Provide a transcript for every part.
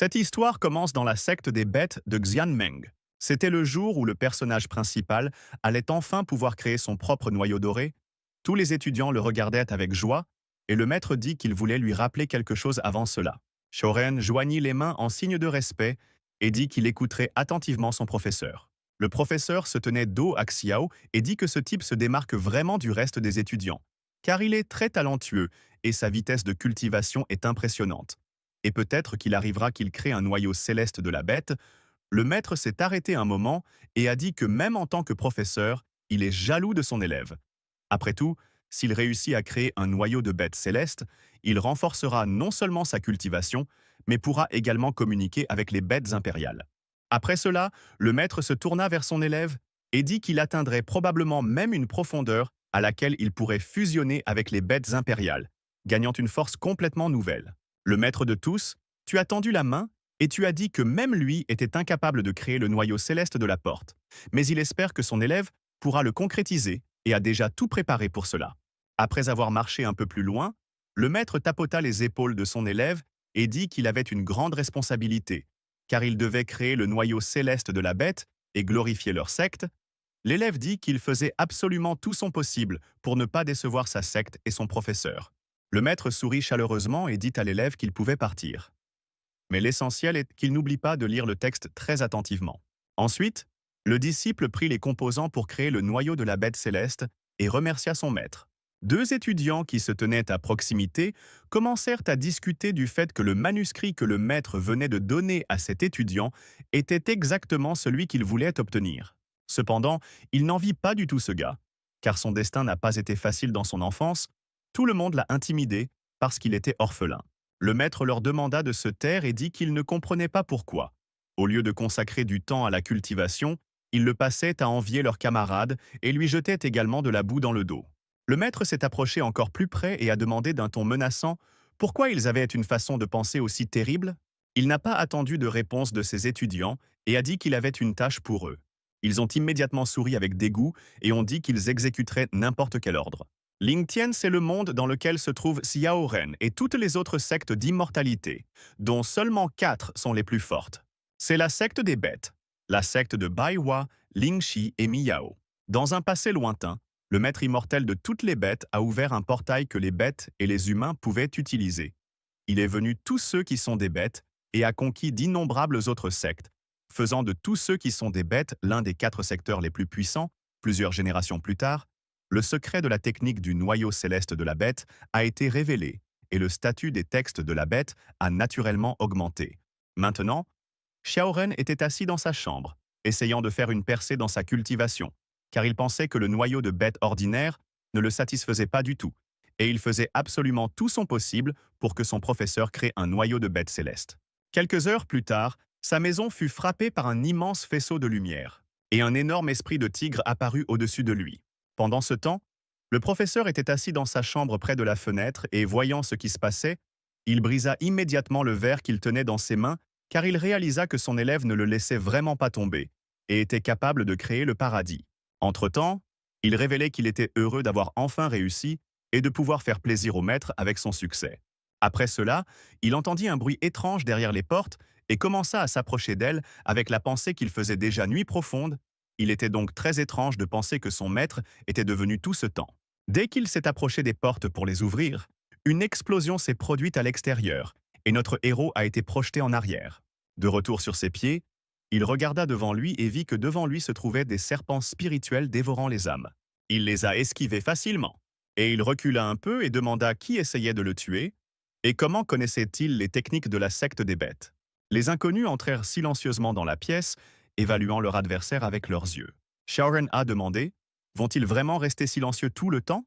Cette histoire commence dans la secte des bêtes de Xianmeng. C'était le jour où le personnage principal allait enfin pouvoir créer son propre noyau doré. Tous les étudiants le regardaient avec joie, et le maître dit qu'il voulait lui rappeler quelque chose avant cela. Shoren joignit les mains en signe de respect et dit qu'il écouterait attentivement son professeur. Le professeur se tenait dos à Xiao et dit que ce type se démarque vraiment du reste des étudiants, car il est très talentueux et sa vitesse de cultivation est impressionnante. Et peut-être qu'il arrivera qu'il crée un noyau céleste de la bête. Le maître s'est arrêté un moment et a dit que même en tant que professeur, il est jaloux de son élève. Après tout, s'il réussit à créer un noyau de bête céleste, il renforcera non seulement sa cultivation, mais pourra également communiquer avec les bêtes impériales. Après cela, le maître se tourna vers son élève et dit qu'il atteindrait probablement même une profondeur à laquelle il pourrait fusionner avec les bêtes impériales, gagnant une force complètement nouvelle. Le maître de tous, tu as tendu la main et tu as dit que même lui était incapable de créer le noyau céleste de la porte. Mais il espère que son élève pourra le concrétiser et a déjà tout préparé pour cela. Après avoir marché un peu plus loin, le maître tapota les épaules de son élève et dit qu'il avait une grande responsabilité, car il devait créer le noyau céleste de la bête et glorifier leur secte. L'élève dit qu'il faisait absolument tout son possible pour ne pas décevoir sa secte et son professeur. Le maître sourit chaleureusement et dit à l'élève qu'il pouvait partir. Mais l'essentiel est qu'il n'oublie pas de lire le texte très attentivement. Ensuite, le disciple prit les composants pour créer le noyau de la bête céleste et remercia son maître. Deux étudiants qui se tenaient à proximité commencèrent à discuter du fait que le manuscrit que le maître venait de donner à cet étudiant était exactement celui qu'il voulait obtenir. Cependant, il n'en vit pas du tout ce gars, car son destin n'a pas été facile dans son enfance. Tout le monde l'a intimidé parce qu'il était orphelin. Le maître leur demanda de se taire et dit qu'il ne comprenait pas pourquoi. Au lieu de consacrer du temps à la cultivation, ils le passaient à envier leurs camarades et lui jetaient également de la boue dans le dos. Le maître s'est approché encore plus près et a demandé d'un ton menaçant pourquoi ils avaient une façon de penser aussi terrible. Il n'a pas attendu de réponse de ses étudiants et a dit qu'il avait une tâche pour eux. Ils ont immédiatement souri avec dégoût et ont dit qu'ils exécuteraient n'importe quel ordre. Lingtian, c'est le monde dans lequel se trouvent Xiaoren et toutes les autres sectes d'immortalité, dont seulement 4 sont les plus fortes. C'est la secte des bêtes, la secte de Baiwa, Lingxi et Miao. Dans un passé lointain, le maître immortel de toutes les bêtes a ouvert un portail que les bêtes et les humains pouvaient utiliser. Il est venu tous ceux qui sont des bêtes et a conquis d'innombrables autres sectes, faisant de tous ceux qui sont des bêtes l'un des 4 secteurs les plus puissants, plusieurs générations plus tard. Le secret de la technique du noyau céleste de la bête a été révélé et le statut des textes de la bête a naturellement augmenté. Maintenant, Xiaoren était assis dans sa chambre, essayant de faire une percée dans sa cultivation, car il pensait que le noyau de bête ordinaire ne le satisfaisait pas du tout, et il faisait absolument tout son possible pour que son professeur crée un noyau de bête céleste. Quelques heures plus tard, sa maison fut frappée par un immense faisceau de lumière, et un énorme esprit de tigre apparut au-dessus de lui. Pendant ce temps, le professeur était assis dans sa chambre près de la fenêtre et, voyant ce qui se passait, il brisa immédiatement le verre qu'il tenait dans ses mains car il réalisa que son élève ne le laissait vraiment pas tomber et était capable de créer le paradis. Entre-temps, il révélait qu'il était heureux d'avoir enfin réussi et de pouvoir faire plaisir au maître avec son succès. Après cela, il entendit un bruit étrange derrière les portes et commença à s'approcher d'elle avec la pensée qu'il faisait déjà nuit profonde. Il était donc très étrange de penser que son maître était devenu tout ce temps. Dès qu'il s'est approché des portes pour les ouvrir, une explosion s'est produite à l'extérieur et notre héros a été projeté en arrière. De retour sur ses pieds, il regarda devant lui et vit que devant lui se trouvaient des serpents spirituels dévorant les âmes. Il les a esquivés facilement, et il recula un peu et demanda qui essayait de le tuer et comment connaissait-il les techniques de la secte des bêtes. Les inconnus entrèrent silencieusement dans la pièce, évaluant leur adversaire avec leurs yeux. Shaoren a demandé « Vont-ils vraiment rester silencieux tout le temps ?»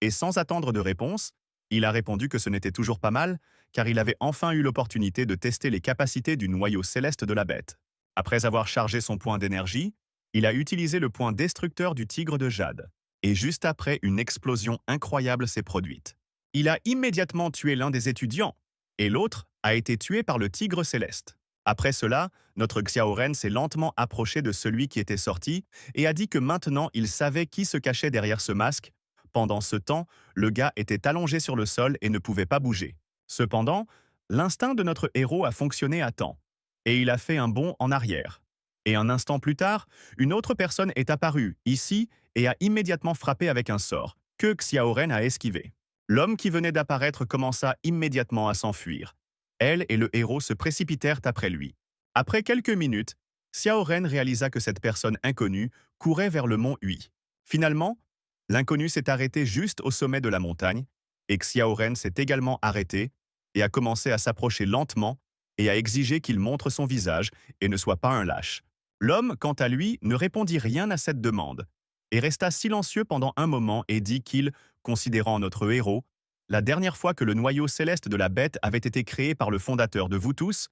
Et sans attendre de réponse, il a répondu que ce n'était toujours pas mal, car il avait enfin eu l'opportunité de tester les capacités du noyau céleste de la bête. Après avoir chargé son point d'énergie, il a utilisé le point destructeur du tigre de jade. Et juste après, une explosion incroyable s'est produite. Il a immédiatement tué l'un des étudiants, et l'autre a été tué par le tigre céleste. Après cela, notre Xiaoren s'est lentement approché de celui qui était sorti et a dit que maintenant il savait qui se cachait derrière ce masque. Pendant ce temps, le gars était allongé sur le sol et ne pouvait pas bouger. Cependant, L'instinct de notre héros a fonctionné à temps, et il a fait un bond en arrière. Et un instant plus tard, une autre personne est apparue, ici, et a immédiatement frappé avec un sort, que Xiaoren a esquivé. L'homme qui venait d'apparaître commença immédiatement à s'enfuir. Elle et le héros se précipitèrent après lui. Après quelques minutes, Xiaoren réalisa que cette personne inconnue courait vers le mont Hui. Finalement, l'inconnu s'est arrêté juste au sommet de la montagne, et Xiaoren s'est également arrêté et a commencé à s'approcher lentement et à exiger qu'il montre son visage et ne soit pas un lâche. L'homme, quant à lui, ne répondit rien à cette demande et resta silencieux pendant un moment et dit qu'il, considérant notre héros, la dernière fois que le noyau céleste de la bête avait été créé par le fondateur de vous tous,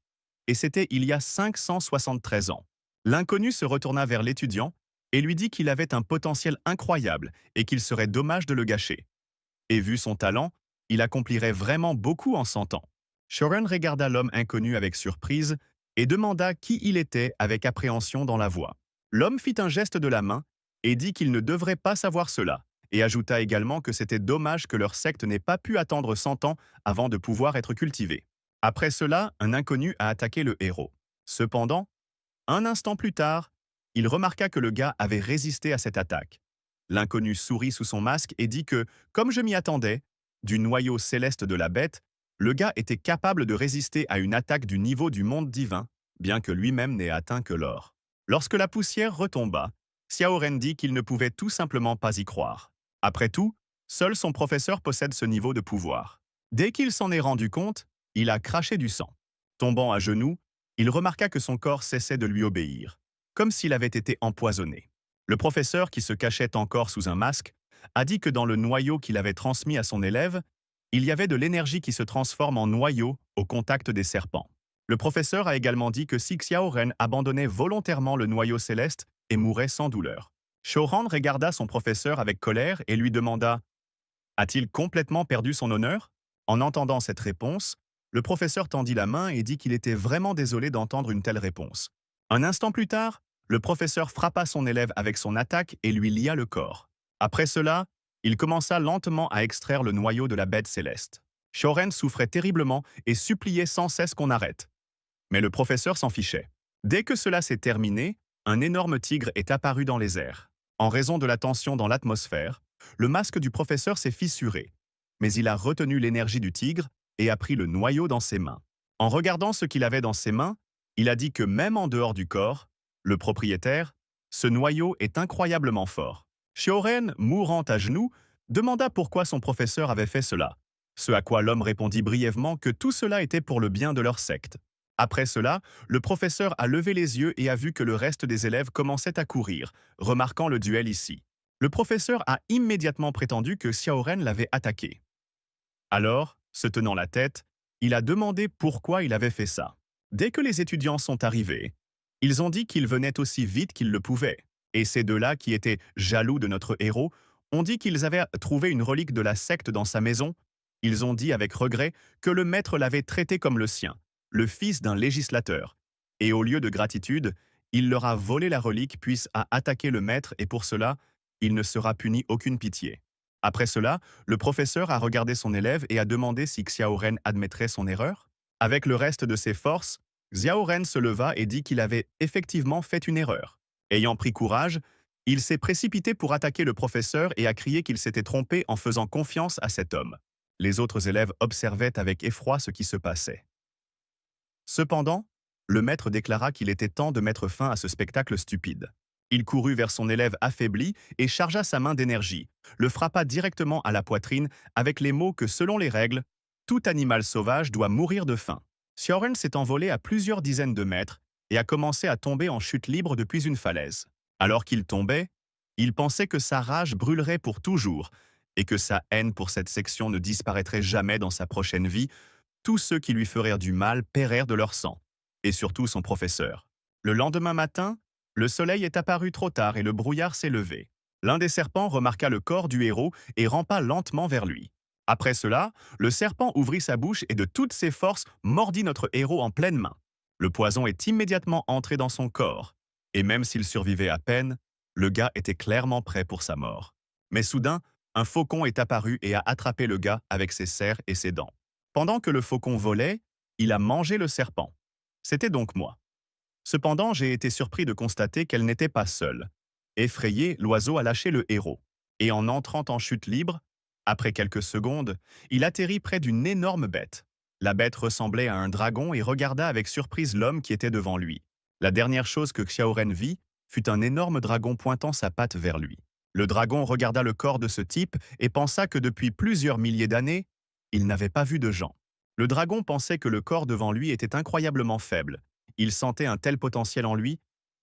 et c'était il y a 573 ans. L'inconnu se retourna vers l'étudiant et lui dit qu'il avait un potentiel incroyable et qu'il serait dommage de le gâcher. Et vu son talent, il accomplirait vraiment beaucoup en 100 ans. Shoren regarda l'homme inconnu avec surprise et demanda qui il était avec appréhension dans la voix. L'homme fit un geste de la main et dit qu'il ne devrait pas savoir cela, et ajouta également que c'était dommage que leur secte n'ait pas pu attendre 100 ans avant de pouvoir être cultivée. Après cela, un inconnu a attaqué le héros. Cependant, un instant plus tard, il remarqua que le gars avait résisté à cette attaque. L'inconnu sourit sous son masque et dit que, comme je m'y attendais, du noyau céleste de la bête, le gars était capable de résister à une attaque du niveau du monde divin, bien que lui-même n'ait atteint que l'or. Lorsque la poussière retomba, Xiaoren dit qu'il ne pouvait tout simplement pas y croire. Après tout, seul son professeur possède ce niveau de pouvoir. Dès qu'il s'en est rendu compte, il a craché du sang. Tombant à genoux, il remarqua que son corps cessait de lui obéir, comme s'il avait été empoisonné. Le professeur, qui se cachait encore sous un masque, a dit que dans le noyau qu'il avait transmis à son élève, il y avait de l'énergie qui se transforme en noyau au contact des serpents. Le professeur a également dit que si Xiaoren abandonnait volontairement le noyau céleste et mourait sans douleur. Shoran regarda son professeur avec colère et lui demanda « A-t-il complètement perdu son honneur ?» En entendant cette réponse, le professeur tendit la main et dit qu'il était vraiment désolé d'entendre une telle réponse. Un instant plus tard, le professeur frappa son élève avec son attaque et lui lia le corps. Après cela, il commença lentement à extraire le noyau de la bête céleste. Shoren souffrait terriblement et suppliait sans cesse qu'on arrête. Mais le professeur s'en fichait. Dès que cela s'est terminé, un énorme tigre est apparu dans les airs. En raison de la tension dans l'atmosphère, le masque du professeur s'est fissuré. Mais il a retenu l'énergie du tigre et a pris le noyau dans ses mains. En regardant ce qu'il avait dans ses mains, il a dit que même en dehors du corps, le propriétaire, ce noyau est incroyablement fort. Shoren, mourant à genoux, demanda pourquoi son professeur avait fait cela, ce à quoi l'homme répondit brièvement que tout cela était pour le bien de leur secte. Après cela, le professeur a levé les yeux et a vu que le reste des élèves commençait à courir, remarquant le duel ici. Le professeur a immédiatement prétendu que Xiaoren l'avait attaqué. Alors, se tenant la tête, il a demandé pourquoi il avait fait ça. Dès que les étudiants sont arrivés, ils ont dit qu'ils venaient aussi vite qu'ils le pouvaient. Et ces deux-là, qui étaient jaloux de notre héros, ont dit qu'ils avaient trouvé une relique de la secte dans sa maison. Ils ont dit avec regret que le maître l'avait traité comme le sien, le fils d'un législateur. Et au lieu de gratitude, il leur a volé la relique puis a attaqué le maître et pour cela, il ne sera puni aucune pitié. Après cela, le professeur a regardé son élève et a demandé si Xiaoren admettrait son erreur. Avec le reste de ses forces, Xiaoren se leva et dit qu'il avait effectivement fait une erreur. Ayant pris courage, il s'est précipité pour attaquer le professeur et a crié qu'il s'était trompé en faisant confiance à cet homme. Les autres élèves observaient avec effroi ce qui se passait. Cependant, le maître déclara qu'il était temps de mettre fin à ce spectacle stupide. Il courut vers son élève affaibli et chargea sa main d'énergie, le frappa directement à la poitrine avec les mots que, selon les règles, tout animal sauvage doit mourir de faim. Xiaoren s'est envolé à plusieurs dizaines de mètres et a commencé à tomber en chute libre depuis une falaise. Alors qu'il tombait, il pensait que sa rage brûlerait pour toujours et que sa haine pour cette section ne disparaîtrait jamais dans sa prochaine vie. Tous ceux qui lui feraient du mal pérèrent de leur sang, et surtout son professeur. Le lendemain matin, le soleil est apparu trop tard et le brouillard s'est levé. L'un des serpents remarqua le corps du héros et rampa lentement vers lui. Après cela, le serpent ouvrit sa bouche et de toutes ses forces mordit notre héros en pleine main. Le poison est immédiatement entré dans son corps, et même s'il survivait à peine, le gars était clairement prêt pour sa mort. Mais soudain, un faucon est apparu et a attrapé le gars avec ses serres et ses dents. Pendant que le faucon volait, Il a mangé le serpent. C'était donc moi. Cependant, j'ai été surpris de constater qu'elle n'était pas seule. Effrayé, l'oiseau a lâché le héros. Et en entrant en chute libre, après quelques secondes, il atterrit près d'une énorme bête. La bête ressemblait à un dragon et regarda avec surprise l'homme qui était devant lui. La dernière chose que Xiaoren vit fut un énorme dragon pointant sa patte vers lui. Le dragon regarda le corps de ce type et pensa que depuis plusieurs milliers d'années, il n'avait pas vu de gens. Le dragon pensait que le corps devant lui était incroyablement faible. Il sentait un tel potentiel en lui,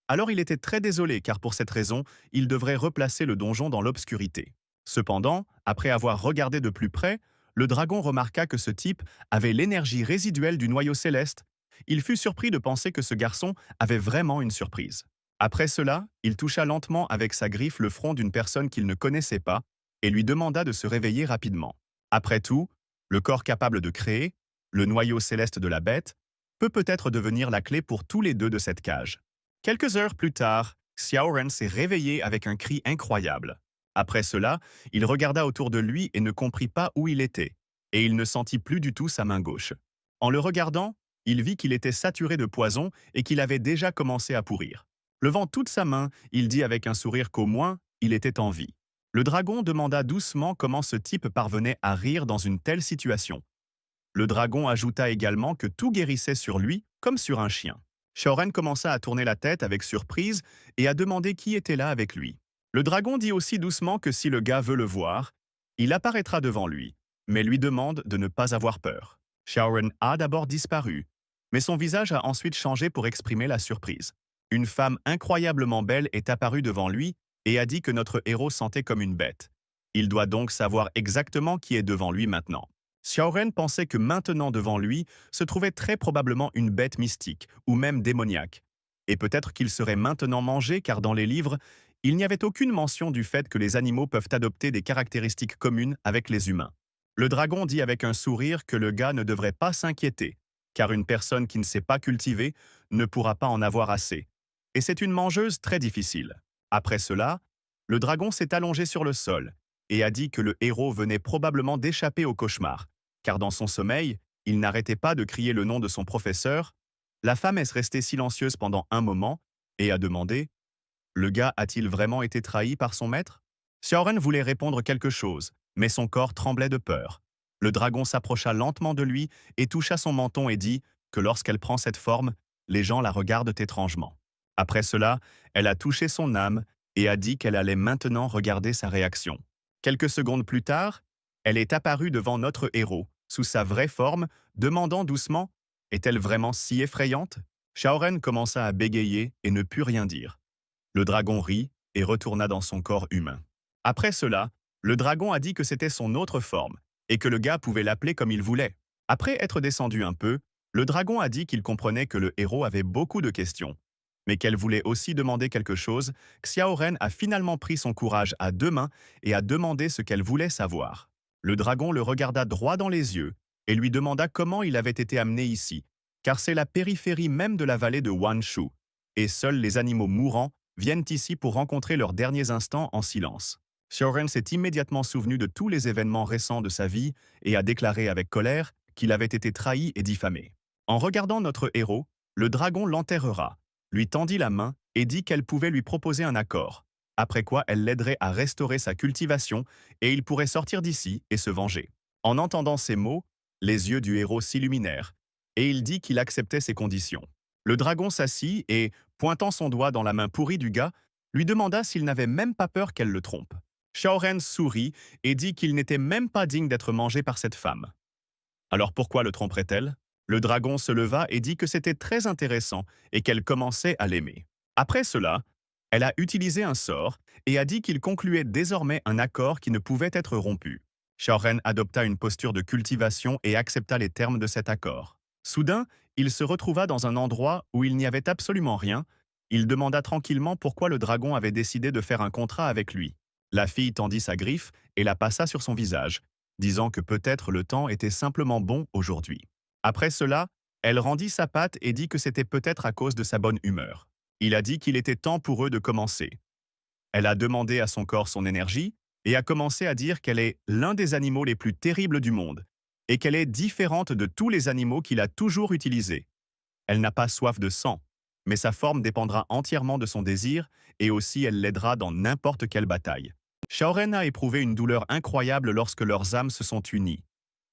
alors il était très désolé car pour cette raison, il devrait replacer le donjon dans l'obscurité. Cependant, après avoir regardé de plus près, le dragon remarqua que ce type avait l'énergie résiduelle du noyau céleste. Il fut surpris de penser que ce garçon avait vraiment une surprise. Après cela, il toucha lentement avec sa griffe le front d'une personne qu'il ne connaissait pas et lui demanda de se réveiller rapidement. Après tout, le corps capable de créer, le noyau céleste de la bête, peut peut-être devenir la clé pour tous les deux de cette cage. Quelques heures plus tard, Xiaoren s'est réveillé avec un cri incroyable. Après cela, il regarda autour de lui et ne comprit pas où il était, et il ne sentit plus du tout sa main gauche. En le regardant, il vit qu'il était saturé de poison et qu'il avait déjà commencé à pourrir. Levant toute sa main, il dit avec un sourire qu'au moins, il était en vie. Le dragon demanda doucement comment ce type parvenait à rire dans une telle situation. Le dragon ajouta également que tout guérissait sur lui comme sur un chien. Xiaoren commença à tourner la tête avec surprise et à demander qui était là avec lui. Le dragon dit aussi doucement que si le gars veut le voir, il apparaîtra devant lui, mais lui demande de ne pas avoir peur. Xiaoren a d'abord disparu, mais son visage a ensuite changé pour exprimer la surprise. Une femme incroyablement belle est apparue devant lui et a dit que notre héros sentait comme une bête. Il doit donc savoir exactement qui est devant lui maintenant. Xiaoren pensait que maintenant devant lui se trouvait très probablement une bête mystique ou même démoniaque. Et peut-être qu'il serait maintenant mangé car dans les livres, il n'y avait aucune mention du fait que les animaux peuvent adopter des caractéristiques communes avec les humains. Le dragon dit avec un sourire que le gars ne devrait pas s'inquiéter, car une personne qui ne s'est pas cultivée ne pourra pas en avoir assez. Et c'est une mangeuse très difficile. Après cela, le dragon s'est allongé sur le sol et a dit que le héros venait probablement d'échapper au cauchemar, car dans son sommeil, il n'arrêtait pas de crier le nom de son professeur. La femme est restée silencieuse pendant un moment et a demandé « Le gars a-t-il vraiment été trahi par son maître ?» Xiaoren voulait répondre quelque chose, mais son corps tremblait de peur. Le dragon s'approcha lentement de lui et toucha son menton et dit que lorsqu'elle prend cette forme, les gens la regardent étrangement. Après cela, elle a touché son âme et a dit qu'elle allait maintenant regarder sa réaction. Quelques secondes plus tard, elle est apparue devant notre héros, sous sa vraie forme, demandant doucement « Est-elle vraiment si effrayante ?» Xiaoren commença à bégayer et ne put rien dire. Le dragon rit et retourna dans son corps humain. Après cela, le dragon a dit que c'était son autre forme et que le gars pouvait l'appeler comme il voulait. Après être descendu un peu, le dragon a dit qu'il comprenait que le héros avait beaucoup de questions, mais qu'elle voulait aussi demander quelque chose. Xiaoren a finalement pris son courage à deux mains et a demandé ce qu'elle voulait savoir. Le dragon le regarda droit dans les yeux et lui demanda comment il avait été amené ici, car c'est la périphérie même de la vallée de Wanshu, et seuls les animaux mourants viennent ici pour rencontrer leurs derniers instants en silence. Xiaoren s'est immédiatement souvenu de tous les événements récents de sa vie et a déclaré avec colère qu'il avait été trahi et diffamé. En regardant notre héros, le dragon l'enterrera, lui tendit la main et dit qu'elle pouvait lui proposer un accord, après quoi elle l'aiderait à restaurer sa cultivation et il pourrait sortir d'ici et se venger. En entendant ces mots, les yeux du héros s'illuminèrent et il dit qu'il acceptait ces conditions. Le dragon s'assit et, pointant son doigt dans la main pourrie du gars, lui demanda s'il n'avait même pas peur qu'elle le trompe. Xiaoren sourit et dit qu'il n'était même pas digne d'être mangé par cette femme. Alors pourquoi le tromperait-elle? Le dragon se leva et dit que c'était très intéressant et qu'elle commençait à l'aimer. Après cela, elle a utilisé un sort et a dit qu'il concluait désormais un accord qui ne pouvait être rompu. Xiaoren adopta une posture de cultivation et accepta les termes de cet accord. Soudain, il se retrouva dans un endroit où il n'y avait absolument rien. Il demanda tranquillement pourquoi le dragon avait décidé de faire un contrat avec lui. La fille tendit sa griffe et la passa sur son visage, disant que peut-être le temps était simplement bon aujourd'hui. Après cela, elle rendit sa patte et dit que c'était peut-être à cause de sa bonne humeur. Il a dit qu'il était temps pour eux de commencer. Elle a demandé à son corps son énergie et a commencé à dire qu'elle est l'un des animaux les plus terribles du monde et qu'elle est différente de tous les animaux qu'il a toujours utilisés. Elle n'a pas soif de sang, mais sa forme dépendra entièrement de son désir et aussi elle l'aidera dans n'importe quelle bataille. Shaoren a éprouvé une douleur incroyable lorsque leurs âmes se sont unies.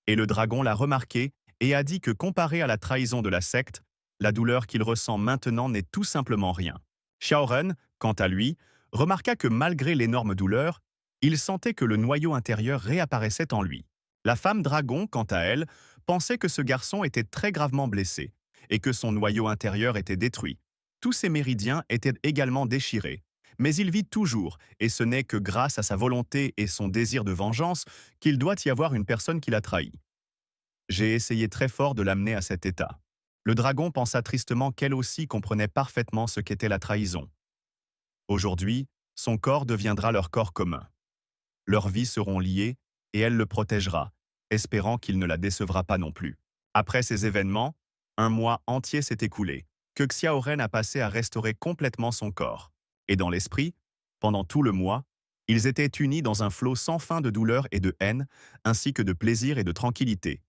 Et le dragon l'a remarqué et a dit que comparé à la trahison de la secte, la douleur qu'il ressent maintenant n'est tout simplement rien. Shaoren, quant à lui, remarqua que malgré l'énorme douleur, il sentait que le noyau intérieur réapparaissait en lui. La femme dragon, quant à elle, pensait que ce garçon était très gravement blessé et que son noyau intérieur était détruit. Tous ses méridiens étaient également déchirés. Mais il vit toujours, et ce n'est que grâce à sa volonté et son désir de vengeance qu'il doit y avoir une personne qui l'a trahi. J'ai essayé très fort de l'amener à cet état. Le dragon pensa tristement qu'elle aussi comprenait parfaitement ce qu'était la trahison. Aujourd'hui, son corps deviendra leur corps commun. Leurs vies seront liées, et elle le protégera, espérant qu'il ne la décevra pas non plus. Après ces événements, un mois entier s'est écoulé, que Xiaoren a passé à restaurer complètement son corps. Et dans l'esprit, pendant tout le mois, ils étaient unis dans un flot sans fin de douleur et de haine, ainsi que de plaisir et de tranquillité.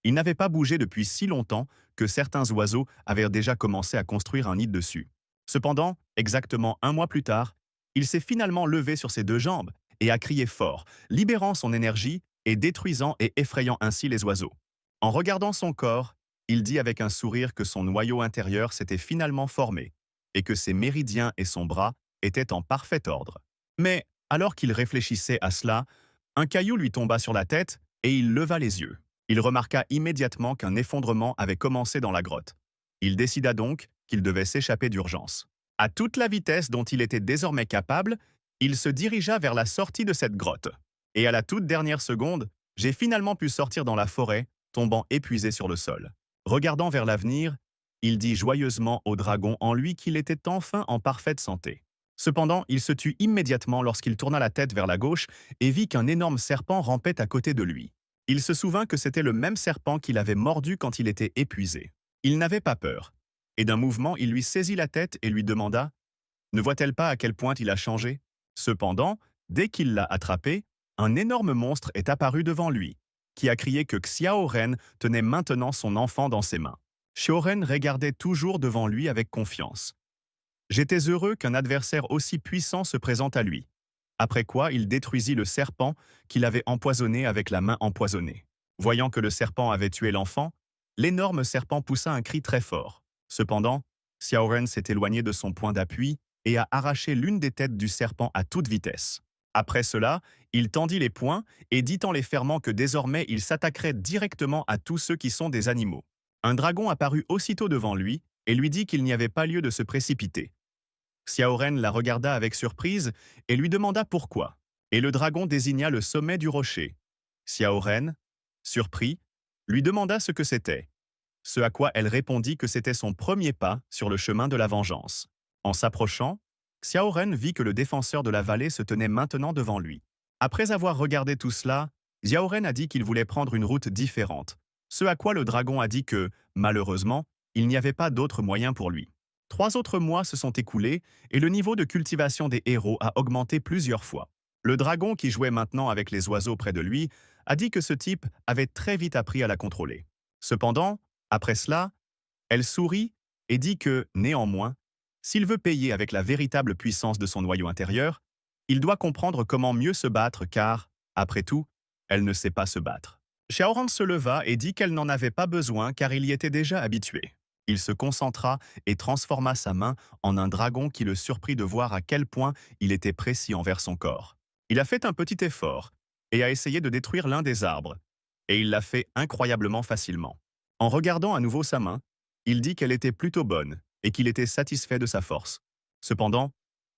Ils n'avaient pas bougé depuis si longtemps que certains oiseaux avaient déjà commencé à construire un nid dessus. Cependant, exactement un mois plus tard, il s'est finalement levé sur ses deux jambes et a crié fort, libérant son énergie et détruisant et effrayant ainsi les oiseaux. En regardant son corps, il dit avec un sourire que son noyau intérieur s'était finalement formé et que ses méridiens et son bras étaient en parfait ordre. Mais, alors qu'il réfléchissait à cela, un caillou lui tomba sur la tête et il leva les yeux. Il remarqua immédiatement qu'un effondrement avait commencé dans la grotte. Il décida donc qu'il devait s'échapper d'urgence. À toute la vitesse dont il était désormais capable, il se dirigea vers la sortie de cette grotte. Et à la toute dernière seconde, j'ai finalement pu sortir dans la forêt, tombant épuisé sur le sol. Regardant vers l'avenir, il dit joyeusement au dragon en lui qu'il était enfin en parfaite santé. Cependant, il se tut immédiatement lorsqu'il tourna la tête vers la gauche et vit qu'un énorme serpent rampait à côté de lui. Il se souvint que c'était le même serpent qu'il avait mordu quand il était épuisé. Il n'avait pas peur. Et d'un mouvement, il lui saisit la tête et lui demanda « Ne voit-elle pas à quel point il a changé ?» Cependant, dès qu'il l'a attrapé, un énorme monstre est apparu devant lui, qui a crié que Xiaoren tenait maintenant son enfant dans ses mains. Xiaoren regardait toujours devant lui avec confiance. J'étais heureux qu'un adversaire aussi puissant se présente à lui. Après quoi, il détruisit le serpent qu'il avait empoisonné avec la main empoisonnée. Voyant que le serpent avait tué l'enfant, l'énorme serpent poussa un cri très fort. Cependant, Xiaoren s'est éloigné de son point d'appui et a arraché l'une des têtes du serpent à toute vitesse. Après cela, il tendit les poings et dit en les fermant que désormais il s'attaquerait directement à tous ceux qui sont des animaux. Un dragon apparut aussitôt devant lui et lui dit qu'il n'y avait pas lieu de se précipiter. Xiaoren la regarda avec surprise et lui demanda pourquoi. Et le dragon désigna le sommet du rocher. Xiaoren, surpris, lui demanda ce que c'était. Ce à quoi elle répondit que c'était son premier pas sur le chemin de la vengeance. En s'approchant, Xiaoren vit que le défenseur de la vallée se tenait maintenant devant lui. Après avoir regardé tout cela, Xiaoren a dit qu'il voulait prendre une route différente. Ce à quoi le dragon a dit que, malheureusement, il n'y avait pas d'autre moyen pour lui. 3 autres mois se sont écoulés et le niveau de cultivation des héros a augmenté plusieurs fois. Le dragon, qui jouait maintenant avec les oiseaux près de lui, a dit que ce type avait très vite appris à la contrôler. Cependant, après cela, elle sourit et dit que, néanmoins, s'il veut payer avec la véritable puissance de son noyau intérieur, il doit comprendre comment mieux se battre car, après tout, elle ne sait pas se battre. Xiaoran se leva et dit qu'elle n'en avait pas besoin car il y était déjà habitué. Il se concentra et transforma sa main en un dragon qui le surprit de voir à quel point il était précis envers son corps. Il a fait un petit effort et a essayé de détruire l'un des arbres, et il l'a fait incroyablement facilement. En regardant à nouveau sa main, il dit qu'elle était plutôt bonne et qu'il était satisfait de sa force. Cependant,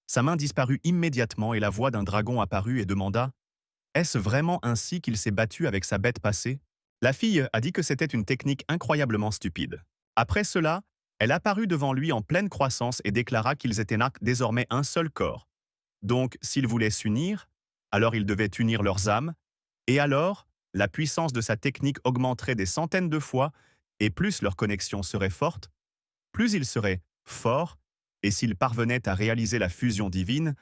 sa main disparut immédiatement et la voix d'un dragon apparut et demanda « Est-ce vraiment ainsi qu'il s'est battu avec sa bête passée ?» La fille a dit que c'était une technique incroyablement stupide. Après cela, elle apparut devant lui en pleine croissance et déclara qu'ils étaient désormais un seul corps. Donc, s'ils voulaient s'unir, alors ils devaient unir leurs âmes, et alors, la puissance de sa technique augmenterait des centaines de fois, et plus leur connexion serait forte, plus ils seraient forts, et s'ils parvenaient à réaliser la fusion divine,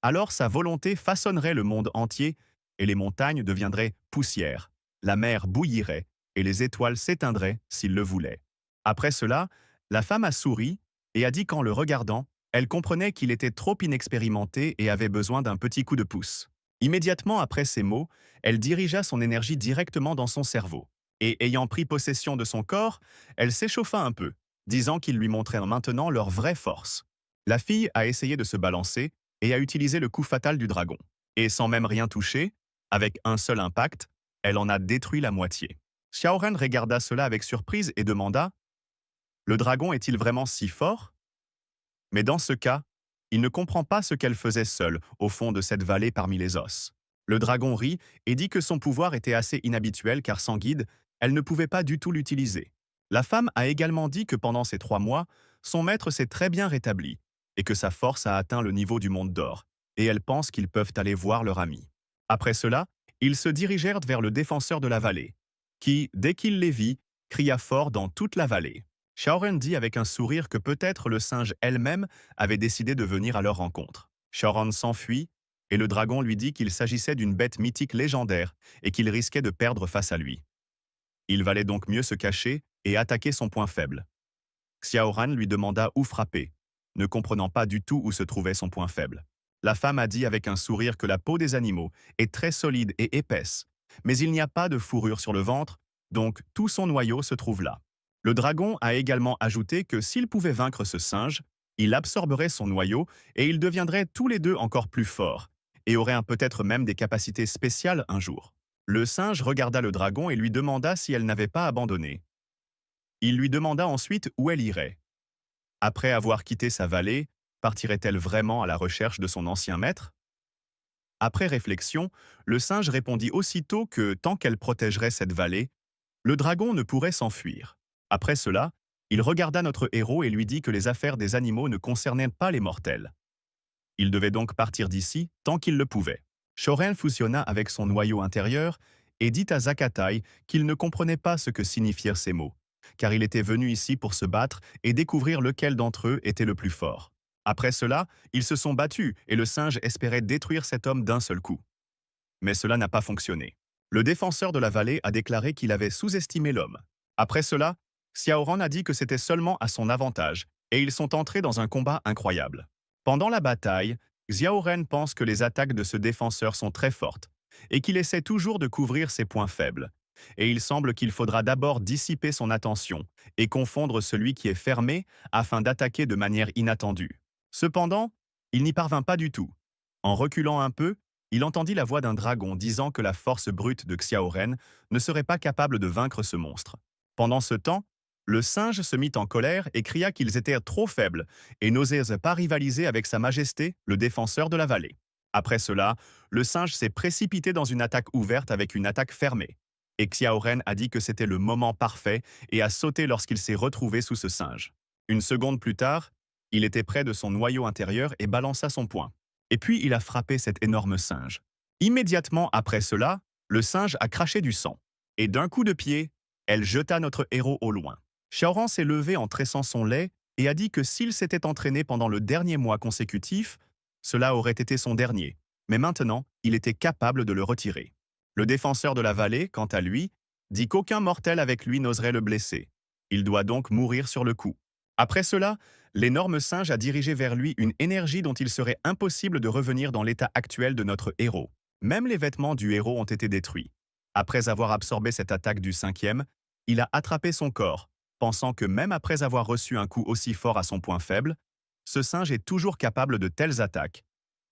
alors sa volonté façonnerait le monde entier, et les montagnes deviendraient poussière. la mer bouillirait et les étoiles s'éteindraient s'il le voulait. Après cela, la femme a souri et a dit qu'en le regardant, elle comprenait qu'il était trop inexpérimenté et avait besoin d'un petit coup de pouce. Immédiatement après ces mots, elle dirigea son énergie directement dans son cerveau. Et ayant pris possession de son corps, elle s'échauffa un peu, disant qu'il lui montrait maintenant leur vraie force. La fille a essayé de se balancer et a utilisé le coup fatal du dragon. Et sans même rien toucher, avec un seul impact, elle en a détruit la moitié. Xiaoren regarda cela avec surprise et demanda: le dragon est-il vraiment si fort? Mais dans ce cas, il ne comprend pas ce qu'elle faisait seule, au fond de cette vallée parmi les os. Le dragon rit et dit que son pouvoir était assez inhabituel car sans guide, elle ne pouvait pas du tout l'utiliser. La femme a également dit que pendant ces 3 mois, son maître s'est très bien rétabli et que sa force a atteint le niveau du monde d'or, et elle pense qu'ils peuvent aller voir leur ami. Après cela, ils se dirigèrent vers le défenseur de la vallée, qui, dès qu'il les vit, cria fort dans toute la vallée. Shaoran dit avec un sourire que peut-être le singe elle-même avait décidé de venir à leur rencontre. Shaoran s'enfuit, et le dragon lui dit qu'il s'agissait d'une bête mythique légendaire et qu'il risquait de perdre face à lui. Il valait donc mieux se cacher et attaquer son point faible. Xiaoran lui demanda où frapper, ne comprenant pas du tout où se trouvait son point faible. La femme a dit avec un sourire que la peau des animaux est très solide et épaisse, mais il n'y a pas de fourrure sur le ventre, donc tout son noyau se trouve là. Le dragon a également ajouté que s'il pouvait vaincre ce singe, il absorberait son noyau et ils deviendraient tous les deux encore plus forts, et auraient peut-être même des capacités spéciales un jour. Le singe regarda le dragon et lui demanda si elle n'avait pas abandonné. Il lui demanda ensuite où elle irait. Après avoir quitté sa vallée, partirait-elle vraiment à la recherche de son ancien maître? Après réflexion, le singe répondit aussitôt que, tant qu'elle protégerait cette vallée, le dragon ne pourrait s'enfuir. Après cela, il regarda notre héros et lui dit que les affaires des animaux ne concernaient pas les mortels. Il devait donc partir d'ici tant qu'il le pouvait. Shoren fusionna avec son noyau intérieur et dit à Zakatai qu'il ne comprenait pas ce que signifiaient ces mots, car il était venu ici pour se battre et découvrir lequel d'entre eux était le plus fort. Après cela, ils se sont battus et le singe espérait détruire cet homme d'un seul coup. Mais cela n'a pas fonctionné. Le défenseur de la vallée a déclaré qu'il avait sous-estimé l'homme. Après cela, Xiaoran a dit que c'était seulement à son avantage, et ils sont entrés dans un combat incroyable. Pendant la bataille, Xiaoren pense que les attaques de ce défenseur sont très fortes, et qu'il essaie toujours de couvrir ses points faibles. Et il semble qu'il faudra d'abord dissiper son attention et confondre celui qui est fermé afin d'attaquer de manière inattendue. Cependant, il n'y parvint pas du tout. En reculant un peu, il entendit la voix d'un dragon disant que la force brute de Xiaoren ne serait pas capable de vaincre ce monstre. Pendant ce temps, le singe se mit en colère et cria qu'ils étaient trop faibles et n'osaient pas rivaliser avec Sa Majesté, le défenseur de la vallée. Après cela, le singe s'est précipité dans une attaque ouverte avec une attaque fermée. Et Xiaoren a dit que c'était le moment parfait et a sauté lorsqu'il s'est retrouvé sous ce singe. Une seconde plus tard, il était près de son noyau intérieur et balança son poing. Et puis il a frappé cet énorme singe. Immédiatement après cela, le singe a craché du sang. Et d'un coup de pied, elle jeta notre héros au loin. Xiaoran s'est levé en tressant son lait et a dit que s'il s'était entraîné pendant le dernier mois consécutif, cela aurait été son dernier. Mais maintenant, il était capable de le retirer. Le défenseur de la vallée, quant à lui, dit qu'aucun mortel avec lui n'oserait le blesser. Il doit donc mourir sur le coup. Après cela, l'énorme singe a dirigé vers lui une énergie dont il serait impossible de revenir dans l'état actuel de notre héros. Même les vêtements du héros ont été détruits. Après avoir absorbé cette attaque du cinquième, il a attrapé son corps, pensant que même après avoir reçu un coup aussi fort à son point faible, ce singe est toujours capable de telles attaques.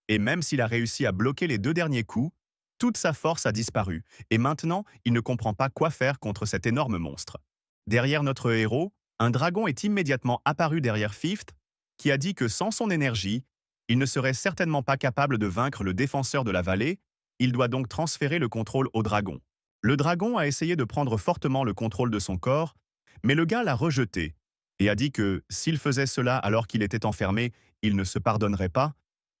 Et même s'il a réussi à bloquer les 2 derniers coups, toute sa force a disparu, et maintenant, il ne comprend pas quoi faire contre cet énorme monstre. Derrière notre héros, un dragon est immédiatement apparu derrière Fifth, qui a dit que sans son énergie, il ne serait certainement pas capable de vaincre le défenseur de la vallée, il doit donc transférer le contrôle au dragon. Le dragon a essayé de prendre fortement le contrôle de son corps, mais le gars l'a rejeté, et a dit que, s'il faisait cela alors qu'il était enfermé, il ne se pardonnerait pas.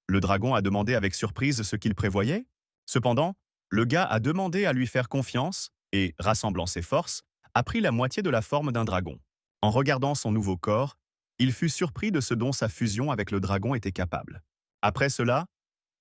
Le dragon a demandé avec surprise ce qu'il prévoyait. Cependant, le gars a demandé à lui faire confiance et, rassemblant ses forces, a pris la moitié de la forme d'un dragon. En regardant son nouveau corps, il fut surpris de ce dont sa fusion avec le dragon était capable. Après cela,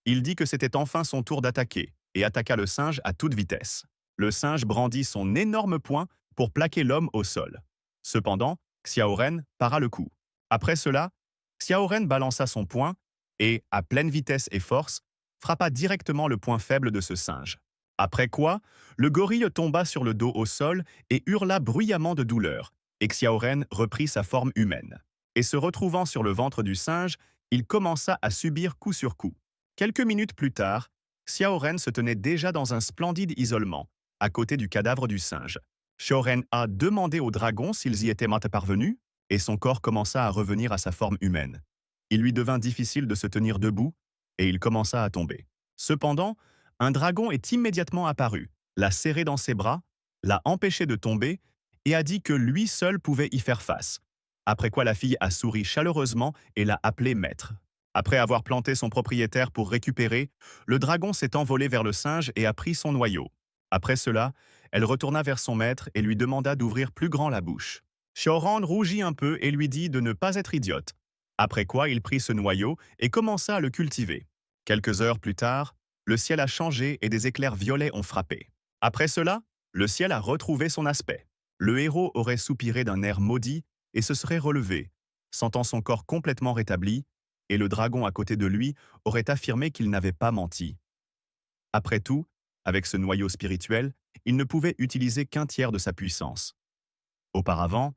il dit que c'était enfin son tour d'attaquer et attaqua le singe à toute vitesse. Le singe brandit son énorme poing pour plaquer l'homme au sol. Cependant, Xiaoren para le coup. Après cela, Xiaoren balança son poing et, à pleine vitesse et force, frappa directement le point faible de ce singe. Après quoi, le gorille tomba sur le dos au sol et hurla bruyamment de douleur, et Xiaoren reprit sa forme humaine. Et se retrouvant sur le ventre du singe, il commença à subir coup sur coup. Quelques minutes plus tard, Xiaoren se tenait déjà dans un splendide isolement, à côté du cadavre du singe. Xiaoren a demandé aux dragons s'ils y étaient parvenus, et son corps commença à revenir à sa forme humaine. Il lui devint difficile de se tenir debout, et il commença à tomber. Cependant, un dragon est immédiatement apparu, l'a serré dans ses bras, l'a empêché de tomber, et a dit que lui seul pouvait y faire face. Après quoi la fille a souri chaleureusement et l'a appelé maître. Après avoir planté son propriétaire pour récupérer, le dragon s'est envolé vers le singe et a pris son noyau. Après cela, elle retourna vers son maître et lui demanda d'ouvrir plus grand la bouche. Xiaoran rougit un peu et lui dit de ne pas être idiote. Après quoi, il prit ce noyau et commença à le cultiver. Quelques heures plus tard, le ciel a changé et des éclairs violets ont frappé. Après cela, le ciel a retrouvé son aspect. Le héros aurait soupiré d'un air maudit et se serait relevé, sentant son corps complètement rétabli, et le dragon à côté de lui aurait affirmé qu'il n'avait pas menti. Après tout, avec ce noyau spirituel, il ne pouvait utiliser qu'un tiers de sa puissance. Auparavant,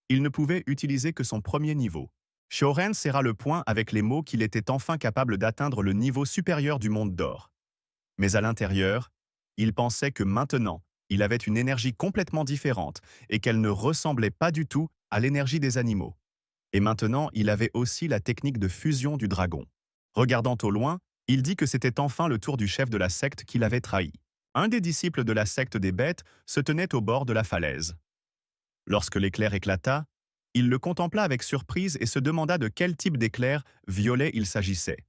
il ne pouvait utiliser que son premier niveau. Shoren serra le poing avec les mots qu'il était enfin capable d'atteindre le niveau supérieur du monde d'or. Mais à l'intérieur, il pensait que maintenant, il avait une énergie complètement différente et qu'elle ne ressemblait pas du tout à l'énergie des animaux. Et maintenant, il avait aussi la technique de fusion du dragon. Regardant au loin, il dit que c'était enfin le tour du chef de la secte qui l'avait trahi. Un des disciples de la secte des bêtes se tenait au bord de la falaise. Lorsque l'éclair éclata, il le contempla avec surprise et se demanda de quel type d'éclair violet il s'agissait.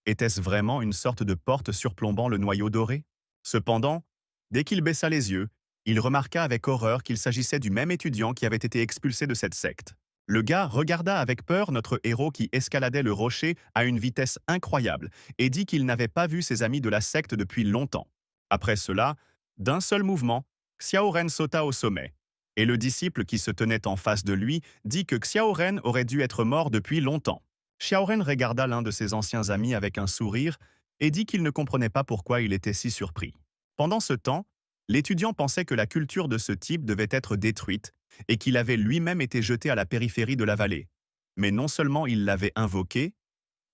Était-ce vraiment une sorte de porte surplombant le noyau doré? Cependant, dès qu'il baissa les yeux, il remarqua avec horreur qu'il s'agissait du même étudiant qui avait été expulsé de cette secte. Le gars regarda avec peur notre héros qui escaladait le rocher à une vitesse incroyable et dit qu'il n'avait pas vu ses amis de la secte depuis longtemps. Après cela, d'un seul mouvement, Xiaoren sauta au sommet. Et le disciple qui se tenait en face de lui dit que Xiaoren aurait dû être mort depuis longtemps. Xiaoren regarda l'un de ses anciens amis avec un sourire et dit qu'il ne comprenait pas pourquoi il était si surpris. Pendant ce temps, l'étudiant pensait que la culture de ce type devait être détruite et qu'il avait lui-même été jeté à la périphérie de la vallée. Mais non seulement il l'avait invoqué,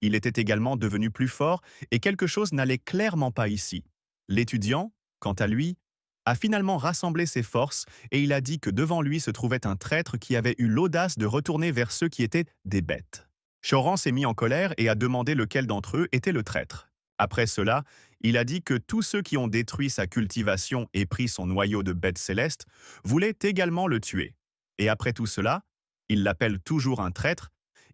il était également devenu plus fort et quelque chose n'allait clairement pas ici. L'étudiant, quant à lui, a finalement rassemblé ses forces et il a dit que devant lui se trouvait un traître qui avait eu l'audace de retourner vers ceux qui étaient des bêtes. Choran s'est mis en colère et a demandé lequel d'entre eux était le traître. Après cela, il a dit que tous ceux qui ont détruit sa cultivation et pris son noyau de bêtes célestes voulaient également le tuer. Et après tout cela, il l'appelle toujours un traître,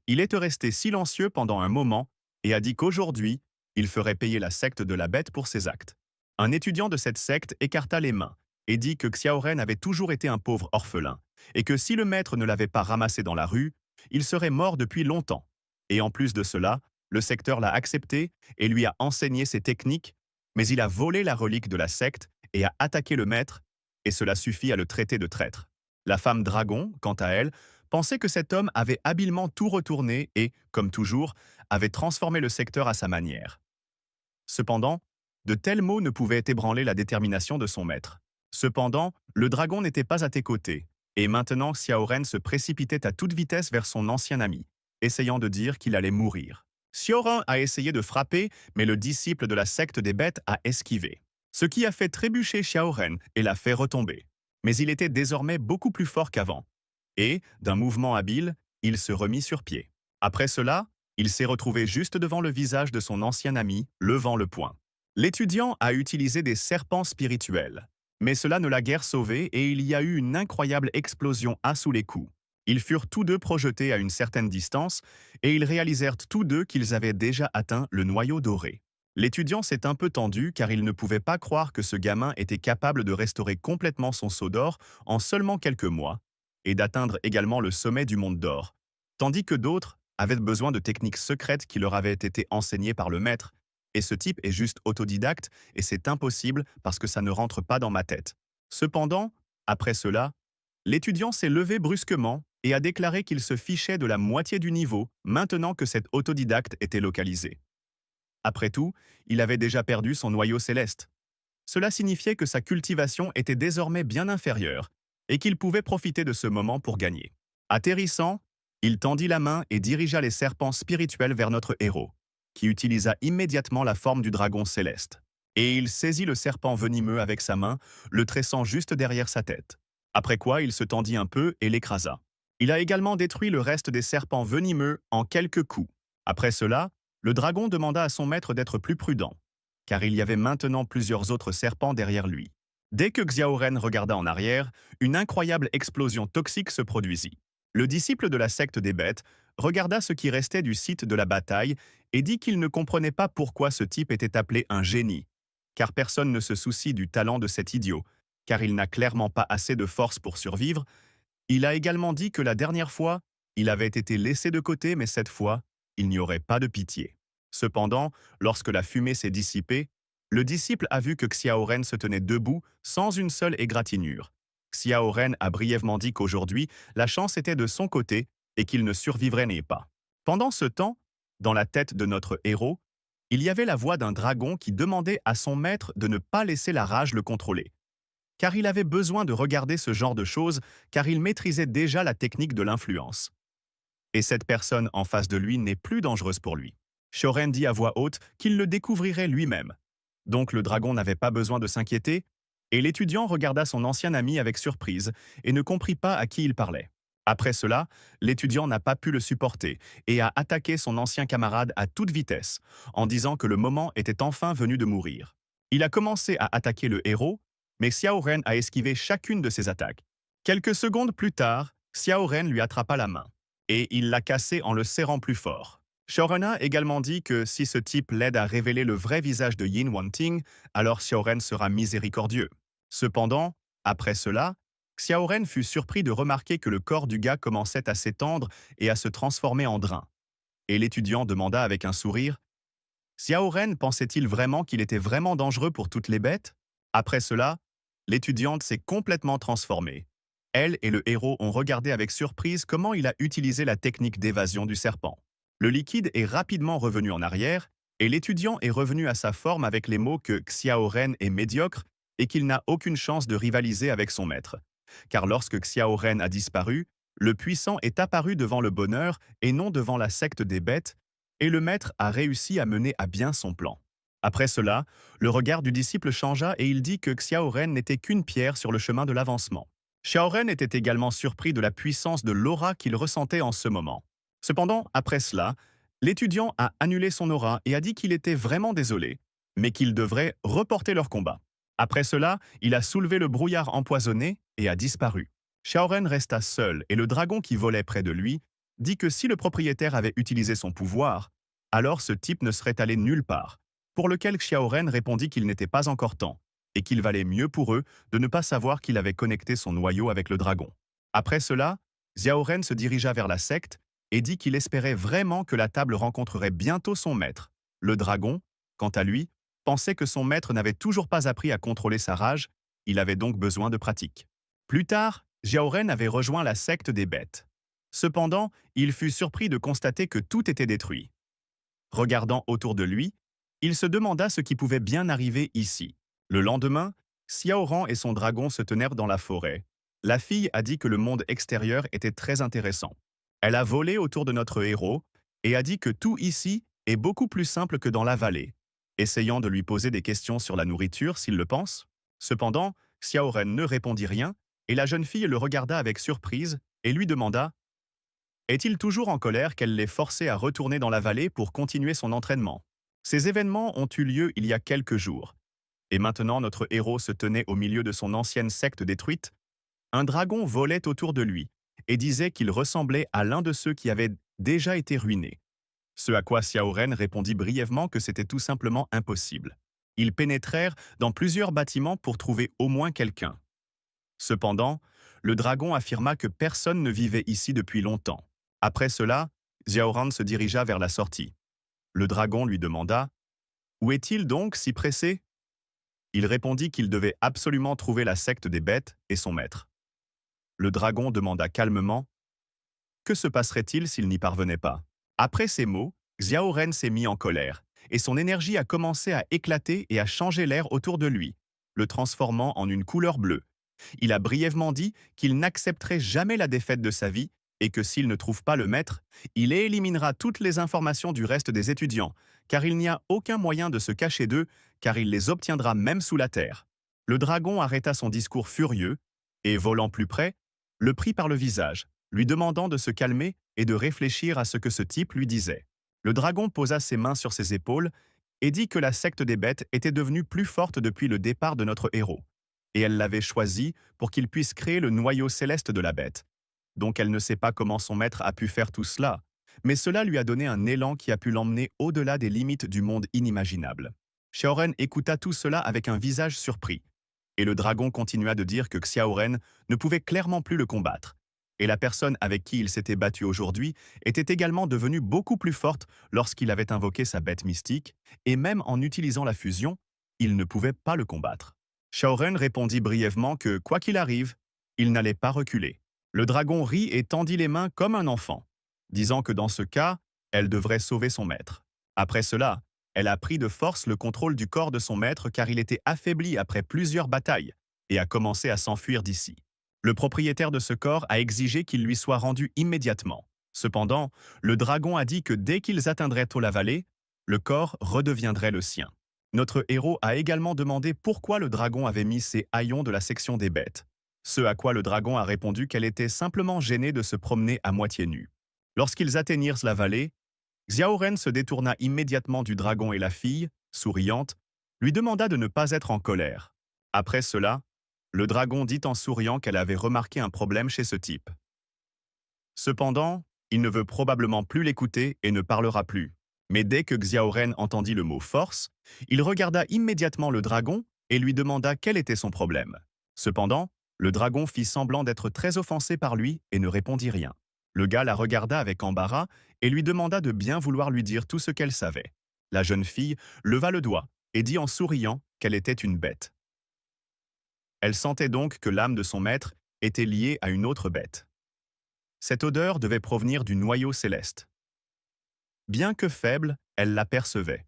il est resté silencieux pendant un moment et a dit qu'aujourd'hui, il ferait payer la secte de la bête pour ses actes. Un étudiant de cette secte écarta les mains et dit que Xiaoren avait toujours été un pauvre orphelin et que si le maître ne l'avait pas ramassé dans la rue, il serait mort depuis longtemps. Et en plus de cela, le secteur l'a accepté et lui a enseigné ses techniques, mais il a volé la relique de la secte et a attaqué le maître, et cela suffit à le traiter de traître. La femme dragon, quant à elle, pensait que cet homme avait habilement tout retourné et, comme toujours, avait transformé le secteur à sa manière. Cependant, de tels mots ne pouvaient ébranler la détermination de son maître. Cependant, le dragon n'était pas à tes côtés, et maintenant Xiaoren se précipitait à toute vitesse vers son ancien ami, essayant de dire qu'il allait mourir. Xiaoren a essayé de frapper, mais le disciple de la secte des bêtes a esquivé, ce qui a fait trébucher Xiaoren et l'a fait retomber. Mais il était désormais beaucoup plus fort qu'avant, et, d'un mouvement habile, il se remit sur pied. Après cela, il s'est retrouvé juste devant le visage de son ancien ami, levant le poing. L'étudiant a utilisé des serpents spirituels, mais cela ne l'a guère sauvé et il y a eu une incroyable explosion à sous les coups. Ils furent tous deux projetés à une certaine distance et ils réalisèrent tous deux qu'ils avaient déjà atteint le noyau doré. L'étudiant s'est un peu tendu car il ne pouvait pas croire que ce gamin était capable de restaurer complètement son sceau d'or en seulement quelques mois et d'atteindre également le sommet du monde d'or, tandis que d'autres avaient besoin de techniques secrètes qui leur avaient été enseignées par le maître Et ce type est juste autodidacte et c'est impossible parce que ça ne rentre pas dans ma tête. Cependant, après cela, l'étudiant s'est levé brusquement et a déclaré qu'il se fichait de la moitié du niveau maintenant que cet autodidacte était localisé. Après tout, il avait déjà perdu son noyau céleste. Cela signifiait que sa cultivation était désormais bien inférieure et qu'il pouvait profiter de ce moment pour gagner. Atterrissant, il tendit la main et dirigea les serpents spirituels vers notre héros, qui utilisa immédiatement la forme du dragon céleste. Et il saisit le serpent venimeux avec sa main, le tressant juste derrière sa tête. Après quoi, il se tendit un peu et l'écrasa. Il a également détruit le reste des serpents venimeux en quelques coups. Après cela, le dragon demanda à son maître d'être plus prudent, car il y avait maintenant plusieurs autres serpents derrière lui. Dès que Xiaoren regarda en arrière, une incroyable explosion toxique se produisit. Le disciple de la secte des bêtes regarda ce qui restait du site de la bataille et dit qu'il ne comprenait pas pourquoi ce type était appelé un génie, car personne ne se soucie du talent de cet idiot, car il n'a clairement pas assez de force pour survivre. Il a également dit que la dernière fois, il avait été laissé de côté, mais cette fois, il n'y aurait pas de pitié. Cependant, lorsque la fumée s'est dissipée, le disciple a vu que Xiaoren se tenait debout sans une seule égratignure. Xiaoren a brièvement dit qu'aujourd'hui, la chance était de son côté et qu'il ne survivrait pas. Pendant ce temps, dans la tête de notre héros, il y avait la voix d'un dragon qui demandait à son maître de ne pas laisser la rage le contrôler. Car il avait besoin de regarder ce genre de choses, car il maîtrisait déjà la technique de l'influence. Et cette personne en face de lui n'est plus dangereuse pour lui. Shoren dit à voix haute qu'il le découvrirait lui-même. Donc le dragon n'avait pas besoin de s'inquiéter, et l'étudiant regarda son ancien ami avec surprise et ne comprit pas à qui il parlait. Après cela, l'étudiant n'a pas pu le supporter et a attaqué son ancien camarade à toute vitesse, en disant que le moment était enfin venu de mourir. Il a commencé à attaquer le héros, mais Xiao Ren a esquivé chacune de ses attaques. Quelques secondes plus tard, Xiao Ren lui attrapa la main, et il l'a cassée en le serrant plus fort. Xiaoren a également dit que si ce type l'aide à révéler le vrai visage de Yin Wanting, alors Xiaoren sera miséricordieux. Cependant, après cela, Xiaoren fut surpris de remarquer que le corps du gars commençait à s'étendre et à se transformer en drain. Et l'étudiant demanda avec un sourire, Xiaoren pensait-il vraiment qu'il était vraiment dangereux pour toutes les bêtes? Après cela, l'étudiante s'est complètement transformée. Elle et le héros ont regardé avec surprise comment il a utilisé la technique d'évasion du serpent. Le liquide est rapidement revenu en arrière, et l'étudiant est revenu à sa forme avec les mots que Xiaoren est médiocre et qu'il n'a aucune chance de rivaliser avec son maître. Car lorsque Xiaoren a disparu, le puissant est apparu devant le bonheur et non devant la secte des bêtes, et le maître a réussi à mener à bien son plan. Après cela, le regard du disciple changea et il dit que Xiaoren n'était qu'une pierre sur le chemin de l'avancement. Xiaoren était également surpris de la puissance de l'aura qu'il ressentait en ce moment. Cependant, après cela, l'étudiant a annulé son aura et a dit qu'il était vraiment désolé, mais qu'il devrait reporter leur combat. Après cela, il a soulevé le brouillard empoisonné et a disparu. Xiaoren resta seul et le dragon qui volait près de lui dit que si le propriétaire avait utilisé son pouvoir, alors ce type ne serait allé nulle part, pour lequel Xiaoren répondit qu'il n'était pas encore temps et qu'il valait mieux pour eux de ne pas savoir qu'il avait connecté son noyau avec le dragon. Après cela, Xiaoren se dirigea vers la secte et dit qu'il espérait vraiment que la table rencontrerait bientôt son maître. Le dragon, quant à lui, pensait que son maître n'avait toujours pas appris à contrôler sa rage, il avait donc besoin de pratique. Plus tard, Xiaoren avait rejoint la secte des bêtes. Cependant, il fut surpris de constater que tout était détruit. Regardant autour de lui, il se demanda ce qui pouvait bien arriver ici. Le lendemain, Xiaoran et son dragon se tenèrent dans la forêt. La fille a dit que le monde extérieur était très intéressant. Elle a volé autour de notre héros et a dit que tout ici est beaucoup plus simple que dans la vallée, essayant de lui poser des questions sur la nourriture s'il le pense. Cependant, Xiaoren ne répondit rien et la jeune fille le regarda avec surprise et lui demanda « Est-il toujours en colère qu'elle l'ait forcé à retourner dans la vallée pour continuer son entraînement ?» Ces événements ont eu lieu il y a quelques jours. Et maintenant notre héros se tenait au milieu de son ancienne secte détruite. Un dragon volait autour de lui et disait qu'il ressemblait à l'un de ceux qui avaient déjà été ruinés. Ce à quoi Xiaoren répondit brièvement que c'était tout simplement impossible. Ils pénétrèrent dans plusieurs bâtiments pour trouver au moins quelqu'un. Cependant, le dragon affirma que personne ne vivait ici depuis longtemps. Après cela, Xiaoran se dirigea vers la sortie. Le dragon lui demanda Où est-il donc si pressé? Il répondit qu'il devait absolument trouver la secte des bêtes et son maître. Le dragon demanda calmement: que se passerait-il s'il n'y parvenait pas? Après ces mots, Xiao Ren s'est mis en colère, et son énergie a commencé à éclater et à changer l'air autour de lui, le transformant en une couleur bleue. Il a brièvement dit qu'il n'accepterait jamais la défaite de sa vie et que s'il ne trouve pas le maître, il éliminera toutes les informations du reste des étudiants, car il n'y a aucun moyen de se cacher d'eux, car il les obtiendra même sous la terre. Le dragon arrêta son discours furieux et, volant plus près, le prit par le visage, lui demandant de se calmer et de réfléchir à ce que ce type lui disait. Le dragon posa ses mains sur ses épaules et dit que la secte des bêtes était devenue plus forte depuis le départ de notre héros, et elle l'avait choisi pour qu'il puisse créer le noyau céleste de la bête. Donc elle ne sait pas comment son maître a pu faire tout cela, mais cela lui a donné un élan qui a pu l'emmener au-delà des limites du monde inimaginable. Xiaoren écouta tout cela avec un visage surpris, et le dragon continua de dire que Xiaoren ne pouvait clairement plus le combattre, et la personne avec qui il s'était battu aujourd'hui était également devenue beaucoup plus forte lorsqu'il avait invoqué sa bête mystique, et même en utilisant la fusion, il ne pouvait pas le combattre. Xiaoren répondit brièvement que, quoi qu'il arrive, il n'allait pas reculer. Le dragon rit et tendit les mains comme un enfant, disant que dans ce cas, elle devrait sauver son maître. Après cela, elle a pris de force le contrôle du corps de son maître car il était affaibli après plusieurs batailles et a commencé à s'enfuir d'ici. Le propriétaire de ce corps a exigé qu'il lui soit rendu immédiatement. Cependant, le dragon a dit que dès qu'ils atteindraient Tola-Valley, le corps redeviendrait le sien. Notre héros a également demandé pourquoi le dragon avait mis ses haillons de la section des bêtes. Ce à quoi le dragon a répondu qu'elle était simplement gênée de se promener à moitié nue. Lorsqu'ils atteignirent la vallée, Xiaoren se détourna immédiatement du dragon et la fille, souriante, lui demanda de ne pas être en colère. Après cela, le dragon dit en souriant qu'elle avait remarqué un problème chez ce type. Cependant, il ne veut probablement plus l'écouter et ne parlera plus. Mais dès que Xiaoren entendit le mot force, il regarda immédiatement le dragon et lui demanda quel était son problème. Cependant, le dragon fit semblant d'être très offensé par lui et ne répondit rien. Le gars la regarda avec embarras et lui demanda de bien vouloir lui dire tout ce qu'elle savait. La jeune fille leva le doigt et dit en souriant qu'elle était une bête. Elle sentait donc que l'âme de son maître était liée à une autre bête. Cette odeur devait provenir du noyau céleste. Bien que faible, elle l'apercevait.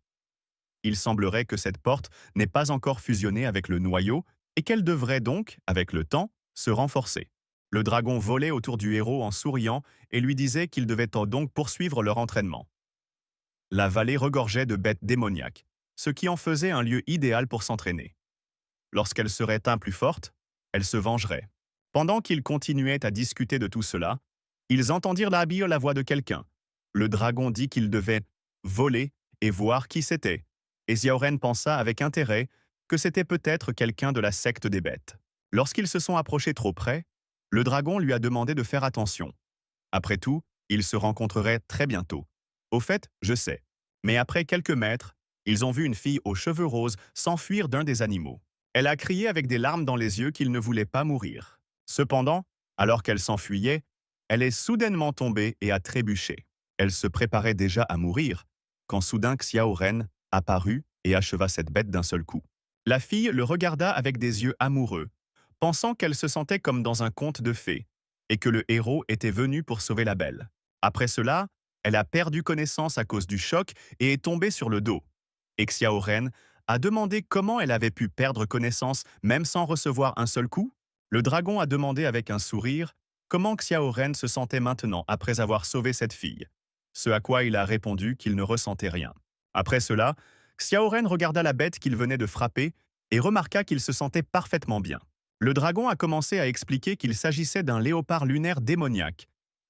Il semblerait que cette porte n'ait pas encore fusionné avec le noyau et qu'elle devrait donc, avec le temps, se renforcer. Le dragon volait autour du héros en souriant et lui disait qu'il devait donc poursuivre leur entraînement. La vallée regorgeait de bêtes démoniaques, ce qui en faisait un lieu idéal pour s'entraîner. Lorsqu'elle serait un plus forte, elle se vengerait. Pendant qu'ils continuaient à discuter de tout cela, ils entendirent la voix de quelqu'un. Le dragon dit qu'il devait voler et voir qui c'était, et Xiaoren pensa avec intérêt que c'était peut-être quelqu'un de la secte des bêtes. Lorsqu'ils se sont approchés trop près, le dragon lui a demandé de faire attention. Après tout, ils se rencontreraient très bientôt. Au fait, je sais. Mais après quelques mètres, ils ont vu une fille aux cheveux roses s'enfuir d'un des animaux. Elle a crié avec des larmes dans les yeux qu'il ne voulait pas mourir. Cependant, alors qu'elle s'enfuyait, elle est soudainement tombée et a trébuché. Elle se préparait déjà à mourir, quand soudain Xiao Ren apparut et acheva cette bête d'un seul coup. La fille le regarda avec des yeux amoureux, pensant qu'elle se sentait comme dans un conte de fées, et que le héros était venu pour sauver la belle. Après cela, elle a perdu connaissance à cause du choc et est tombée sur le dos. Et Xiao Ren a demandé comment elle avait pu perdre connaissance même sans recevoir un seul coup. Le dragon a demandé avec un sourire comment Xiao Ren se sentait maintenant après avoir sauvé cette fille, ce à quoi il a répondu qu'il ne ressentait rien. Après cela, Xiao Ren regarda la bête qu'il venait de frapper et remarqua qu'il se sentait parfaitement bien. Le dragon a commencé à expliquer qu'il s'agissait d'un léopard lunaire démoniaque,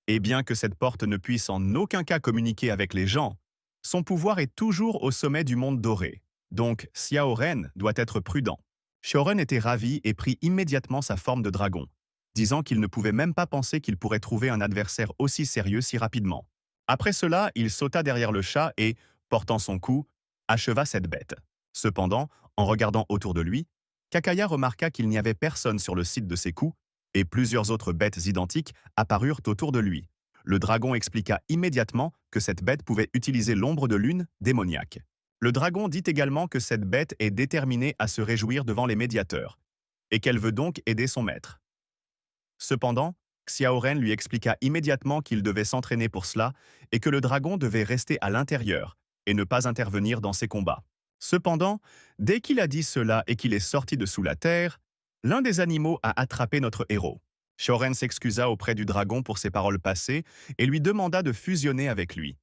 et bien que cette porte ne puisse en aucun cas communiquer avec les gens, son pouvoir est toujours au sommet du monde doré. Donc, Xiao Ren doit être prudent. Xiaoren était ravi et prit immédiatement sa forme de dragon, disant qu'il ne pouvait même pas penser qu'il pourrait trouver un adversaire aussi sérieux si rapidement. Après cela, il sauta derrière le chat et, portant son coup, acheva cette bête. Cependant, en regardant autour de lui, Kakaya remarqua qu'il n'y avait personne sur le site de ses coups et plusieurs autres bêtes identiques apparurent autour de lui. Le dragon expliqua immédiatement que cette bête pouvait utiliser l'ombre de lune démoniaque. Le dragon dit également que cette bête est déterminée à se réjouir devant les médiateurs, et qu'elle veut donc aider son maître. Cependant, Xiaoren lui expliqua immédiatement qu'il devait s'entraîner pour cela et que le dragon devait rester à l'intérieur et ne pas intervenir dans ses combats. Cependant, dès qu'il a dit cela et qu'il est sorti de sous la terre, l'un des animaux a attrapé notre héros. Xiaoren s'excusa auprès du dragon pour ses paroles passées et lui demanda de fusionner avec lui.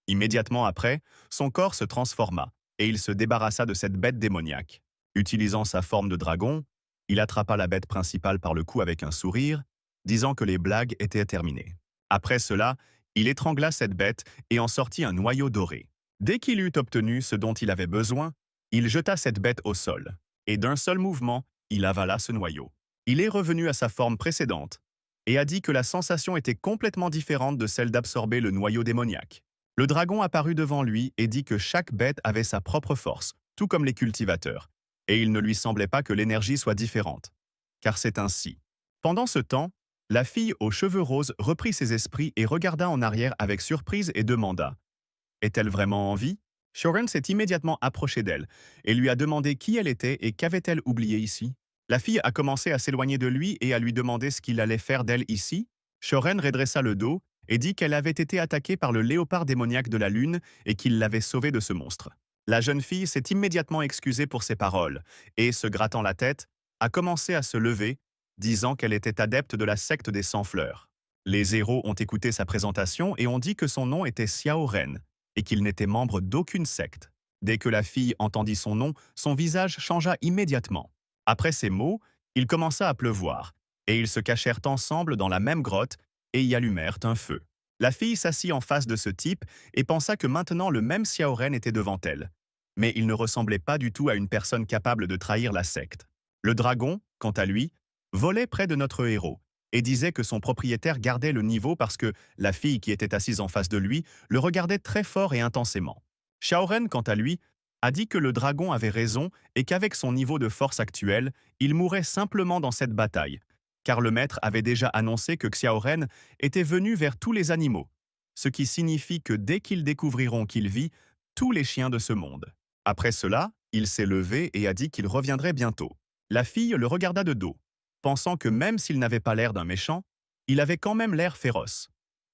Immédiatement après, son corps se transforma et il se débarrassa de cette bête démoniaque. Utilisant sa forme de dragon, il attrapa la bête principale par le cou avec un sourire, disant que les blagues étaient terminées. Après cela, il étrangla cette bête et en sortit un noyau doré. Dès qu'il eut obtenu ce dont il avait besoin, il jeta cette bête au sol, et d'un seul mouvement, il avala ce noyau. Il est revenu à sa forme précédente et a dit que la sensation était complètement différente de celle d'absorber le noyau démoniaque. Le dragon apparut devant lui et dit que chaque bête avait sa propre force, tout comme les cultivateurs, et il ne lui semblait pas que l'énergie soit différente. Car c'est ainsi. Pendant ce temps, la fille aux cheveux roses reprit ses esprits et regarda en arrière avec surprise et demanda « Est-elle vraiment en vie ?» Shoren s'est immédiatement approché d'elle et lui a demandé qui elle était et qu'avait-elle oublié ici. La fille a commencé à s'éloigner de lui et à lui demander ce qu'il allait faire d'elle ici. Shoren redressa le dos et dit qu'elle avait été attaquée par le léopard démoniaque de la lune et qu'il l'avait sauvée de ce monstre. La jeune fille s'est immédiatement excusée pour ses paroles et, se grattant la tête, a commencé à se lever, disant qu'elle était adepte de la secte des 100 fleurs. Les héros ont écouté sa présentation et ont dit que son nom était Xiao Ren et qu'il n'était membre d'aucune secte. Dès que la fille entendit son nom, son visage changea immédiatement. Après ces mots, il commença à pleuvoir et ils se cachèrent ensemble dans la même grotte et y allumèrent un feu. La fille s'assit en face de ce type et pensa que maintenant le même Xiao Ren était devant elle. Mais il ne ressemblait pas du tout à une personne capable de trahir la secte. Le dragon, quant à lui, volait près de notre héros et disait que son propriétaire gardait le niveau parce que la fille qui était assise en face de lui le regardait très fort et intensément. Xiao Ren, quant à lui, a dit que le dragon avait raison et qu'avec son niveau de force actuel, il mourrait simplement dans cette bataille, car le maître avait déjà annoncé que Xiao Ren était venu vers tous les animaux, ce qui signifie que dès qu'ils découvriront qu'il vit, tous les chiens de ce monde. Après cela, il s'est levé et a dit qu'il reviendrait bientôt. La fille le regarda de dos, pensant que même s'il n'avait pas l'air d'un méchant, il avait quand même l'air féroce.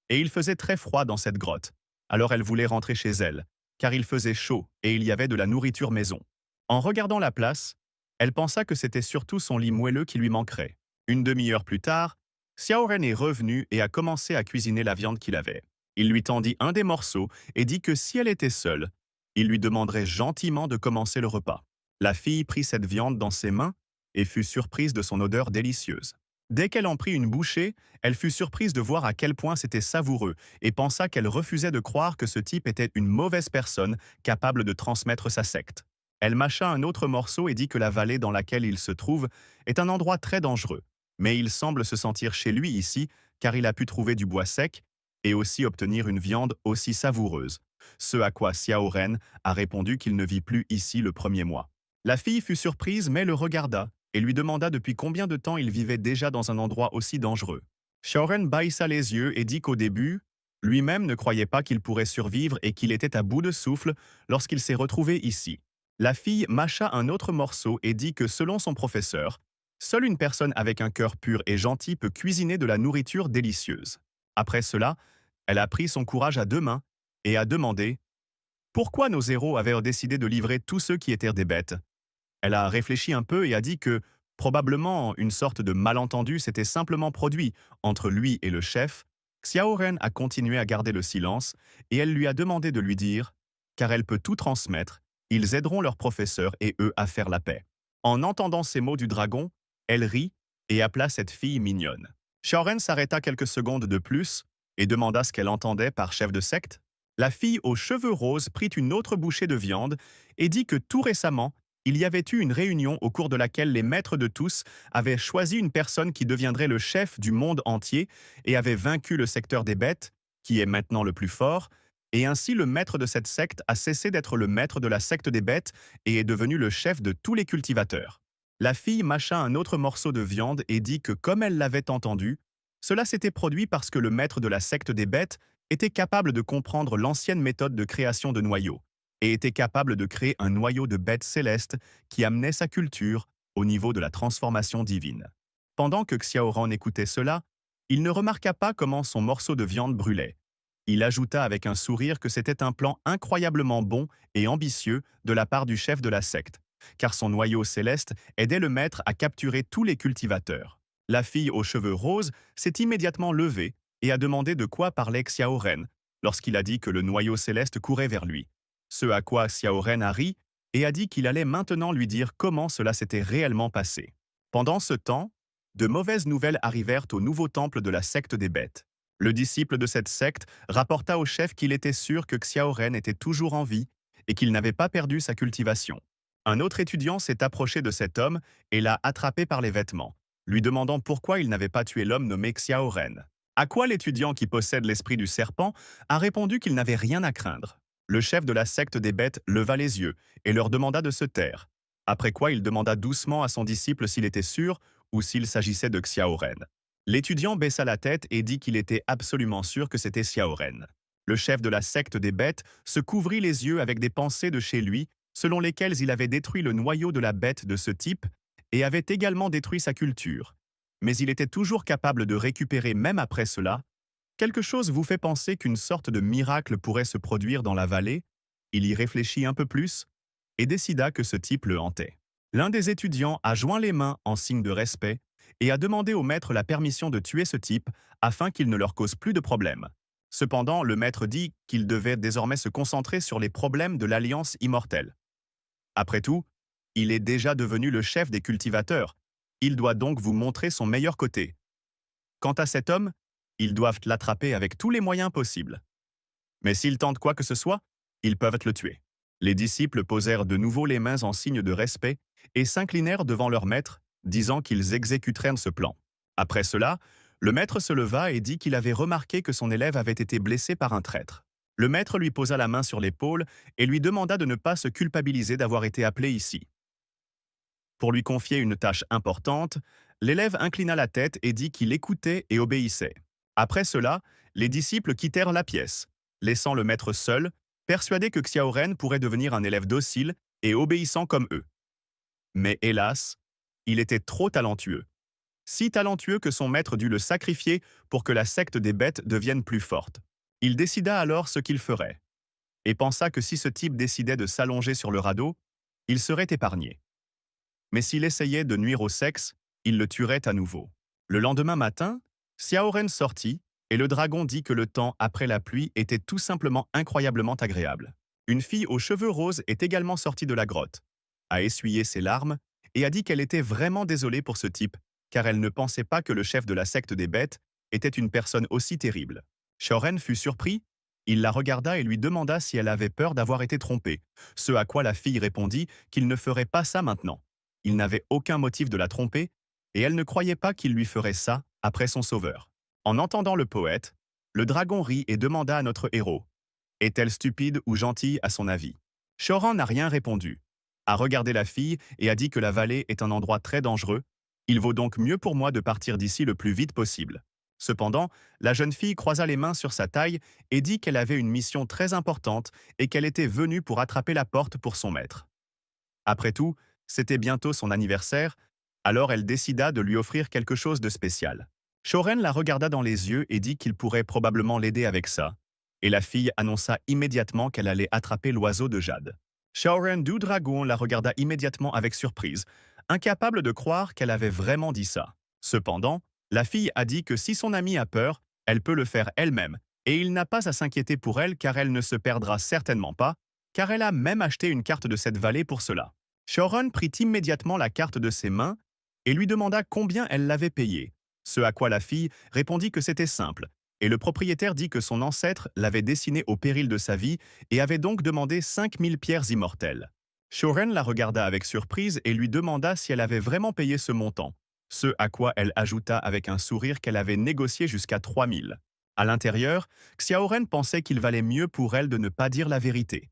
Et il faisait très froid dans cette grotte, alors elle voulait rentrer chez elle, car il faisait chaud et il y avait de la nourriture maison. En regardant la place, elle pensa que c'était surtout son lit moelleux qui lui manquerait. Une demi-heure plus tard, Xiao Ren est revenu et a commencé à cuisiner la viande qu'il avait. Il lui tendit un des morceaux et dit que si elle était seule, il lui demanderait gentiment de commencer le repas. La fille prit cette viande dans ses mains et fut surprise de son odeur délicieuse. Dès qu'elle en prit une bouchée, elle fut surprise de voir à quel point c'était savoureux et pensa qu'elle refusait de croire que ce type était une mauvaise personne capable de transmettre sa secte. Elle mâcha un autre morceau et dit que la vallée dans laquelle il se trouve est un endroit très dangereux, mais il semble se sentir chez lui ici car il a pu trouver du bois sec et aussi obtenir une viande aussi savoureuse, ce à quoi Xiao Ren a répondu qu'il ne vit plus ici le premier mois. La fille fut surprise mais le regarda et lui demanda depuis combien de temps il vivait déjà dans un endroit aussi dangereux. Xiao Ren baissa les yeux et dit qu'au début, lui-même ne croyait pas qu'il pourrait survivre et qu'il était à bout de souffle lorsqu'il s'est retrouvé ici. La fille mâcha un autre morceau et dit que selon son professeur, seule une personne avec un cœur pur et gentil peut cuisiner de la nourriture délicieuse. Après cela, elle a pris son courage à deux mains et a demandé pourquoi nos héros avaient décidé de livrer tous ceux qui étaient des bêtes. Elle a réfléchi un peu et a dit que, probablement, une sorte de malentendu s'était simplement produit entre lui et le chef. Xiao Ren a continué à garder le silence et elle lui a demandé de lui dire « Car elle peut tout transmettre, ils aideront leur professeur et eux à faire la paix. » En entendant ces mots du dragon, elle rit et appela cette fille mignonne. Xiao Ren s'arrêta quelques secondes de plus et demanda ce qu'elle entendait par chef de secte. La fille aux cheveux roses prit une autre bouchée de viande et dit que tout récemment, il y avait eu une réunion au cours de laquelle les maîtres de tous avaient choisi une personne qui deviendrait le chef du monde entier et avait vaincu le secteur des bêtes, qui est maintenant le plus fort, et ainsi le maître de cette secte a cessé d'être le maître de la secte des bêtes et est devenu le chef de tous les cultivateurs. La fille mâcha un autre morceau de viande et dit que comme elle l'avait entendu, cela s'était produit parce que le maître de la secte des bêtes était capable de comprendre l'ancienne méthode de création de noyaux, et était capable de créer un noyau de bêtes célestes qui amenait sa culture au niveau de la transformation divine. Pendant que Xiaoran écoutait cela, il ne remarqua pas comment son morceau de viande brûlait. Il ajouta avec un sourire que c'était un plan incroyablement bon et ambitieux de la part du chef de la secte, car son noyau céleste aidait le maître à capturer tous les cultivateurs. La fille aux cheveux roses s'est immédiatement levée et a demandé de quoi parlait Xiao Ren lorsqu'il a dit que le noyau céleste courait vers lui. Ce à quoi Xiao Ren a ri et a dit qu'il allait maintenant lui dire comment cela s'était réellement passé. Pendant ce temps, de mauvaises nouvelles arrivèrent au nouveau temple de la secte des bêtes. Le disciple de cette secte rapporta au chef qu'il était sûr que Xiao Ren était toujours en vie et qu'il n'avait pas perdu sa cultivation. Un autre étudiant s'est approché de cet homme et l'a attrapé par les vêtements, lui demandant pourquoi il n'avait pas tué l'homme nommé Xiao Ren. À quoi l'étudiant qui possède l'esprit du serpent a répondu qu'il n'avait rien à craindre. Le chef de la secte des bêtes leva les yeux et leur demanda de se taire, après quoi il demanda doucement à son disciple s'il était sûr ou s'il s'agissait de Xiao Ren. L'étudiant baissa la tête et dit qu'il était absolument sûr que c'était Xiao Ren. Le chef de la secte des bêtes se couvrit les yeux avec des pensées de chez lui, selon lesquelles il avait détruit le noyau de la bête de ce type et avait également détruit sa culture. Mais il était toujours capable de récupérer même après cela. Quelque chose vous fait penser qu'une sorte de miracle pourrait se produire dans la vallée. Il y réfléchit un peu plus et décida que ce type le hantait. L'un des étudiants a joint les mains en signe de respect et a demandé au maître la permission de tuer ce type afin qu'il ne leur cause plus de problèmes. Cependant, le maître dit qu'il devait désormais se concentrer sur les problèmes de l'Alliance immortelle. Après tout, il est déjà devenu le chef des cultivateurs. Il doit donc vous montrer son meilleur côté. Quant à cet homme, ils doivent l'attraper avec tous les moyens possibles. Mais s'ils tentent quoi que ce soit, ils peuvent le tuer. Les disciples posèrent de nouveau les mains en signe de respect et s'inclinèrent devant leur maître, disant qu'ils exécuteraient ce plan. Après cela, le maître se leva et dit qu'il avait remarqué que son élève avait été blessé par un traître. Le maître lui posa la main sur l'épaule et lui demanda de ne pas se culpabiliser d'avoir été appelé ici. Pour lui confier une tâche importante, l'élève inclina la tête et dit qu'il écoutait et obéissait. Après cela, les disciples quittèrent la pièce, laissant le maître seul, persuadé que Xiao Ren pourrait devenir un élève docile et obéissant comme eux. Mais hélas, il était trop talentueux. Si talentueux que son maître dut le sacrifier pour que la secte des bêtes devienne plus forte. Il décida alors ce qu'il ferait, et pensa que si ce type décidait de s'allonger sur le radeau, il serait épargné. Mais s'il essayait de nuire au sexe, il le tuerait à nouveau. Le lendemain matin, Xiao Ren sortit, et le dragon dit que le temps après la pluie était tout simplement incroyablement agréable. Une fille aux cheveux roses est également sortie de la grotte, a essuyé ses larmes et a dit qu'elle était vraiment désolée pour ce type, car elle ne pensait pas que le chef de la secte des bêtes était une personne aussi terrible. Xiao Ren fut surpris, il la regarda et lui demanda si elle avait peur d'avoir été trompée, ce à quoi la fille répondit qu'il ne ferait pas ça maintenant. Il n'avait aucun motif de la tromper, et elle ne croyait pas qu'il lui ferait ça après son sauveur. En entendant le poète, le dragon rit et demanda à notre héros « Est-elle stupide ou gentille à son avis ?» Choran n'a rien répondu, a regardé la fille et a dit que la vallée est un endroit très dangereux. Il vaut donc mieux pour moi de partir d'ici le plus vite possible. Cependant, la jeune fille croisa les mains sur sa taille et dit qu'elle avait une mission très importante et qu'elle était venue pour attraper la porte pour son maître. Après tout, c'était bientôt son anniversaire, alors elle décida de lui offrir quelque chose de spécial. Shoren la regarda dans les yeux et dit qu'il pourrait probablement l'aider avec ça. Et la fille annonça immédiatement qu'elle allait attraper l'oiseau de jade. Shoren du dragon la regarda immédiatement avec surprise, incapable de croire qu'elle avait vraiment dit ça. Cependant, la fille a dit que si son amie a peur, elle peut le faire elle-même, et il n'a pas à s'inquiéter pour elle car elle ne se perdra certainement pas, car elle a même acheté une carte de cette vallée pour cela. Shoren prit immédiatement la carte de ses mains et lui demanda combien elle l'avait payée, ce à quoi la fille répondit que c'était simple, et le propriétaire dit que son ancêtre l'avait dessinée au péril de sa vie et avait donc demandé 5000 pierres immortelles. Shoren la regarda avec surprise et lui demanda si elle avait vraiment payé ce montant, ce à quoi elle ajouta avec un sourire qu'elle avait négocié jusqu'à 3000. À l'intérieur, Xiaoren pensait qu'il valait mieux pour elle de ne pas dire la vérité,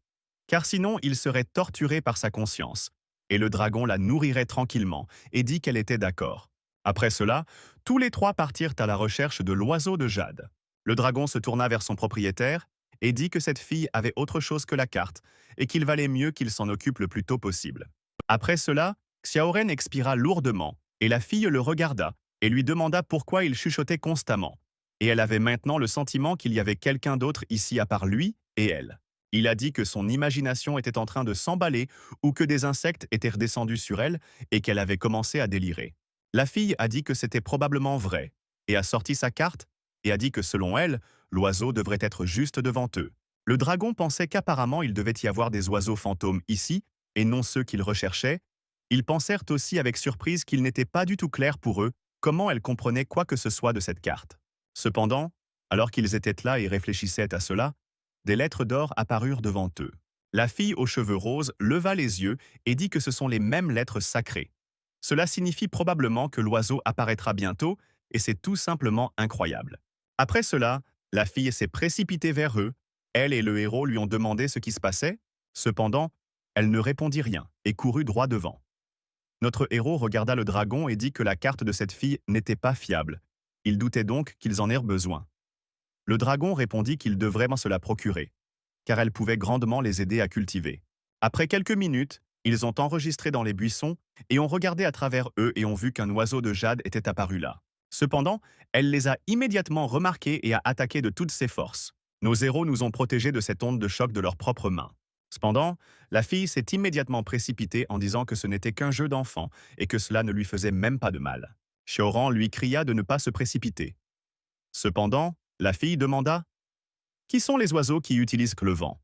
car sinon il serait torturé par sa conscience, et le dragon la nourrirait tranquillement et dit qu'elle était d'accord. Après cela, tous les trois partirent à la recherche de l'oiseau de jade. Le dragon se tourna vers son propriétaire et dit que cette fille avait autre chose que la carte et qu'il valait mieux qu'il s'en occupe le plus tôt possible. Après cela, Xiaoren expira lourdement et la fille le regarda et lui demanda pourquoi il chuchotait constamment. Et elle avait maintenant le sentiment qu'il y avait quelqu'un d'autre ici à part lui et elle. Il a dit que son imagination était en train de s'emballer ou que des insectes étaient redescendus sur elle et qu'elle avait commencé à délirer. La fille a dit que c'était probablement vrai et a sorti sa carte et a dit que selon elle, l'oiseau devrait être juste devant eux. Le dragon pensait qu'apparemment il devait y avoir des oiseaux fantômes ici et non ceux qu'ils recherchaient. Ils pensèrent aussi avec surprise qu'il n'était pas du tout clair pour eux comment elle comprenait quoi que ce soit de cette carte. Cependant, alors qu'ils étaient là et réfléchissaient à cela, des lettres d'or apparurent devant eux. La fille aux cheveux roses leva les yeux et dit que ce sont les mêmes lettres sacrées. Cela signifie probablement que l'oiseau apparaîtra bientôt, et c'est tout simplement incroyable. Après cela, la fille s'est précipitée vers eux. Elle et le héros lui ont demandé ce qui se passait. Cependant, elle ne répondit rien et courut droit devant. Notre héros regarda le dragon et dit que la carte de cette fille n'était pas fiable. Il doutait donc qu'ils en eurent besoin. Le dragon répondit qu'il devrait se la procurer, car elle pouvait grandement les aider à cultiver. Après quelques minutes, ils ont enregistré dans les buissons et ont regardé à travers eux et ont vu qu'un oiseau de jade était apparu là. Cependant, elle les a immédiatement remarqués et a attaqué de toutes ses forces. Nos héros nous ont protégés de cette onde de choc de leurs propres mains. Cependant, la fille s'est immédiatement précipitée en disant que ce n'était qu'un jeu d'enfant et que cela ne lui faisait même pas de mal. Xiaoran lui cria de ne pas se précipiter. Cependant, la fille demanda « Qui sont les oiseaux qui utilisent le vent ?»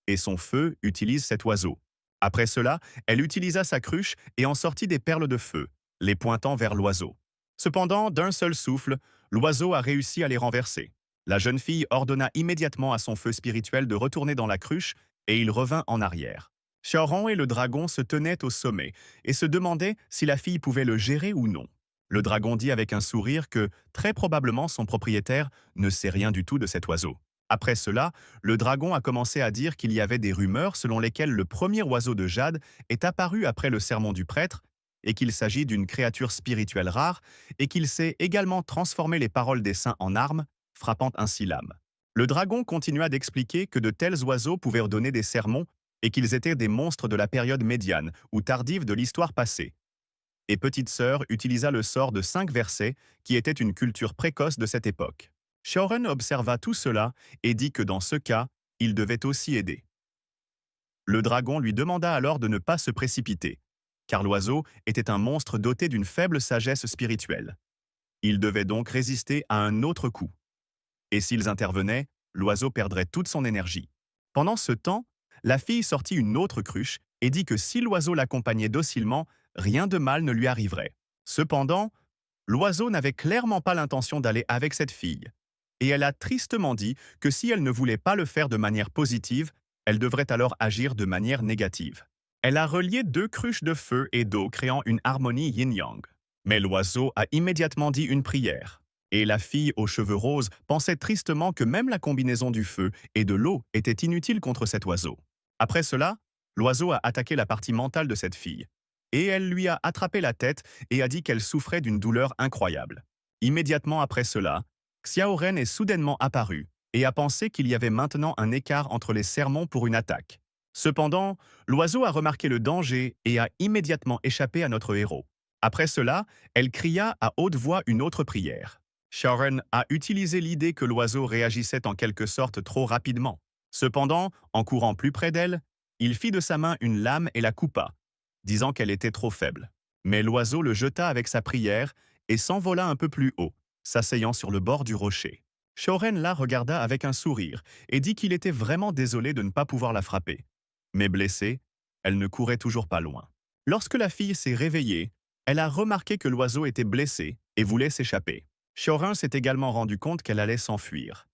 Et son feu utilise cet oiseau. Après cela, elle utilisa sa cruche et en sortit des perles de feu, les pointant vers l'oiseau. Cependant, d'un seul souffle, l'oiseau a réussi à les renverser. La jeune fille ordonna immédiatement à son feu spirituel de retourner dans la cruche et il revint en arrière. Xiaoran et le dragon se tenaient au sommet et se demandaient si la fille pouvait le gérer ou non. Le dragon dit avec un sourire que, très probablement, son propriétaire ne sait rien du tout de cet oiseau. Après cela, le dragon a commencé à dire qu'il y avait des rumeurs selon lesquelles le premier oiseau de jade est apparu après le sermon du prêtre et qu'il s'agit d'une créature spirituelle rare et qu'il sait également transformer les paroles des saints en armes, frappant ainsi l'âme. Le dragon continua d'expliquer que de tels oiseaux pouvaient donner des sermons et qu'ils étaient des monstres de la période médiane ou tardive de l'histoire passée. Et Petite Sœur utilisa le sort de 5 versets qui était une culture précoce de cette époque. Xiaoren observa tout cela et dit que dans ce cas, il devait aussi aider. Le dragon lui demanda alors de ne pas se précipiter, car l'oiseau était un monstre doté d'une faible sagesse spirituelle. Il devait donc résister à un autre coup. Et s'ils intervenaient, l'oiseau perdrait toute son énergie. Pendant ce temps, la fille sortit une autre cruche et dit que si l'oiseau l'accompagnait docilement, rien de mal ne lui arriverait. Cependant, l'oiseau n'avait clairement pas l'intention d'aller avec cette fille. Et elle a tristement dit que si elle ne voulait pas le faire de manière positive, elle devrait alors agir de manière négative. Elle a relié 2 cruches de feu et d'eau créant une harmonie yin-yang. Mais l'oiseau a immédiatement dit une prière. Et la fille aux cheveux roses pensait tristement que même la combinaison du feu et de l'eau était inutile contre cet oiseau. Après cela, l'oiseau a attaqué la partie mentale de cette fille. Et elle lui a attrapé la tête et a dit qu'elle souffrait d'une douleur incroyable. Immédiatement après cela, Xiaoren est soudainement apparu et a pensé qu'il y avait maintenant un écart entre les sermons pour une attaque. Cependant, l'oiseau a remarqué le danger et a immédiatement échappé à notre héros. Après cela, elle cria à haute voix une autre prière. Xiaoren a utilisé l'idée que l'oiseau réagissait en quelque sorte trop rapidement. Cependant, en courant plus près d'elle, il fit de sa main une lame et la coupa, disant qu'elle était trop faible. Mais l'oiseau le jeta avec sa prière et s'envola un peu plus haut, s'asseyant sur le bord du rocher. Xiaoren la regarda avec un sourire et dit qu'il était vraiment désolé de ne pas pouvoir la frapper. Mais blessée, elle ne courait toujours pas loin. Lorsque la fille s'est réveillée, elle a remarqué que l'oiseau était blessé et voulait s'échapper. Xiaoren s'est également rendu compte qu'elle allait s'enfuir.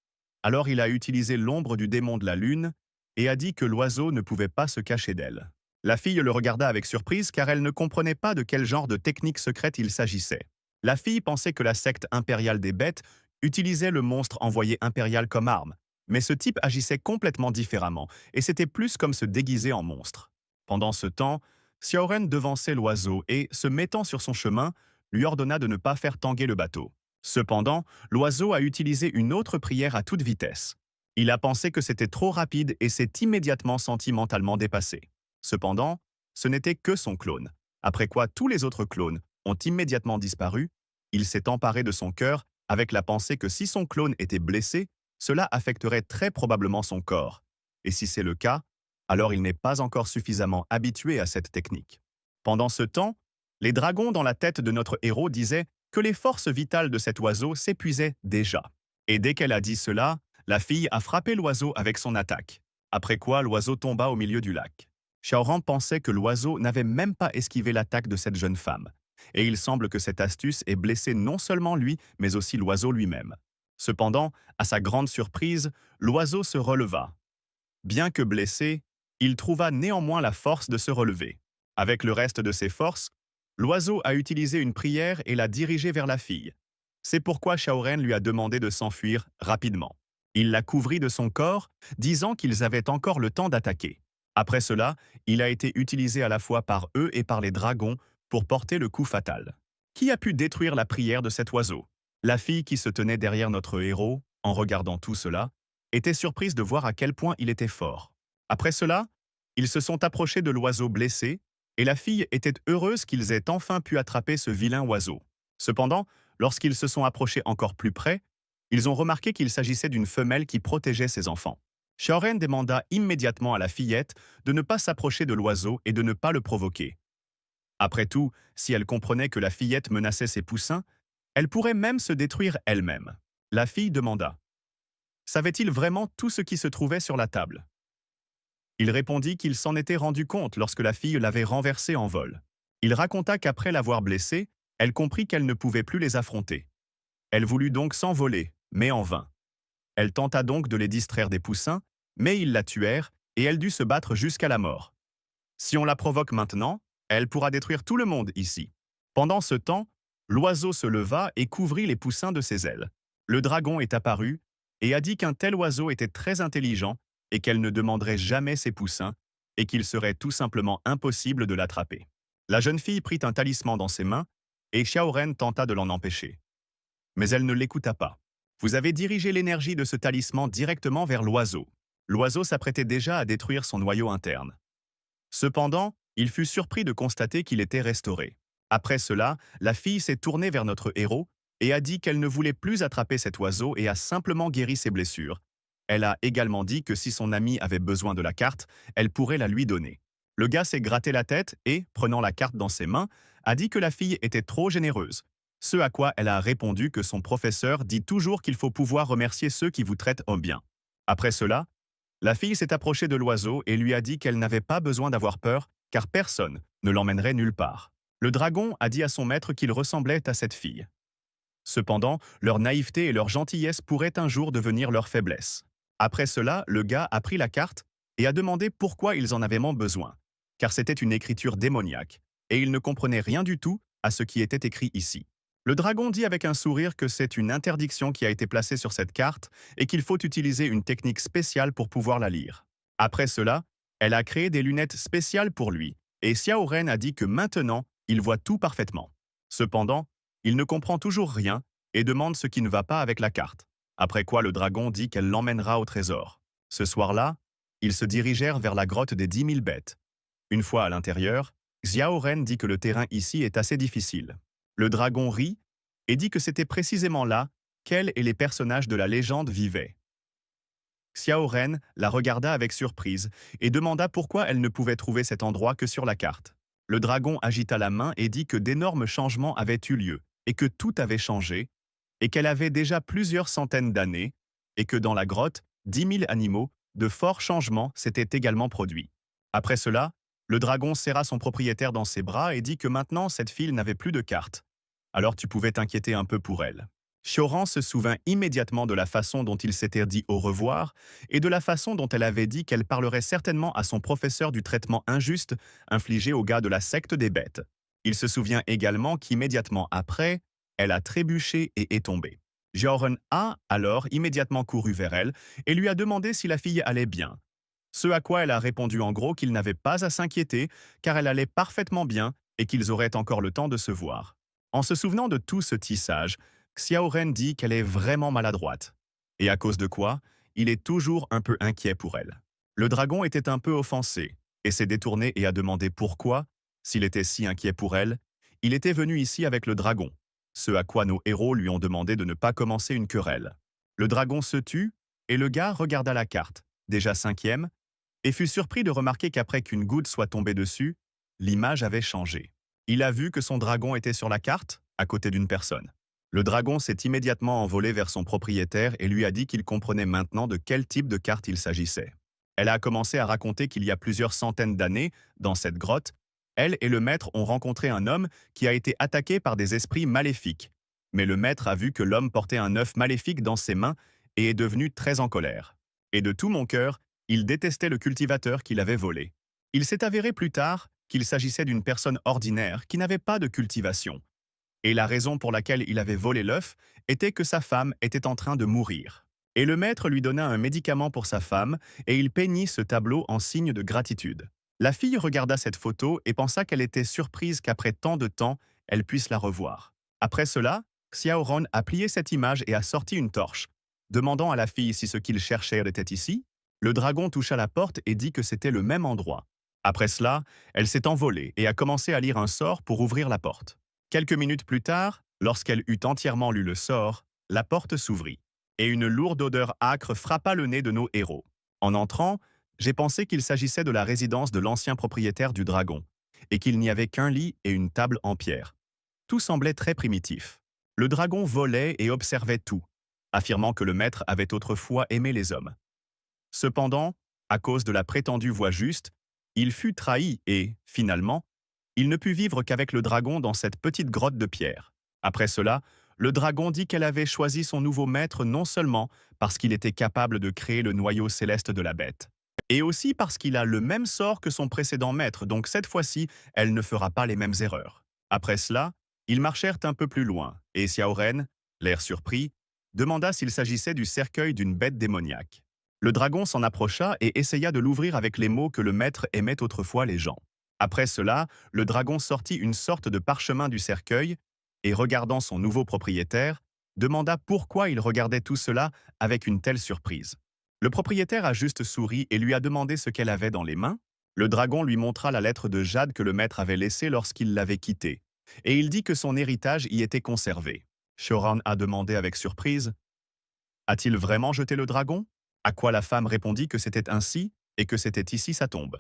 Alors il a utilisé l'ombre du démon de la lune et a dit que l'oiseau ne pouvait pas se cacher d'elle. La fille le regarda avec surprise car elle ne comprenait pas de quel genre de technique secrète il s'agissait. La fille pensait que la secte impériale des bêtes utilisait le monstre envoyé impérial comme arme, mais ce type agissait complètement différemment et c'était plus comme se déguiser en monstre. Pendant ce temps, Xiaoren devançait l'oiseau et, se mettant sur son chemin, lui ordonna de ne pas faire tanguer le bateau. Cependant, l'oiseau a utilisé une autre prière à toute vitesse. Il a pensé que c'était trop rapide et s'est immédiatement senti mentalement dépassé. Cependant, ce n'était que son clone. Après quoi tous les autres clones ont immédiatement disparu, il s'est emparé de son cœur avec la pensée que si son clone était blessé, cela affecterait très probablement son corps. Et si c'est le cas, alors il n'est pas encore suffisamment habitué à cette technique. Pendant ce temps, les dragons dans la tête de notre héros disaient que les forces vitales de cet oiseau s'épuisaient déjà. Et dès qu'elle a dit cela, la fille a frappé l'oiseau avec son attaque, après quoi l'oiseau tomba au milieu du lac. Xiaoran pensait que l'oiseau n'avait même pas esquivé l'attaque de cette jeune femme, et il semble que cette astuce ait blessé non seulement lui, mais aussi l'oiseau lui-même. Cependant, à sa grande surprise, l'oiseau se releva. Bien que blessé, il trouva néanmoins la force de se relever. Avec le reste de ses forces, l'oiseau a utilisé une prière et l'a dirigée vers la fille. C'est pourquoi Xiaoren lui a demandé de s'enfuir rapidement. Il la couvrit de son corps, disant qu'ils avaient encore le temps d'attaquer. Après cela, il a été utilisé à la fois par eux et par les dragons pour porter le coup fatal. Qui a pu détruire la prière de cet oiseau? La fille qui se tenait derrière notre héros, en regardant tout cela, était surprise de voir à quel point il était fort. Après cela, ils se sont approchés de l'oiseau blessé, et la fille était heureuse qu'ils aient enfin pu attraper ce vilain oiseau. Cependant, lorsqu'ils se sont approchés encore plus près, ils ont remarqué qu'il s'agissait d'une femelle qui protégeait ses enfants. Xiaoren demanda immédiatement à la fillette de ne pas s'approcher de l'oiseau et de ne pas le provoquer. Après tout, si elle comprenait que la fillette menaçait ses poussins, elle pourrait même se détruire elle-même. La fille demanda: savait-il vraiment tout ce qui se trouvait sur la table? Il répondit qu'il s'en était rendu compte lorsque la fille l'avait renversé en vol. Il raconta qu'après l'avoir blessée, elle comprit qu'elle ne pouvait plus les affronter. Elle voulut donc s'envoler, mais en vain. Elle tenta donc de les distraire des poussins, mais ils la tuèrent et elle dut se battre jusqu'à la mort. Si on la provoque maintenant, elle pourra détruire tout le monde ici. Pendant ce temps, l'oiseau se leva et couvrit les poussins de ses ailes. Le dragon est apparu et a dit qu'un tel oiseau était très intelligent et qu'elle ne demanderait jamais ses poussins et qu'il serait tout simplement impossible de l'attraper. La jeune fille prit un talisman dans ses mains et Xiaoren tenta de l'en empêcher. Mais elle ne l'écouta pas. Vous avez dirigé l'énergie de ce talisman directement vers l'oiseau. L'oiseau s'apprêtait déjà à détruire son noyau interne. Cependant, il fut surpris de constater qu'il était restauré. Après cela, la fille s'est tournée vers notre héros et a dit qu'elle ne voulait plus attraper cet oiseau et a simplement guéri ses blessures. Elle a également dit que si son amie avait besoin de la carte, elle pourrait la lui donner. Le gars s'est gratté la tête et, prenant la carte dans ses mains, a dit que la fille était trop généreuse. Ce à quoi elle a répondu que son professeur dit toujours qu'il faut pouvoir remercier ceux qui vous traitent en bien. Après cela, la fille s'est approchée de l'oiseau et lui a dit qu'elle n'avait pas besoin d'avoir peur, car personne ne l'emmènerait nulle part. Le dragon a dit à son maître qu'il ressemblait à cette fille. Cependant, leur naïveté et leur gentillesse pourraient un jour devenir leur faiblesse. Après cela, le gars a pris la carte et a demandé pourquoi ils en avaient besoin, car c'était une écriture démoniaque, et il ne comprenait rien du tout à ce qui était écrit ici. Le dragon dit avec un sourire que c'est une interdiction qui a été placée sur cette carte et qu'il faut utiliser une technique spéciale pour pouvoir la lire. Après cela, elle a créé des lunettes spéciales pour lui, et Xiao Ren a dit que maintenant, il voit tout parfaitement. Cependant, il ne comprend toujours rien et demande ce qui ne va pas avec la carte. Après quoi le dragon dit qu'elle l'emmènera au trésor. Ce soir-là, ils se dirigèrent vers la grotte des 10 000 bêtes. Une fois à l'intérieur, Xiao Ren dit que le terrain ici est assez difficile. Le dragon rit et dit que c'était précisément là qu'elle et les personnages de la légende vivaient. Xiao Ren la regarda avec surprise et demanda pourquoi elle ne pouvait trouver cet endroit que sur la carte. Le dragon agita la main et dit que d'énormes changements avaient eu lieu et que tout avait changé, et qu'elle avait déjà plusieurs centaines d'années, et que dans la grotte, 10 000 animaux, de forts changements s'étaient également produits. Après cela, le dragon serra son propriétaire dans ses bras et dit que maintenant cette fille n'avait plus de carte. Alors tu pouvais t'inquiéter un peu pour elle. Xiaoran se souvint immédiatement de la façon dont il s'était dit au revoir et de la façon dont elle avait dit qu'elle parlerait certainement à son professeur du traitement injuste infligé aux gars de la secte des bêtes. Il se souvient également qu'immédiatement après, elle a trébuché et est tombée. Xiaoren a alors immédiatement couru vers elle et lui a demandé si la fille allait bien. Ce à quoi elle a répondu en gros qu'il n'avait pas à s'inquiéter car elle allait parfaitement bien et qu'ils auraient encore le temps de se voir. En se souvenant de tout ce tissage, Xiao Ren dit qu'elle est vraiment maladroite. Et à cause de quoi, il est toujours un peu inquiet pour elle. Le dragon était un peu offensé et s'est détourné et a demandé pourquoi, s'il était si inquiet pour elle, il était venu ici avec le dragon, ce à quoi nos héros lui ont demandé de ne pas commencer une querelle. Le dragon se tut et le gars regarda la carte, déjà cinquième, et fut surpris de remarquer qu'après qu'une goutte soit tombée dessus, l'image avait changé. Il a vu que son dragon était sur la carte, à côté d'une personne. Le dragon s'est immédiatement envolé vers son propriétaire et lui a dit qu'il comprenait maintenant de quel type de carte il s'agissait. Elle a commencé à raconter qu'il y a plusieurs centaines d'années, dans cette grotte, elle et le maître ont rencontré un homme qui a été attaqué par des esprits maléfiques. Mais le maître a vu que l'homme portait un œuf maléfique dans ses mains et est devenu très en colère. Et de tout mon cœur, il détestait le cultivateur qui l'avait volé. Il s'est avéré plus tard qu'il s'agissait d'une personne ordinaire qui n'avait pas de cultivation. Et la raison pour laquelle il avait volé l'œuf était que sa femme était en train de mourir. Et le maître lui donna un médicament pour sa femme et il peignit ce tableau en signe de gratitude. La fille regarda cette photo et pensa qu'elle était surprise qu'après tant de temps, elle puisse la revoir. Après cela, Xiaoron a plié cette image et a sorti une torche, demandant à la fille si ce qu'il cherchait était ici. Le dragon toucha la porte et dit que c'était le même endroit. Après cela, elle s'est envolée et a commencé à lire un sort pour ouvrir la porte. Quelques minutes plus tard, lorsqu'elle eut entièrement lu le sort, la porte s'ouvrit, et une lourde odeur âcre frappa le nez de nos héros. En entrant, j'ai pensé qu'il s'agissait de la résidence de l'ancien propriétaire du dragon, et qu'il n'y avait qu'un lit et une table en pierre. Tout semblait très primitif. Le dragon volait et observait tout, affirmant que le maître avait autrefois aimé les hommes. Cependant, à cause de la prétendue voix juste, il fut trahi et, finalement, il ne put vivre qu'avec le dragon dans cette petite grotte de pierre. Après cela, le dragon dit qu'elle avait choisi son nouveau maître non seulement parce qu'il était capable de créer le noyau céleste de la bête, et aussi parce qu'il a le même sort que son précédent maître, donc cette fois-ci, elle ne fera pas les mêmes erreurs. Après cela, ils marchèrent un peu plus loin, et Xiaoren, l'air surpris, demanda s'il s'agissait du cercueil d'une bête démoniaque. Le dragon s'en approcha et essaya de l'ouvrir avec les mots que le maître aimait autrefois les gens. Après cela, le dragon sortit une sorte de parchemin du cercueil et, regardant son nouveau propriétaire, demanda pourquoi il regardait tout cela avec une telle surprise. Le propriétaire a juste souri et lui a demandé ce qu'elle avait dans les mains. Le dragon lui montra la lettre de jade que le maître avait laissée lorsqu'il l'avait quitté, et il dit que son héritage y était conservé. Shoran a demandé avec surprise « A-t-il vraiment jeté le dragon ?» À quoi la femme répondit que c'était ainsi et que c'était ici sa tombe.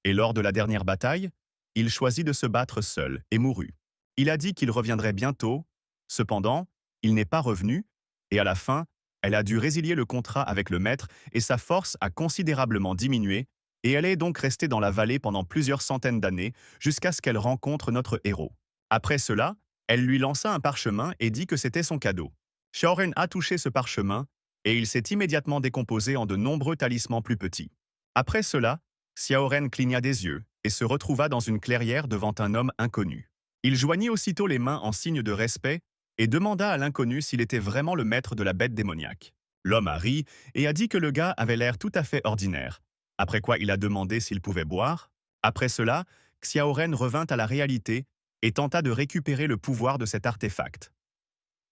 Et lors de la dernière bataille, il choisit de se battre seul et mourut. Il a dit qu'il reviendrait bientôt, cependant, il n'est pas revenu, et à la fin, elle a dû résilier le contrat avec le maître et sa force a considérablement diminué, et elle est donc restée dans la vallée pendant plusieurs centaines d'années jusqu'à ce qu'elle rencontre notre héros. Après cela, elle lui lança un parchemin et dit que c'était son cadeau. Xiaoren a touché ce parchemin, et il s'est immédiatement décomposé en de nombreux talismans plus petits. Après cela, Xiaoren cligna des yeux et se retrouva dans une clairière devant un homme inconnu. Il joignit aussitôt les mains en signe de respect et demanda à l'inconnu s'il était vraiment le maître de la bête démoniaque. L'homme a ri et a dit que le gars avait l'air tout à fait ordinaire, après quoi il a demandé s'il pouvait boire. Après cela, Xiaoren revint à la réalité et tenta de récupérer le pouvoir de cet artefact.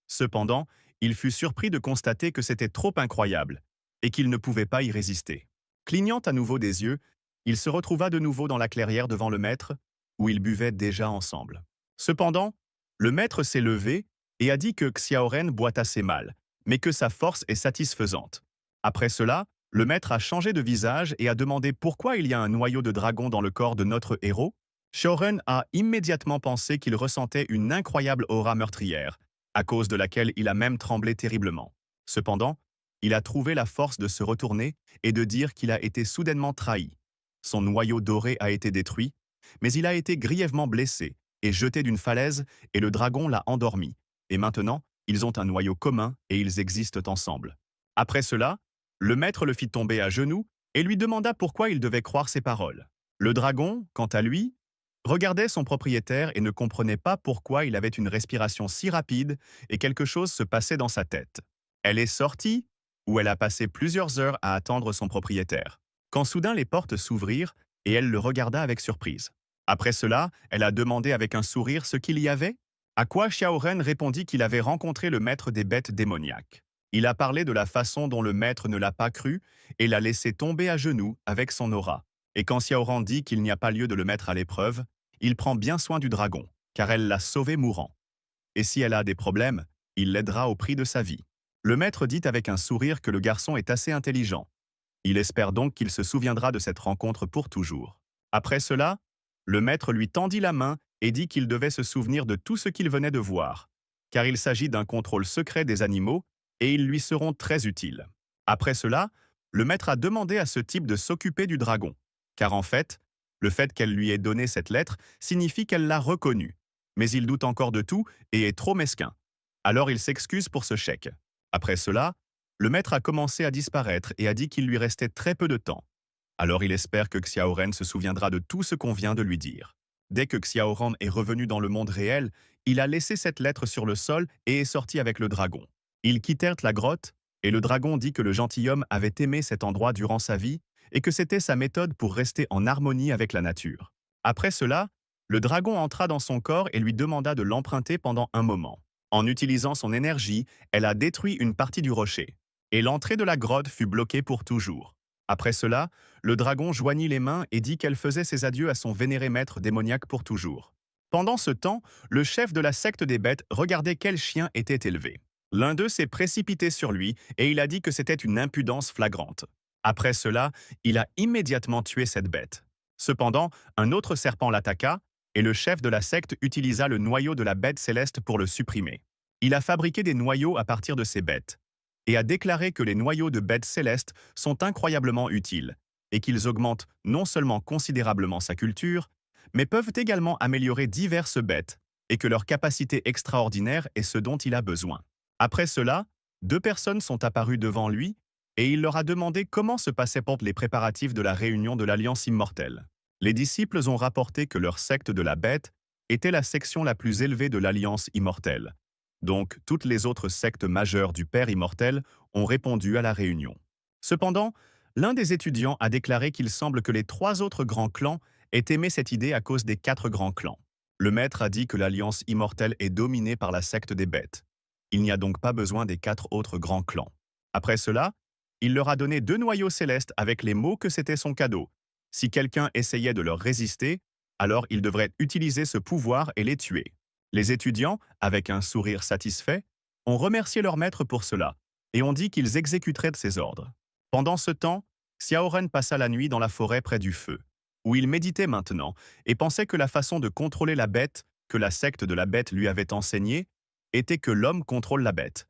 Cependant, il fut surpris de constater que c'était trop incroyable et qu'il ne pouvait pas y résister. Clignant à nouveau des yeux, il se retrouva de nouveau dans la clairière devant le maître, où ils buvaient déjà ensemble. Cependant, le maître s'est levé et a dit que Xiaoren boit assez mal, mais que sa force est satisfaisante. Après cela, le maître a changé de visage et a demandé pourquoi il y a un noyau de dragon dans le corps de notre héros. Xiaoren a immédiatement pensé qu'il ressentait une incroyable aura meurtrière, à cause de laquelle il a même tremblé terriblement. Cependant, il a trouvé la force de se retourner et de dire qu'il a été soudainement trahi. Son noyau doré a été détruit, mais il a été grièvement blessé et jeté d'une falaise et le dragon l'a endormi. Et maintenant, ils ont un noyau commun et ils existent ensemble. Après cela, le maître le fit tomber à genoux et lui demanda pourquoi il devait croire ses paroles. Le dragon, quant à lui, regardait son propriétaire et ne comprenait pas pourquoi il avait une respiration si rapide et quelque chose se passait dans sa tête. Elle est sortie, où elle a passé plusieurs heures à attendre son propriétaire, quand soudain les portes s'ouvrirent et elle le regarda avec surprise. Après cela, elle a demandé avec un sourire ce qu'il y avait, à quoi Xiaoren répondit qu'il avait rencontré le maître des bêtes démoniaques. Il a parlé de la façon dont le maître ne l'a pas cru et l'a laissé tomber à genoux avec son aura. Et quand Xiaoran dit qu'il n'y a pas lieu de le mettre à l'épreuve, il prend bien soin du dragon, car elle l'a sauvé mourant. Et si elle a des problèmes, il l'aidera au prix de sa vie. Le maître dit avec un sourire que le garçon est assez intelligent. Il espère donc qu'il se souviendra de cette rencontre pour toujours. Après cela, le maître lui tendit la main et dit qu'il devait se souvenir de tout ce qu'il venait de voir, car il s'agit d'un contrôle secret des animaux et ils lui seront très utiles. Après cela, le maître a demandé à ce type de s'occuper du dragon, car en fait, le fait qu'elle lui ait donné cette lettre signifie qu'elle l'a reconnu. Mais il doute encore de tout et est trop mesquin. Alors il s'excuse pour ce chèque. Après cela, le maître a commencé à disparaître et a dit qu'il lui restait très peu de temps. Alors il espère que Xiaoren se souviendra de tout ce qu'on vient de lui dire. Dès que Xiaoran est revenu dans le monde réel, il a laissé cette lettre sur le sol et est sorti avec le dragon. Ils quittèrent la grotte, et le dragon dit que le gentilhomme avait aimé cet endroit durant sa vie et que c'était sa méthode pour rester en harmonie avec la nature. Après cela, le dragon entra dans son corps et lui demanda de l'emprunter pendant un moment. En utilisant son énergie, elle a détruit une partie du rocher, et l'entrée de la grotte fut bloquée pour toujours. Après cela, le dragon joignit les mains et dit qu'elle faisait ses adieux à son vénéré maître démoniaque pour toujours. Pendant ce temps, le chef de la secte des bêtes regardait quel chien était élevé. L'un d'eux s'est précipité sur lui et il a dit que c'était une impudence flagrante. Après cela, il a immédiatement tué cette bête. Cependant, un autre serpent l'attaqua et le chef de la secte utilisa le noyau de la bête céleste pour le supprimer. Il a fabriqué des noyaux à partir de ces bêtes et a déclaré que les noyaux de bêtes célestes sont incroyablement utiles et qu'ils augmentent non seulement considérablement sa culture, mais peuvent également améliorer diverses bêtes et que leur capacité extraordinaire est ce dont il a besoin. Après cela, deux personnes sont apparues devant lui et il leur a demandé comment se passaient les préparatifs de la réunion de l'Alliance immortelle. Les disciples ont rapporté que leur secte de la bête était la section la plus élevée de l'Alliance immortelle. Donc, toutes les autres sectes majeures du Père immortel ont répondu à la réunion. Cependant, l'un des étudiants a déclaré qu'il semble que les trois autres grands clans aient aimé cette idée à cause des quatre grands clans. Le maître a dit que l'Alliance immortelle est dominée par la secte des bêtes. Il n'y a donc pas besoin des quatre autres grands clans. Après cela, il leur a donné deux noyaux célestes avec les mots que c'était son cadeau. Si quelqu'un essayait de leur résister, alors il devrait utiliser ce pouvoir et les tuer. Les étudiants, avec un sourire satisfait, ont remercié leur maître pour cela et ont dit qu'ils exécuteraient de ses ordres. Pendant ce temps, Xiaoren passa la nuit dans la forêt près du feu, où il méditait maintenant et pensait que la façon de contrôler la bête que la secte de la bête lui avait enseignée était que l'homme contrôle la bête.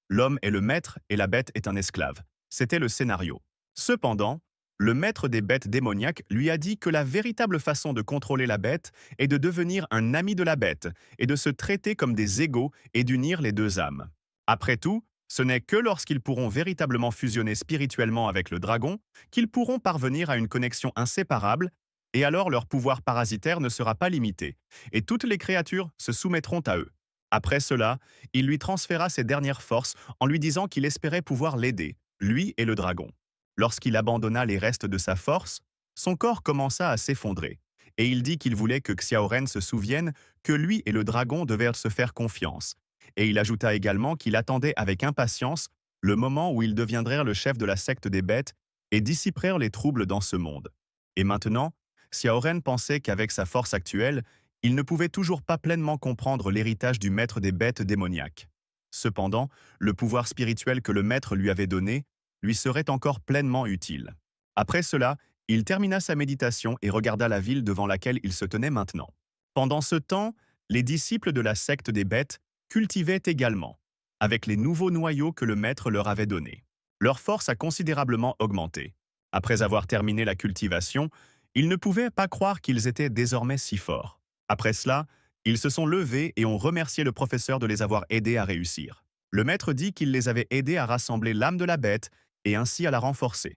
L'homme est le maître et la bête est un esclave. C'était le scénario. Cependant, le maître des bêtes démoniaques lui a dit que la véritable façon de contrôler la bête est de devenir un ami de la bête et de se traiter comme des égaux et d'unir les deux âmes. Après tout, ce n'est que lorsqu'ils pourront véritablement fusionner spirituellement avec le dragon qu'ils pourront parvenir à une connexion inséparable et alors leur pouvoir parasitaire ne sera pas limité et toutes les créatures se soumettront à eux. Après cela, il lui transféra ses dernières forces en lui disant qu'il espérait pouvoir l'aider, lui et le dragon. Lorsqu'il abandonna les restes de sa force, son corps commença à s'effondrer, et il dit qu'il voulait que Xiaoren se souvienne que lui et le dragon devaient se faire confiance. Et il ajouta également qu'il attendait avec impatience le moment où ils deviendraient le chef de la secte des bêtes et dissiperaient les troubles dans ce monde. Et maintenant, Xiaoren pensait qu'avec sa force actuelle, il ne pouvait toujours pas pleinement comprendre l'héritage du maître des bêtes démoniaques. Cependant, le pouvoir spirituel que le maître lui avait donné lui serait encore pleinement utile. Après cela, il termina sa méditation et regarda la ville devant laquelle il se tenait maintenant. Pendant ce temps, les disciples de la secte des bêtes cultivaient également, avec les nouveaux noyaux que le maître leur avait donnés. Leur force a considérablement augmenté. Après avoir terminé la cultivation, ils ne pouvaient pas croire qu'ils étaient désormais si forts. Après cela, ils se sont levés et ont remercié le professeur de les avoir aidés à réussir. Le maître dit qu'il les avait aidés à rassembler l'âme de la bête et ainsi à la renforcer.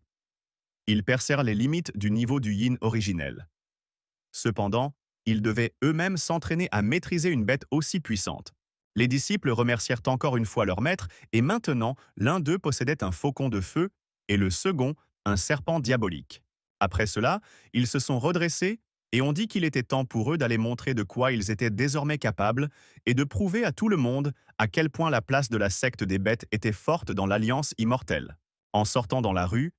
Ils percèrent les limites du niveau du yin originel. Cependant, ils devaient eux-mêmes s'entraîner à maîtriser une bête aussi puissante. Les disciples remercièrent encore une fois leur maître et maintenant, l'un d'eux possédait un faucon de feu et le second, un serpent diabolique. Après cela, ils se sont redressés Et on dit qu'il était temps pour eux d'aller montrer de quoi ils étaient désormais capables et de prouver à tout le monde à quel point la place de la secte des bêtes était forte dans l'Alliance immortelle. En sortant dans la rue,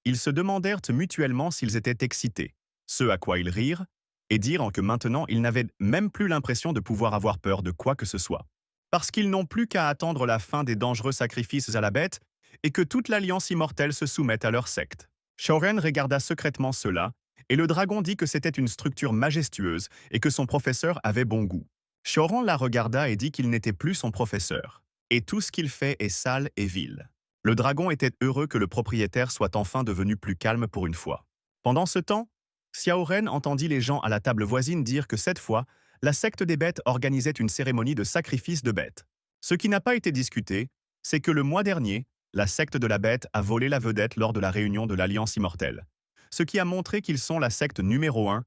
ils se demandèrent mutuellement s'ils étaient excités, ce à quoi ils rirent, et dirent que maintenant ils n'avaient même plus l'impression de pouvoir avoir peur de quoi que ce soit. Parce qu'ils n'ont plus qu'à attendre la fin des dangereux sacrifices à la bête et que toute l'Alliance immortelle se soumette à leur secte. Shoren regarda secrètement cela, et le dragon dit que c'était une structure majestueuse et que son professeur avait bon goût. Shoran la regarda et dit qu'il n'était plus son professeur. Et tout ce qu'il fait est sale et vil. Le dragon était heureux que le propriétaire soit enfin devenu plus calme pour une fois. Pendant ce temps, Xiaoren entendit les gens à la table voisine dire que cette fois, la secte des bêtes organisait une cérémonie de sacrifice de bêtes. Ce qui n'a pas été discuté, c'est que le mois dernier, la secte de la bête a volé la vedette lors de la réunion de l'Alliance immortelle, ce qui a montré qu'ils sont la secte numéro 1,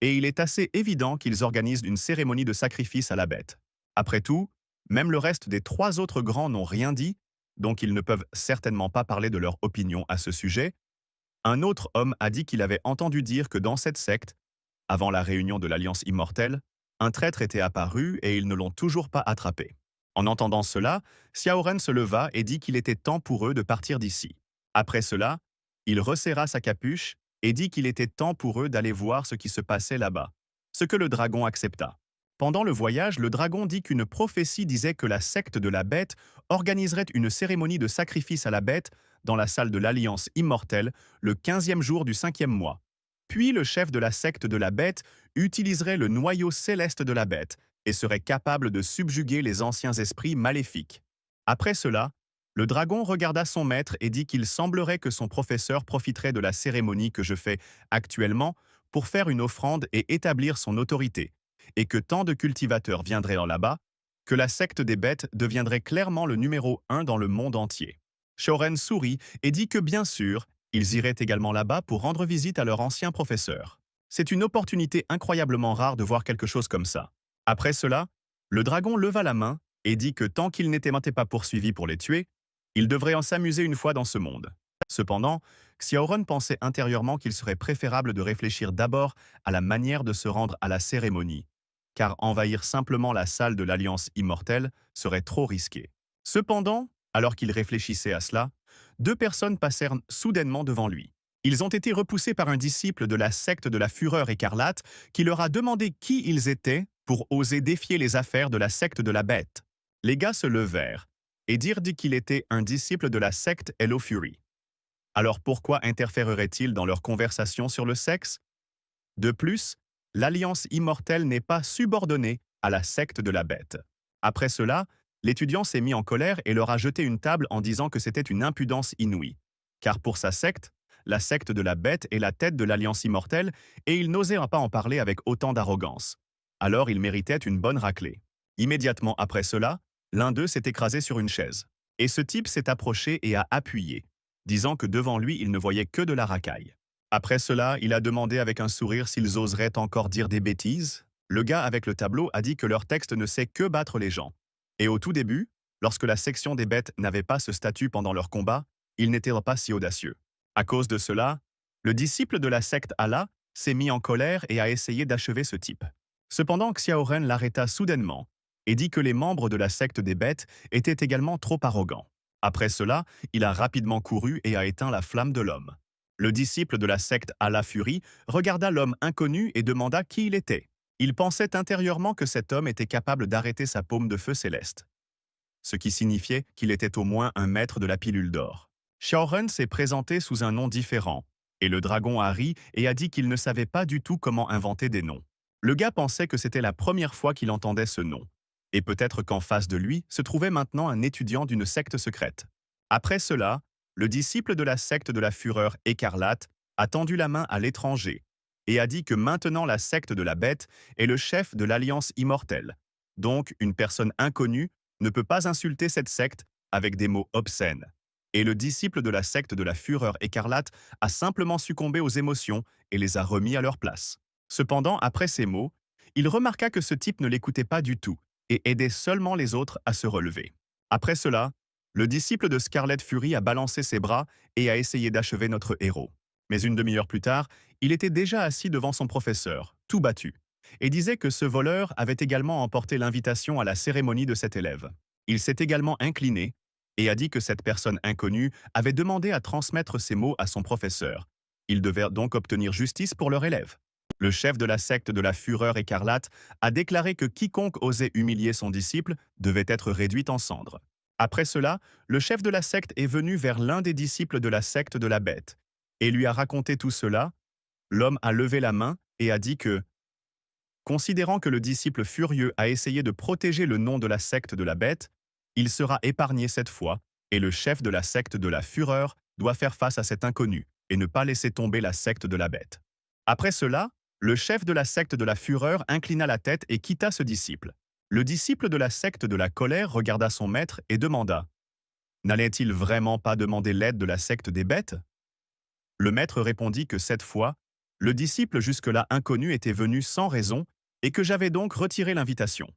et il est assez évident qu'ils organisent une cérémonie de sacrifice à la bête. Après tout, même le reste des 3 autres grands n'ont rien dit, donc ils ne peuvent certainement pas parler de leur opinion à ce sujet. Un autre homme a dit qu'il avait entendu dire que dans cette secte, avant la réunion de l'Alliance immortelle, un traître était apparu et ils ne l'ont toujours pas attrapé. En entendant cela, Xiaoren se leva et dit qu'il était temps pour eux de partir d'ici. Après cela, il resserra sa capuche et dit qu'il était temps pour eux d'aller voir ce qui se passait là-bas, ce que le dragon accepta. Pendant le voyage, le dragon dit qu'une prophétie disait que la secte de la bête organiserait une cérémonie de sacrifice à la bête dans la salle de l'Alliance immortelle le 15e jour du 5e mois. Puis le chef de la secte de la bête utiliserait le noyau céleste de la bête et serait capable de subjuguer les anciens esprits maléfiques. Après cela, le dragon regarda son maître et dit qu'il semblerait que son professeur profiterait de la cérémonie que je fais actuellement pour faire une offrande et établir son autorité, et que tant de cultivateurs viendraient en là-bas, que la secte des bêtes deviendrait clairement le numéro 1 dans le monde entier. Shoren sourit et dit que bien sûr, ils iraient également là-bas pour rendre visite à leur ancien professeur. C'est une opportunité incroyablement rare de voir quelque chose comme ça. Après cela, le dragon leva la main et dit que tant qu'ils n'étaient pas poursuivis pour les tuer, ils devraient en s'amuser une fois dans ce monde. Cependant, Xiaoren pensait intérieurement qu'il serait préférable de réfléchir d'abord à la manière de se rendre à la cérémonie, car envahir simplement la salle de l'Alliance immortelle serait trop risqué. Cependant, alors qu'il réfléchissait à cela, 2 personnes passèrent soudainement devant lui. Ils ont été repoussés par un disciple de la secte de la Fureur écarlate qui leur a demandé qui ils étaient pour oser défier les affaires de la secte de la bête. Les gars se levèrent et dirent qu'il était un disciple de la secte Hello Fury. Alors pourquoi interférerait-il dans leur conversation sur le sexe? De plus, l'Alliance immortelle n'est pas subordonnée à la secte de la bête. Après cela, l'étudiant s'est mis en colère et leur a jeté une table en disant que c'était une impudence inouïe. Car pour sa secte, la secte de la bête est la tête de l'Alliance immortelle et il n'osait pas en parler avec autant d'arrogance. Alors il méritait une bonne raclée. Immédiatement après cela, l'un d'eux s'est écrasé sur une chaise. Et ce type s'est approché et a appuyé, disant que devant lui il ne voyait que de la racaille. Après cela, il a demandé avec un sourire s'ils oseraient encore dire des bêtises. Le gars avec le tableau a dit que leur texte ne sait que battre les gens. Et au tout début, lorsque la section des bêtes n'avait pas ce statut pendant leur combat, ils n'étaient pas si audacieux. À cause de cela, le disciple de la secte Allah s'est mis en colère et a essayé d'achever ce type. Cependant, Xiaoren l'arrêta soudainement et dit que les membres de la secte des bêtes étaient également trop arrogants. Après cela, il a rapidement couru et a éteint la flamme de l'homme. Le disciple de la secte Allah Fury regarda l'homme inconnu et demanda qui il était. Il pensait intérieurement que cet homme était capable d'arrêter sa paume de feu céleste, ce qui signifiait qu'il était au moins un maître de la pilule d'or. Xiaoren s'est présenté sous un nom différent, et le dragon a ri et a dit qu'il ne savait pas du tout comment inventer des noms. Le gars pensait que c'était la première fois qu'il entendait ce nom, et peut-être qu'en face de lui se trouvait maintenant un étudiant d'une secte secrète. Après cela, le disciple de la secte de la Fureur écarlate a tendu la main à l'étranger et a dit que maintenant la secte de la bête est le chef de l'Alliance immortelle. Donc, une personne inconnue ne peut pas insulter cette secte avec des mots obscènes. Et le disciple de la secte de la Fureur écarlate a simplement succombé aux émotions et les a remis à leur place. Cependant, après ces mots, il remarqua que ce type ne l'écoutait pas du tout et aidait seulement les autres à se relever. Après cela, le disciple de Scarlet Fury a balancé ses bras et a essayé d'achever notre héros. Mais une demi-heure plus tard, il était déjà assis devant son professeur, tout battu, et disait que ce voleur avait également emporté l'invitation à la cérémonie de cet élève. Il s'est également incliné et a dit que cette personne inconnue avait demandé à transmettre ces mots à son professeur. Il devait donc obtenir justice pour leur élève. Le chef de la secte de la Fureur écarlate a déclaré que quiconque osait humilier son disciple devait être réduit en cendres. Après cela, le chef de la secte est venu vers l'un des disciples de la secte de la Bête et lui a raconté tout cela. L'homme a levé la main et a dit que, considérant que le disciple furieux a essayé de protéger le nom de la secte de la Bête, il sera épargné cette fois, et le chef de la secte de la Fureur doit faire face à cet inconnu et ne pas laisser tomber la secte de la Bête. Après cela, le chef de la secte de la Fureur inclina la tête et quitta ce disciple. Le disciple de la secte de la Colère regarda son maître et demanda: N'allait-il vraiment pas demander l'aide de la secte des bêtes? Le maître répondit que cette fois, le disciple jusque-là inconnu était venu sans raison et que j'avais donc retiré l'invitation.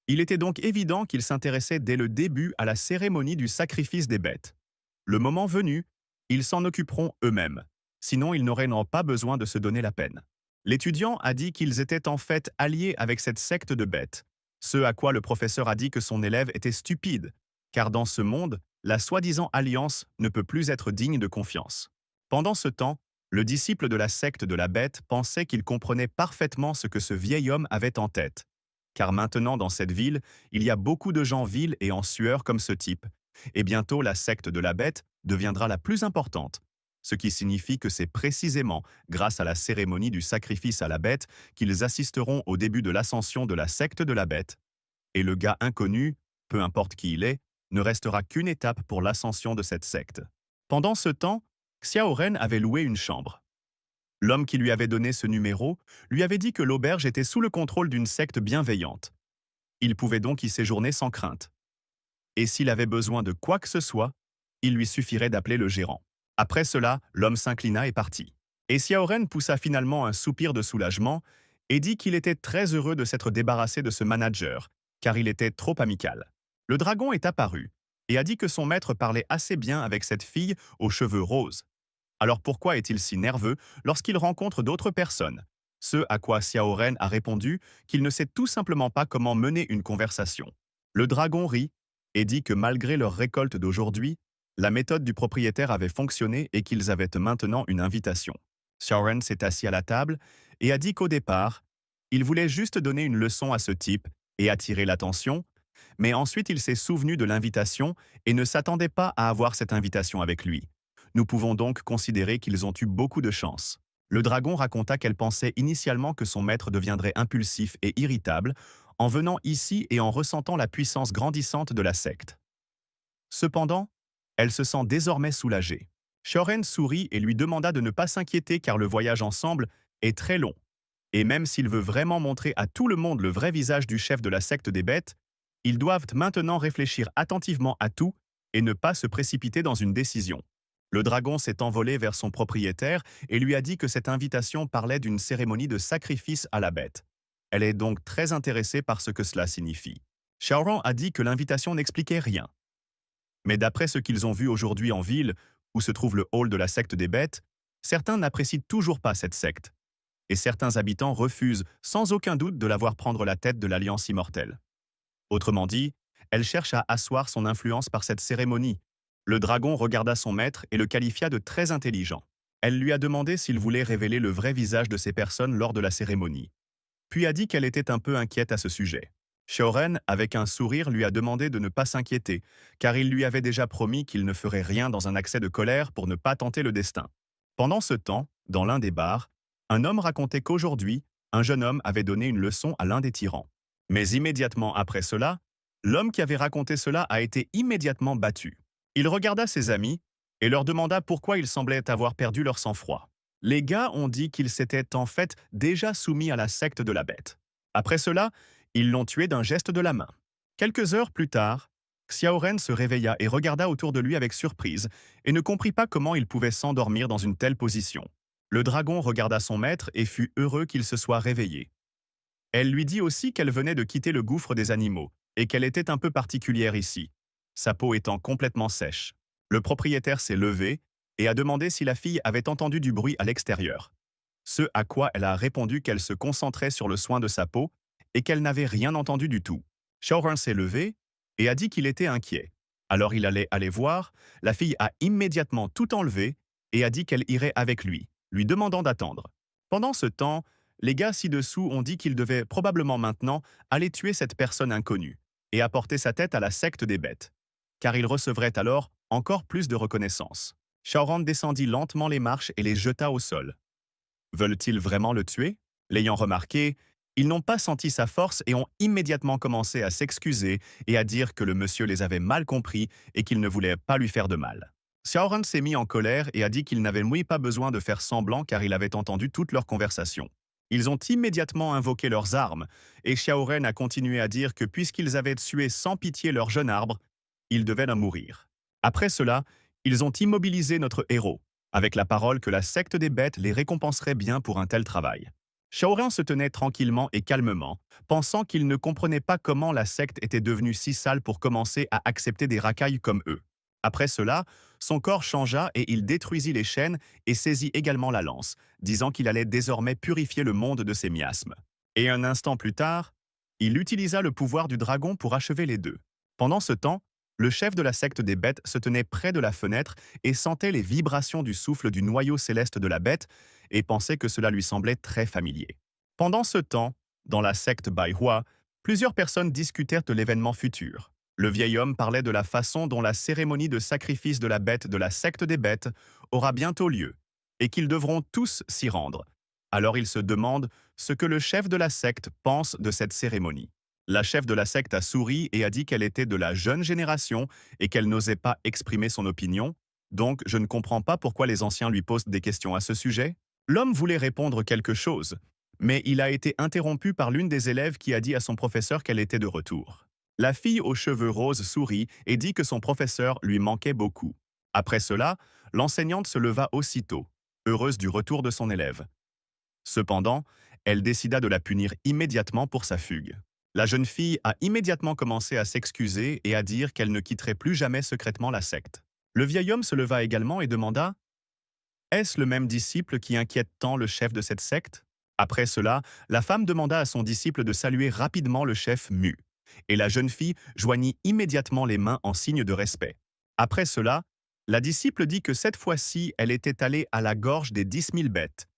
Il était donc évident qu'ils s'intéressaient dès le début à la cérémonie du sacrifice des bêtes. Le moment venu, ils s'en occuperont eux-mêmes, sinon ils n'auraient pas besoin de se donner la peine. L'étudiant a dit qu'ils étaient en fait alliés avec cette secte de bêtes, ce à quoi le professeur a dit que son élève était stupide, car dans ce monde, la soi-disant alliance ne peut plus être digne de confiance. Pendant ce temps, le disciple de la secte de la Bête pensait qu'il comprenait parfaitement ce que ce vieil homme avait en tête. Car maintenant, dans cette ville, il y a beaucoup de gens vils et en sueur comme ce type, et bientôt la secte de la Bête deviendra la plus importante, ce qui signifie que c'est précisément grâce à la cérémonie du sacrifice à la Bête qu'ils assisteront au début de l'ascension de la secte de la Bête. Et le gars inconnu, peu importe qui il est, ne restera qu'une étape pour l'ascension de cette secte. Pendant ce temps, Xiao Ren avait loué une chambre. L'homme qui lui avait donné ce numéro lui avait dit que l'auberge était sous le contrôle d'une secte bienveillante. Il pouvait donc y séjourner sans crainte. Et s'il avait besoin de quoi que ce soit, il lui suffirait d'appeler le gérant. Après cela, l'homme s'inclina et partit. Et Xiao Ren poussa finalement un soupir de soulagement et dit qu'il était très heureux de s'être débarrassé de ce manager, car il était trop amical. Le dragon est apparu et a dit que son maître parlait assez bien avec cette fille aux cheveux roses. Alors pourquoi est-il si nerveux lorsqu'il rencontre d'autres personnes? Ce à quoi Xiao Ren a répondu qu'il ne sait tout simplement pas comment mener une conversation. Le dragon rit et dit que malgré leur récolte d'aujourd'hui, la méthode du propriétaire avait fonctionné et qu'ils avaient maintenant une invitation. Xiao Ren s'est assis à la table et a dit qu'au départ, il voulait juste donner une leçon à ce type et attirer l'attention, mais ensuite il s'est souvenu de l'invitation et ne s'attendait pas à avoir cette invitation avec lui. Nous pouvons donc considérer qu'ils ont eu beaucoup de chance. Le dragon raconta qu'elle pensait initialement que son maître deviendrait impulsif et irritable en venant ici et en ressentant la puissance grandissante de la secte. Cependant, elle se sent désormais soulagée. Shoren sourit et lui demanda de ne pas s'inquiéter car le voyage ensemble est très long. Et même s'il veut vraiment montrer à tout le monde le vrai visage du chef de la secte des bêtes, ils doivent maintenant réfléchir attentivement à tout et ne pas se précipiter dans une décision. Le dragon s'est envolé vers son propriétaire et lui a dit que cette invitation parlait d'une cérémonie de sacrifice à la bête. Elle est donc très intéressée par ce que cela signifie. Xiaoran a dit que l'invitation n'expliquait rien. Mais d'après ce qu'ils ont vu aujourd'hui en ville, où se trouve le hall de la secte des bêtes, certains n'apprécient toujours pas cette secte. Et certains habitants refusent sans aucun doute de la voir prendre la tête de l'Alliance immortelle. Autrement dit, elle cherche à asseoir son influence par cette cérémonie. Le dragon regarda son maître et le qualifia de très intelligent. Elle lui a demandé s'il voulait révéler le vrai visage de ces personnes lors de la cérémonie. Puis a dit qu'elle était un peu inquiète à ce sujet. Shoren, avec un sourire, lui a demandé de ne pas s'inquiéter, car il lui avait déjà promis qu'il ne ferait rien dans un accès de colère pour ne pas tenter le destin. Pendant ce temps, dans l'un des bars, un homme racontait qu'aujourd'hui, un jeune homme avait donné une leçon à l'un des tyrans. Mais immédiatement après cela, l'homme qui avait raconté cela a été immédiatement battu. Il regarda ses amis et leur demanda pourquoi ils semblaient avoir perdu leur sang-froid. Les gars ont dit qu'ils s'étaient en fait déjà soumis à la secte de la bête. Après cela, ils l'ont tué d'un geste de la main. Quelques heures plus tard, Xiao Ren se réveilla et regarda autour de lui avec surprise et ne comprit pas comment il pouvait s'endormir dans une telle position. Le dragon regarda son maître et fut heureux qu'il se soit réveillé. Elle lui dit aussi qu'elle venait de quitter le gouffre des animaux et qu'elle était un peu particulière ici, sa peau étant complètement sèche. Le propriétaire s'est levé et a demandé si la fille avait entendu du bruit à l'extérieur. Ce à quoi elle a répondu qu'elle se concentrait sur le soin de sa peau et qu'elle n'avait rien entendu du tout. Xiaoren s'est levé et a dit qu'il était inquiet. Alors il allait aller voir, la fille a immédiatement tout enlevé et a dit qu'elle irait avec lui, lui demandant d'attendre. Pendant ce temps, les gars ci-dessous ont dit qu'ils devaient probablement maintenant aller tuer cette personne inconnue et apporter sa tête à la secte des bêtes, car ils recevraient alors encore plus de reconnaissance. Xiaoran descendit lentement les marches et les jeta au sol. Veulent-ils vraiment le tuer? L'ayant remarqué, ils n'ont pas senti sa force et ont immédiatement commencé à s'excuser et à dire que le monsieur les avait mal compris et qu'il ne voulait pas lui faire de mal. Xiaoran s'est mis en colère et a dit qu'il n'avait oui pas besoin de faire semblant car il avait entendu toute leur conversation. Ils ont immédiatement invoqué leurs armes et Xiaoren a continué à dire que puisqu'ils avaient tué sans pitié leur jeune arbre, ils devaient en mourir. Après cela, ils ont immobilisé notre héros, avec la parole que la secte des bêtes les récompenserait bien pour un tel travail. Xiaoren se tenait tranquillement et calmement, pensant qu'il ne comprenait pas comment la secte était devenue si sale pour commencer à accepter des racailles comme eux. Après cela, son corps changea et il détruisit les chaînes et saisit également la lance, disant qu'il allait désormais purifier le monde de ses miasmes. Et un instant plus tard, il utilisa le pouvoir du dragon pour achever les deux. Pendant ce temps, le chef de la secte des bêtes se tenait près de la fenêtre et sentait les vibrations du souffle du noyau céleste de la bête et pensait que cela lui semblait très familier. Pendant ce temps, dans la secte Baihua, plusieurs personnes discutèrent de l'événement futur. Le vieil homme parlait de la façon dont la cérémonie de sacrifice de la bête de la secte des bêtes aura bientôt lieu, et qu'ils devront tous s'y rendre. Alors il se demande ce que le chef de la secte pense de cette cérémonie. La chef de la secte a souri et a dit qu'elle était de la jeune génération et qu'elle n'osait pas exprimer son opinion, donc je ne comprends pas pourquoi les anciens lui posent des questions à ce sujet. L'homme voulait répondre quelque chose, mais il a été interrompu par l'une des élèves qui a dit à son professeur qu'elle était de retour. La fille aux cheveux roses sourit et dit que son professeur lui manquait beaucoup. Après cela, l'enseignante se leva aussitôt, heureuse du retour de son élève. Cependant, elle décida de la punir immédiatement pour sa fugue. La jeune fille a immédiatement commencé à s'excuser et à dire qu'elle ne quitterait plus jamais secrètement la secte. Le vieil homme se leva également et demanda « Est-ce le même disciple qui inquiète tant le chef de cette secte ?» Après cela, la femme demanda à son disciple de saluer rapidement le chef Mu, et la jeune fille joignit immédiatement les mains en signe de respect. Après cela, la disciple dit que cette fois-ci, elle était allée à la gorge des 10 000 bêtes.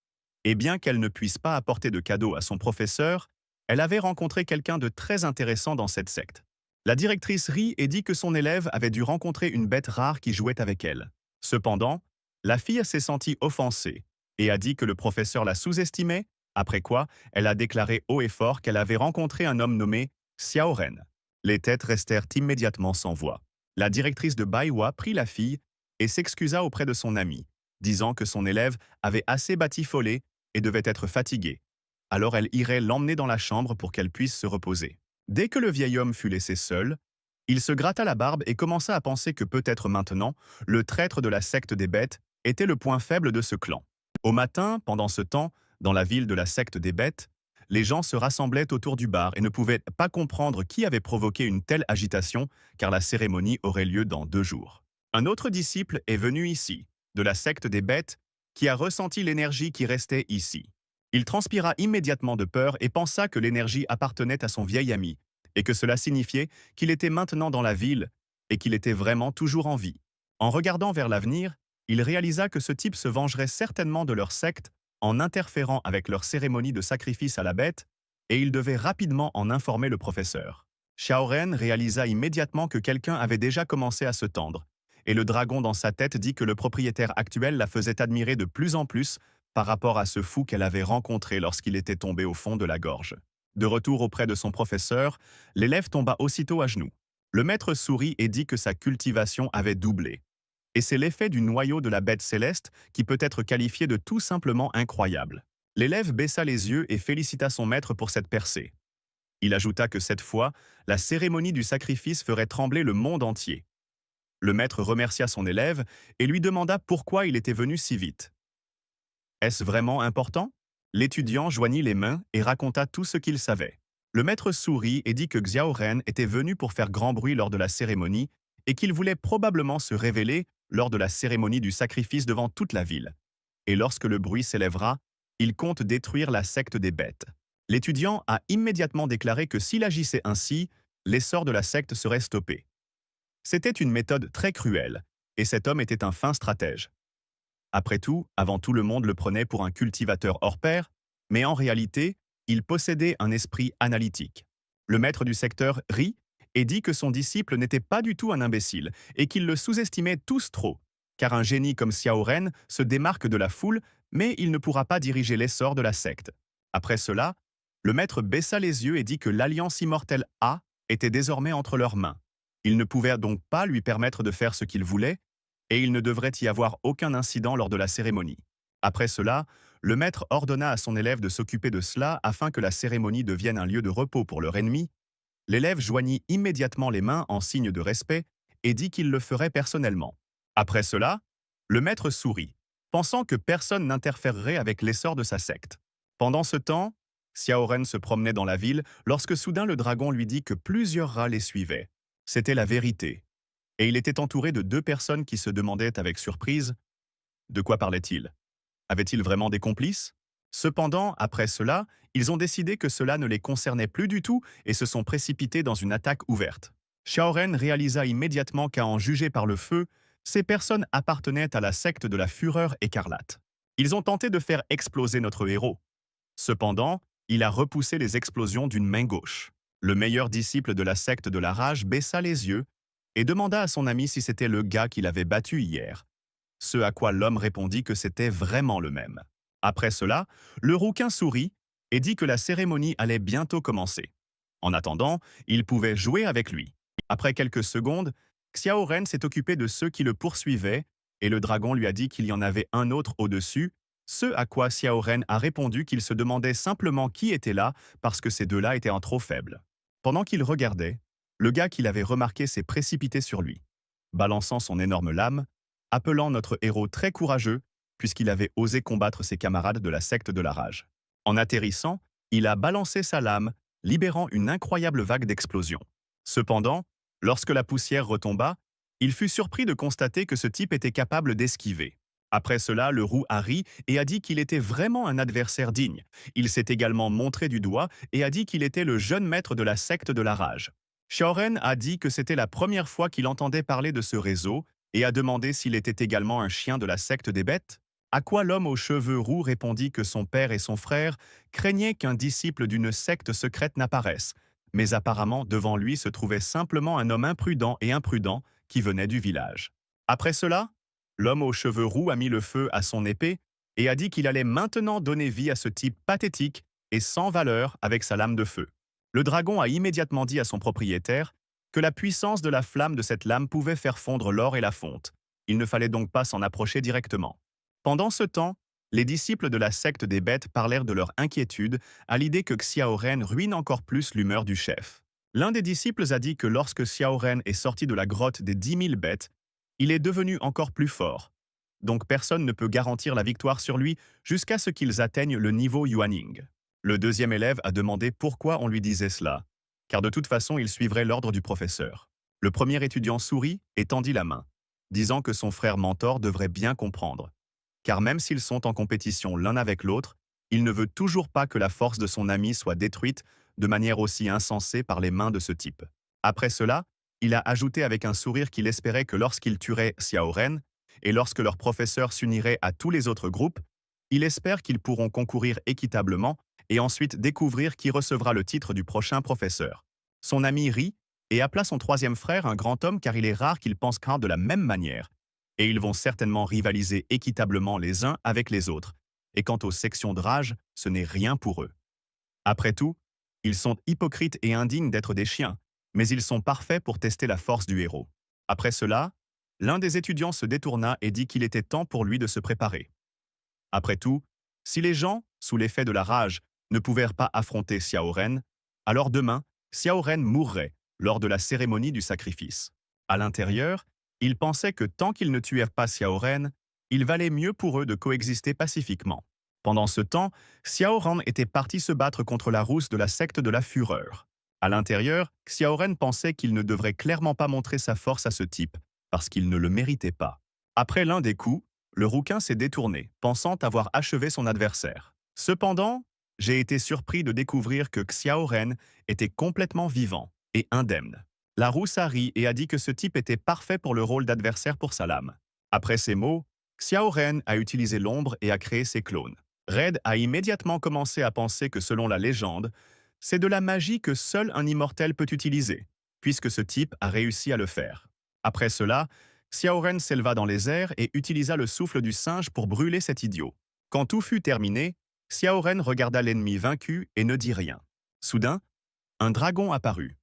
Et bien qu'elle ne puisse pas apporter de cadeau à son professeur, elle avait rencontré quelqu'un de très intéressant dans cette secte. La directrice rit et dit que son élève avait dû rencontrer une bête rare qui jouait avec elle. Cependant, la fille s'est sentie offensée et a dit que le professeur la sous-estimait, après quoi elle a déclaré haut et fort qu'elle avait rencontré un homme nommé Xiaoren. Les têtes restèrent immédiatement sans voix. La directrice de Baiwa prit la fille et s'excusa auprès de son amie, disant que son élève avait assez batifolé et devait être fatiguée. Alors elle irait l'emmener dans la chambre pour qu'elle puisse se reposer. Dès que le vieil homme fut laissé seul, il se gratta la barbe et commença à penser que peut-être maintenant, le traître de la secte des bêtes était le point faible de ce clan. Au matin, pendant ce temps, dans la ville de la secte des bêtes, les gens se rassemblaient autour du bar et ne pouvaient pas comprendre qui avait provoqué une telle agitation, car la cérémonie aurait lieu dans 2 jours. Un autre disciple est venu ici, de la secte des bêtes, qui a ressenti l'énergie qui restait ici. Il transpira immédiatement de peur et pensa que l'énergie appartenait à son vieil ami, et que cela signifiait qu'il était maintenant dans la ville et qu'il était vraiment toujours en vie. En regardant vers l'avenir, il réalisa que ce type se vengerait certainement de leur secte en interférant avec leur cérémonie de sacrifice à la bête, et il devait rapidement en informer le professeur. Xiaoren réalisa immédiatement que quelqu'un avait déjà commencé à se tendre, et le dragon dans sa tête dit que le propriétaire actuel la faisait admirer de plus en plus par rapport à ce fou qu'elle avait rencontré lorsqu'il était tombé au fond de la gorge. De retour auprès de son professeur, l'élève tomba aussitôt à genoux. Le maître sourit et dit que sa cultivation avait doublé. Et c'est l'effet du noyau de la bête céleste qui peut être qualifié de tout simplement incroyable. L'élève baissa les yeux et félicita son maître pour cette percée. Il ajouta que cette fois, la cérémonie du sacrifice ferait trembler le monde entier. Le maître remercia son élève et lui demanda pourquoi il était venu si vite. Est-ce vraiment important? L'étudiant joignit les mains et raconta tout ce qu'il savait. Le maître sourit et dit que Xiaoren était venu pour faire grand bruit lors de la cérémonie et qu'il voulait probablement se révéler lors de la cérémonie du sacrifice devant toute la ville. Et lorsque le bruit s'élèvera, Il compte détruire la secte des bêtes. L'étudiant a immédiatement déclaré que s'il agissait ainsi, l'essor de la secte serait stoppé. C'était une méthode très cruelle, et cet homme était un fin stratège. Après tout, avant tout le monde le prenait pour un cultivateur hors pair, mais en réalité, il possédait un esprit analytique. Le maître du secteur rit et dit que son disciple n'était pas du tout un imbécile et qu'il le sous-estimait tous trop, car un génie comme Xiao Ren se démarque de la foule, mais il ne pourra pas diriger l'essor de la secte. Après cela, le maître baissa les yeux et dit que l'alliance immortelle A était désormais entre leurs mains. Il ne pouvait donc pas lui permettre de faire ce qu'il voulait, et il ne devrait y avoir aucun incident lors de la cérémonie. Après cela, le maître ordonna à son élève de s'occuper de cela afin que la cérémonie devienne un lieu de repos pour leur ennemi. L'élève joignit immédiatement les mains en signe de respect et dit qu'il le ferait personnellement. Après cela, le maître sourit, pensant que personne n'interférerait avec l'essor de sa secte. Pendant ce temps, Xiao Ren se promenait dans la ville lorsque soudain le dragon lui dit que plusieurs rats les suivaient. C'était la vérité. Et il était entouré de deux personnes qui se demandaient avec surprise de quoi parlait-il. Avait-il vraiment des complices? Cependant, après cela, ils ont décidé que cela ne les concernait plus du tout et se sont précipités dans une attaque ouverte. Xiaoren réalisa immédiatement qu'à en juger par le feu, ces personnes appartenaient à la secte de la Fureur écarlate. Ils ont tenté de faire exploser notre héros. Cependant, il a repoussé les explosions d'une main gauche. Le meilleur disciple de la secte de la rage baissa les yeux et demanda à son ami si c'était le gars qu'il avait battu hier. Ce à quoi l'homme répondit que c'était vraiment le même. Après cela, le rouquin sourit et dit que la cérémonie allait bientôt commencer. En attendant, il pouvait jouer avec lui. Après quelques secondes, Xiao Ren s'est occupé de ceux qui le poursuivaient et le dragon lui a dit qu'il y en avait un autre au-dessus, ce à quoi Xiao Ren a répondu qu'il se demandait simplement qui était là parce que ces deux-là étaient un trop faibles. Pendant qu'il regardait, le gars qu'il avait remarqué s'est précipité sur lui, balançant son énorme lame, appelant notre héros très courageux puisqu'il avait osé combattre ses camarades de la secte de la rage. En atterrissant, il a balancé sa lame, libérant une incroyable vague d'explosion. Cependant, lorsque la poussière retomba, il fut surpris de constater que ce type était capable d'esquiver. Après cela, le roux a ri et a dit qu'il était vraiment un adversaire digne. Il s'est également montré du doigt et a dit qu'il était le jeune maître de la secte de la rage. Xiaoren a dit que c'était la première fois qu'il entendait parler de ce réseau et a demandé s'il était également un chien de la secte des bêtes. À quoi l'homme aux cheveux roux répondit que son père et son frère craignaient qu'un disciple d'une secte secrète n'apparaisse, mais apparemment devant lui se trouvait simplement un homme imprudent et imprudent qui venait du village. Après cela, l'homme aux cheveux roux a mis le feu à son épée et a dit qu'il allait maintenant donner vie à ce type pathétique et sans valeur avec sa lame de feu. Le dragon a immédiatement dit à son propriétaire que la puissance de la flamme de cette lame pouvait faire fondre l'or et la fonte. Il ne fallait donc pas s'en approcher directement. Pendant ce temps, les disciples de la secte des bêtes parlèrent de leur inquiétude à l'idée que Xiao Ren ruine encore plus l'humeur du chef. L'un des disciples a dit que lorsque Xiao Ren est sorti de la grotte des 10 000 bêtes, il est devenu encore plus fort. Donc personne ne peut garantir la victoire sur lui jusqu'à ce qu'ils atteignent le niveau Yuaning. Le deuxième élève a demandé pourquoi on lui disait cela, car de toute façon il suivrait l'ordre du professeur. Le premier étudiant sourit et tendit la main, disant que son frère mentor devrait bien comprendre, car même s'ils sont en compétition l'un avec l'autre, il ne veut toujours pas que la force de son ami soit détruite de manière aussi insensée par les mains de ce type. Après cela, il a ajouté avec un sourire qu'il espérait que lorsqu'il tuerait Xiao Ren, et lorsque leur professeur s'unirait à tous les autres groupes, il espère qu'ils pourront concourir équitablement et ensuite découvrir qui recevra le titre du prochain professeur. Son ami rit et appela son troisième frère un grand homme car il est rare qu'ils pensent craindre de la même manière, et ils vont certainement rivaliser équitablement les uns avec les autres, et quant aux sections de rage, ce n'est rien pour eux. Après tout, ils sont hypocrites et indignes d'être des chiens, mais ils sont parfaits pour tester la force du héros. Après cela, l'un des étudiants se détourna et dit qu'il était temps pour lui de se préparer. Après tout, si les gens, sous l'effet de la rage, ne pouvaient pas affronter Xiao Ren, alors demain, Xiao Ren mourrait lors de la cérémonie du sacrifice. À l'intérieur, ils pensaient que tant qu'ils ne tuèrent pas Xiao Ren, il valait mieux pour eux de coexister pacifiquement. Pendant ce temps, Xiao Ren était parti se battre contre la rousse de la secte de la Fureur. À l'intérieur, Xiao Ren pensait qu'il ne devrait clairement pas montrer sa force à ce type, parce qu'il ne le méritait pas. Après l'un des coups, le rouquin s'est détourné, pensant avoir achevé son adversaire. Cependant, j'ai été surpris de découvrir que Xiao Ren était complètement vivant et indemne. La rousse a ri et a dit que ce type était parfait pour le rôle d'adversaire pour sa lame. Après ces mots, Xiao Ren a utilisé l'ombre et a créé ses clones. Red a immédiatement commencé à penser que selon la légende, c'est de la magie que seul un immortel peut utiliser, puisque ce type a réussi à le faire. Après cela, Xiao Ren s'éleva dans les airs et utilisa le souffle du singe pour brûler cet idiot. Quand tout fut terminé, Xiao Ren regarda l'ennemi vaincu et ne dit rien. Soudain, un dragon apparut.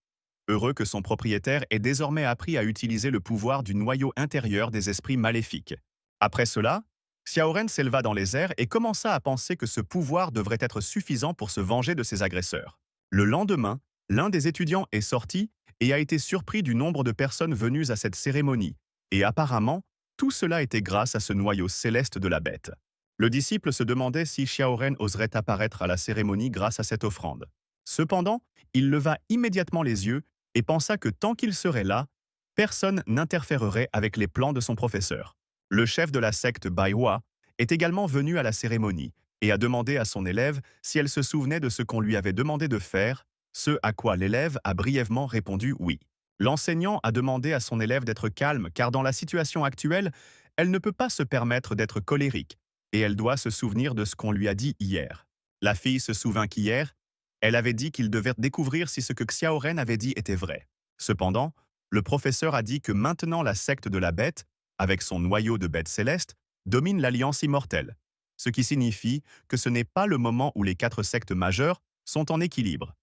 Heureux que son propriétaire ait désormais appris à utiliser le pouvoir du noyau intérieur des esprits maléfiques. Après cela, Xiao Ren s'éleva dans les airs et commença à penser que ce pouvoir devrait être suffisant pour se venger de ses agresseurs. Le lendemain, l'un des étudiants est sorti et a été surpris du nombre de personnes venues à cette cérémonie, et apparemment, tout cela était grâce à ce noyau céleste de la bête. Le disciple se demandait si Xiao Ren oserait apparaître à la cérémonie grâce à cette offrande. Cependant, il leva immédiatement les yeux et pensa que tant qu'il serait là, personne n'interférerait avec les plans de son professeur. Le chef de la secte Baiwa est également venu à la cérémonie et a demandé à son élève si elle se souvenait de ce qu'on lui avait demandé de faire, ce à quoi l'élève a brièvement répondu oui. L'enseignant a demandé à son élève d'être calme car dans la situation actuelle, elle ne peut pas se permettre d'être colérique et elle doit se souvenir de ce qu'on lui a dit hier. La fille se souvint qu'hier, elle avait dit qu'il devait découvrir si ce que Xiao Ren avait dit était vrai. Cependant, le professeur a dit que maintenant la secte de la bête, avec son noyau de bêtes célestes, domine l'alliance immortelle, ce qui signifie que ce n'est pas le moment où les 4 sectes majeures sont en équilibre.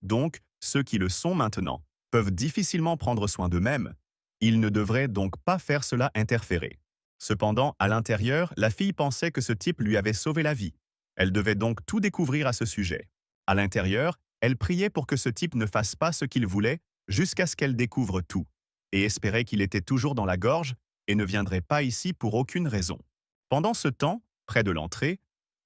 Donc, ceux qui le sont maintenant peuvent difficilement prendre soin d'eux-mêmes. Ils ne devraient donc pas faire cela interférer. Cependant, à l'intérieur, la fille pensait que ce type lui avait sauvé la vie. Elle devait donc tout découvrir à ce sujet. À l'intérieur, elle priait pour que ce type ne fasse pas ce qu'il voulait jusqu'à ce qu'elle découvre tout, et espérait qu'il était toujours dans la gorge et ne viendrait pas ici pour aucune raison. Pendant ce temps, près de l'entrée,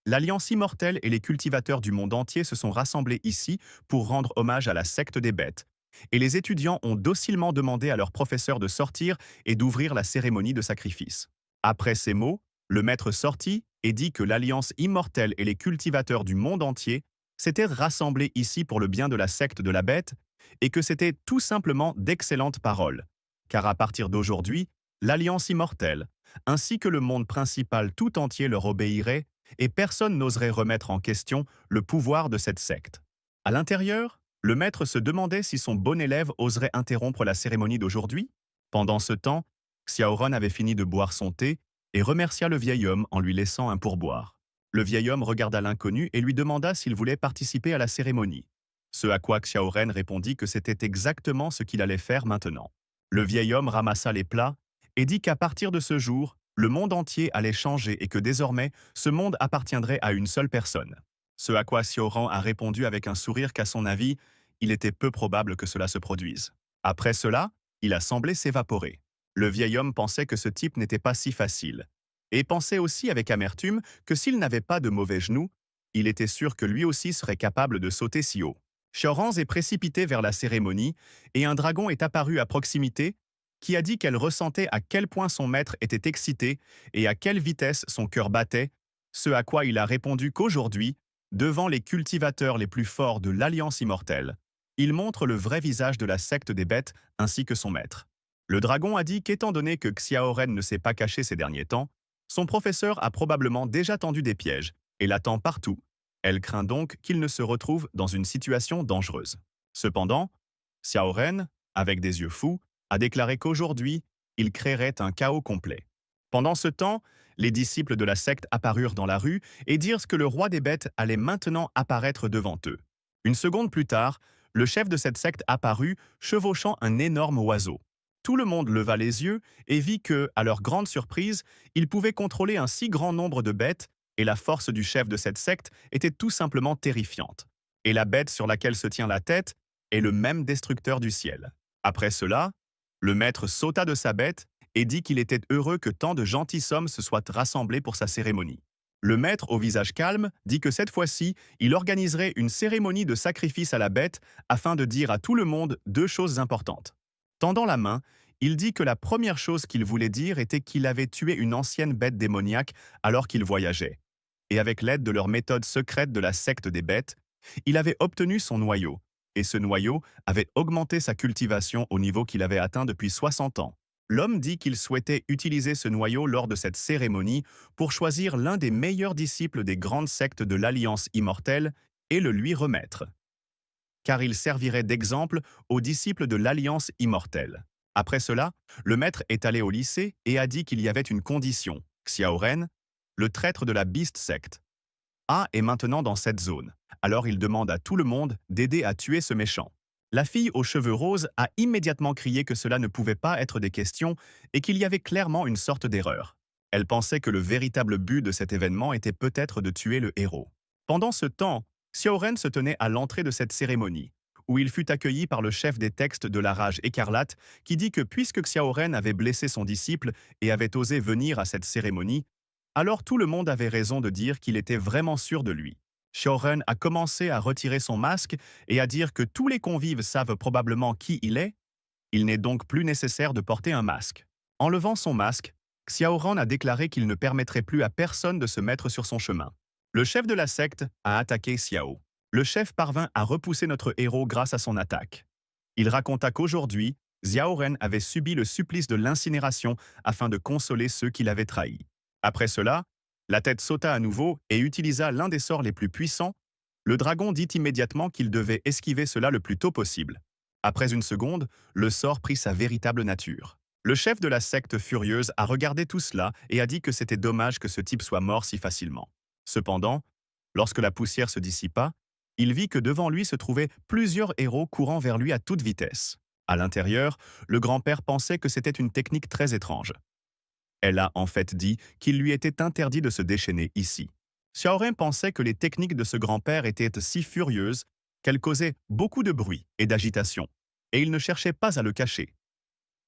l'Alliance immortelle et les cultivateurs du monde entier se sont rassemblés ici pour rendre hommage à la secte des bêtes, et les étudiants ont docilement demandé à leur professeur de sortir et d'ouvrir la cérémonie de sacrifice. Après ces mots, le maître sortit et dit que l'Alliance immortelle et les cultivateurs du monde entier s'étaient rassemblés ici pour le bien de la secte de la bête et que c'était tout simplement d'excellentes paroles, car à partir d'aujourd'hui, l'Alliance immortelle, ainsi que le monde principal tout entier leur obéirait et personne n'oserait remettre en question le pouvoir de cette secte. À l'intérieur, le maître se demandait si son bon élève oserait interrompre la cérémonie d'aujourd'hui. Pendant ce temps, Xiaoron avait fini de boire son thé et remercia le vieil homme en lui laissant un pourboire. Le vieil homme regarda l'inconnu et lui demanda s'il voulait participer à la cérémonie. Ce à quoi Xiaoren répondit que c'était exactement ce qu'il allait faire maintenant. Le vieil homme ramassa les plats et dit qu'à partir de ce jour, le monde entier allait changer et que désormais, ce monde appartiendrait à une seule personne. Ce à quoi Xiaoran a répondu avec un sourire qu'à son avis, il était peu probable que cela se produise. Après cela, il a semblé s'évaporer. Le vieil homme pensait que ce type n'était pas si facile, et pensait aussi avec amertume que s'il n'avait pas de mauvais genoux, il était sûr que lui aussi serait capable de sauter si haut. Xiaoran est précipité vers la cérémonie, et un dragon est apparu à proximité, qui a dit qu'elle ressentait à quel point son maître était excité et à quelle vitesse son cœur battait, ce à quoi il a répondu qu'aujourd'hui, devant les cultivateurs les plus forts de l'Alliance immortelle, il montre le vrai visage de la secte des bêtes ainsi que son maître. Le dragon a dit qu'étant donné que Xiaoren ne s'est pas caché ces derniers temps, son professeur a probablement déjà tendu des pièges et l'attend partout. Elle craint donc qu'il ne se retrouve dans une situation dangereuse. Cependant, Xiaoren, avec des yeux fous, a déclaré qu'aujourd'hui, il créerait un chaos complet. Pendant ce temps, les disciples de la secte apparurent dans la rue et dirent que le roi des bêtes allait maintenant apparaître devant eux. Une seconde plus tard, le chef de cette secte apparut, chevauchant un énorme oiseau. Tout le monde leva les yeux et vit que, à leur grande surprise, il pouvait contrôler un si grand nombre de bêtes, et la force du chef de cette secte était tout simplement terrifiante. Et la bête sur laquelle se tient la tête est le même destructeur du ciel. Après cela, le maître sauta de sa bête et dit qu'il était heureux que tant de gentilshommes se soient rassemblés pour sa cérémonie. Le maître, au visage calme, dit que cette fois-ci, il organiserait une cérémonie de sacrifice à la bête afin de dire à tout le monde 2 choses importantes. Tendant la main, il dit que la première chose qu'il voulait dire était qu'il avait tué une ancienne bête démoniaque alors qu'il voyageait, et avec l'aide de leur méthode secrète de la secte des bêtes, il avait obtenu son noyau, et ce noyau avait augmenté sa cultivation au niveau qu'il avait atteint depuis 60 ans. L'homme dit qu'il souhaitait utiliser ce noyau lors de cette cérémonie pour choisir l'un des meilleurs disciples des grandes sectes de l'Alliance immortelle et le lui remettre, car il servirait d'exemple aux disciples de l'Alliance immortelle. Après cela, le maître est allé au lycée et a dit qu'il y avait une condition. Xiao Ren, le traître de la Beast Sect, A est maintenant dans cette zone. Alors il demande à tout le monde d'aider à tuer ce méchant. La fille aux cheveux roses a immédiatement crié que cela ne pouvait pas être des questions et qu'il y avait clairement une sorte d'erreur. Elle pensait que le véritable but de cet événement était peut-être de tuer le héros. Pendant ce temps, Xiao Ren se tenait à l'entrée de cette cérémonie, où il fut accueilli par le chef des textes de la Rage écarlate qui dit que puisque Xiao Ren avait blessé son disciple et avait osé venir à cette cérémonie, alors tout le monde avait raison de dire qu'il était vraiment sûr de lui. Xiao Ren a commencé à retirer son masque et à dire que tous les convives savent probablement qui il est. Il n'est donc plus nécessaire de porter un masque. En levant son masque, Xiao Ren a déclaré qu'il ne permettrait plus à personne de se mettre sur son chemin. Le chef de la secte a attaqué Xiao. Le chef parvint à repousser notre héros grâce à son attaque. Il raconta qu'aujourd'hui, Xiao Ren avait subi le supplice de l'incinération afin de consoler ceux qui l'avaient trahi. Après cela, la tête sauta à nouveau et utilisa l'un des sorts les plus puissants. Le dragon dit immédiatement qu'il devait esquiver cela le plus tôt possible. Après une seconde, le sort prit sa véritable nature. Le chef de la secte furieuse a regardé tout cela et a dit que c'était dommage que ce type soit mort si facilement. Cependant, lorsque la poussière se dissipa, il vit que devant lui se trouvaient plusieurs héros courant vers lui à toute vitesse. À l'intérieur, le grand-père pensait que c'était une technique très étrange. Elle a en fait dit qu'il lui était interdit de se déchaîner ici. Xiao Ren pensait que les techniques de ce grand-père étaient si furieuses qu'elles causaient beaucoup de bruit et d'agitation, et il ne cherchait pas à le cacher.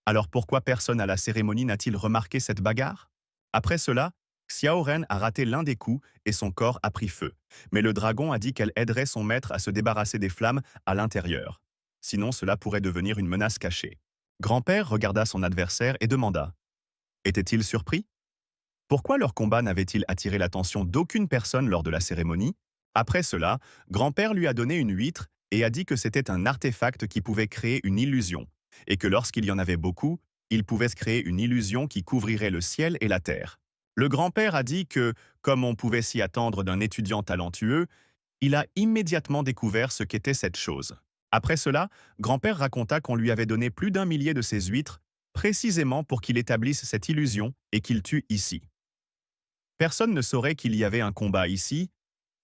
Alors pourquoi personne à la cérémonie n'a-t-il remarqué cette bagarre? Après cela, Xiao Ren a raté l'un des coups et son corps a pris feu, mais le dragon a dit qu'elle aiderait son maître à se débarrasser des flammes à l'intérieur. Sinon cela pourrait devenir une menace cachée. Grand-père regarda son adversaire et demanda: était-il surpris? Pourquoi leur combat n'avait-il attiré l'attention d'aucune personne lors de la cérémonie? Après cela, grand-père lui a donné une huître et a dit que c'était un artefact qui pouvait créer une illusion, et que lorsqu'il y en avait beaucoup, il pouvait se créer une illusion qui couvrirait le ciel et la terre. Le grand-père a dit que, comme on pouvait s'y attendre d'un étudiant talentueux, il a immédiatement découvert ce qu'était cette chose. Après cela, grand-père raconta qu'on lui avait donné plus d'un millier de ces huîtres, précisément pour qu'il établisse cette illusion et qu'il tue ici. Personne ne saurait qu'il y avait un combat ici,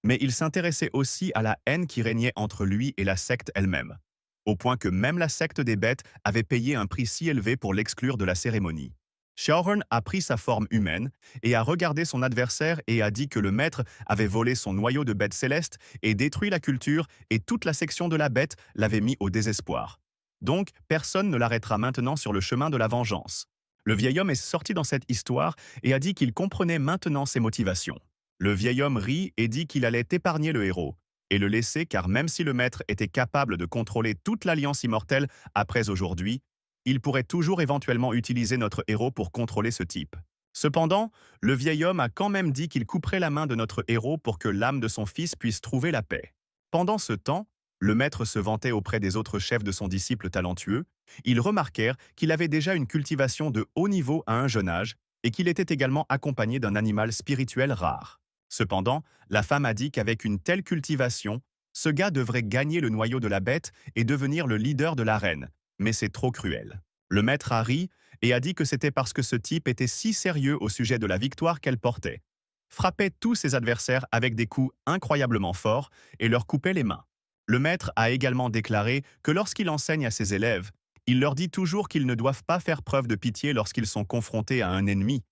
mais il s'intéressait aussi à la haine qui régnait entre lui et la secte elle-même, au point que même la secte des bêtes avait payé un prix si élevé pour l'exclure de la cérémonie. Xiaohorn a pris sa forme humaine et a regardé son adversaire et a dit que le maître avait volé son noyau de bête céleste et détruit la culture et toute la section de la bête l'avait mis au désespoir. Donc, personne ne l'arrêtera maintenant sur le chemin de la vengeance. Le vieil homme est sorti dans cette histoire et a dit qu'il comprenait maintenant ses motivations. Le vieil homme rit et dit qu'il allait épargner le héros et le laisser car même si le maître était capable de contrôler toute l'Alliance immortelle après aujourd'hui, il pourrait toujours éventuellement utiliser notre héros pour contrôler ce type. Cependant, le vieil homme a quand même dit qu'il couperait la main de notre héros pour que l'âme de son fils puisse trouver la paix. Pendant ce temps, le maître se vantait auprès des autres chefs de son disciple talentueux. Ils remarquèrent qu'il avait déjà une cultivation de haut niveau à un jeune âge et qu'il était également accompagné d'un animal spirituel rare. Cependant, la femme a dit qu'avec une telle cultivation, ce gars devrait gagner le noyau de la bête et devenir le leader de l'arène. Mais c'est trop cruel. Le maître a ri et a dit que c'était parce que ce type était si sérieux au sujet de la victoire qu'elle portait. Frappait tous ses adversaires avec des coups incroyablement forts et leur coupait les mains. Le maître a également déclaré que lorsqu'il enseigne à ses élèves, il leur dit toujours qu'ils ne doivent pas faire preuve de pitié lorsqu'ils sont confrontés à un ennemi,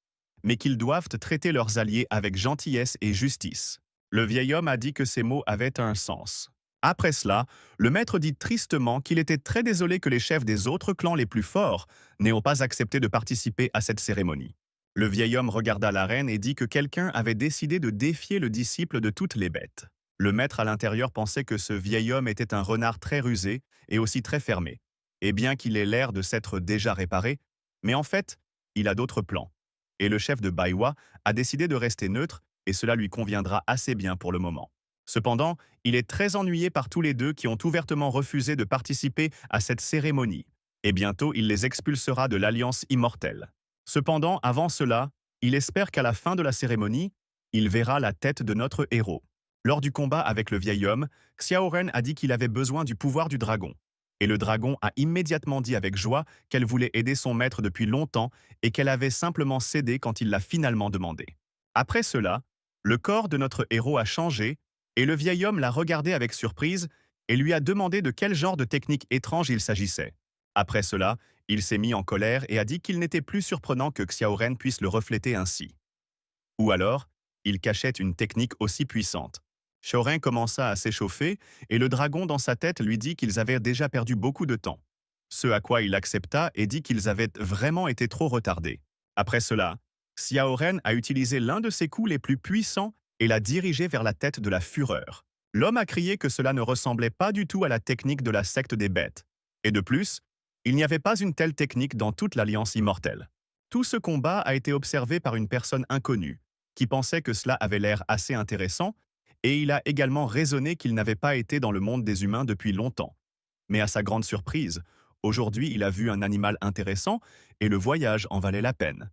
mais qu'ils doivent traiter leurs alliés avec gentillesse et justice. Le vieil homme a dit que ces mots avaient un sens. Après cela, le maître dit tristement qu'il était très désolé que les chefs des autres clans les plus forts n'aient pas accepté de participer à cette cérémonie. Le vieil homme regarda la reine et dit que quelqu'un avait décidé de défier le disciple de toutes les bêtes. Le maître à l'intérieur pensait que ce vieil homme était un renard très rusé et aussi très fermé, et bien qu'il ait l'air de s'être déjà réparé, mais en fait, il a d'autres plans. Et le chef de Baiwa a décidé de rester neutre et cela lui conviendra assez bien pour le moment. Cependant, il est très ennuyé par tous les deux qui ont ouvertement refusé de participer à cette cérémonie, et bientôt il les expulsera de l'Alliance immortelle. Cependant, avant cela, il espère qu'à la fin de la cérémonie, il verra la tête de notre héros. Lors du combat avec le vieil homme, Xiaoren a dit qu'il avait besoin du pouvoir du dragon. Et le dragon a immédiatement dit avec joie qu'elle voulait aider son maître depuis longtemps et qu'elle avait simplement cédé quand il l'a finalement demandé. Après cela, le corps de notre héros a changé et le vieil homme l'a regardé avec surprise et lui a demandé de quel genre de technique étrange il s'agissait. Après cela, il s'est mis en colère et a dit qu'il n'était plus surprenant que Xiaoren puisse le refléter ainsi. Ou alors, il cachait une technique aussi puissante. Xiaoren commença à s'échauffer et le dragon dans sa tête lui dit qu'ils avaient déjà perdu beaucoup de temps. Ce à quoi il accepta et dit qu'ils avaient vraiment été trop retardés. Après cela, Xiaoren a utilisé l'un de ses coups les plus puissants et l'a dirigé vers la tête de la fureur. L'homme a crié que cela ne ressemblait pas du tout à la technique de la secte des bêtes. Et de plus, il n'y avait pas une telle technique dans toute l'Alliance immortelle. Tout ce combat a été observé par une personne inconnue, qui pensait que cela avait l'air assez intéressant, et il a également raisonné qu'il n'avait pas été dans le monde des humains depuis longtemps. Mais à sa grande surprise, aujourd'hui il a vu un animal intéressant et le voyage en valait la peine.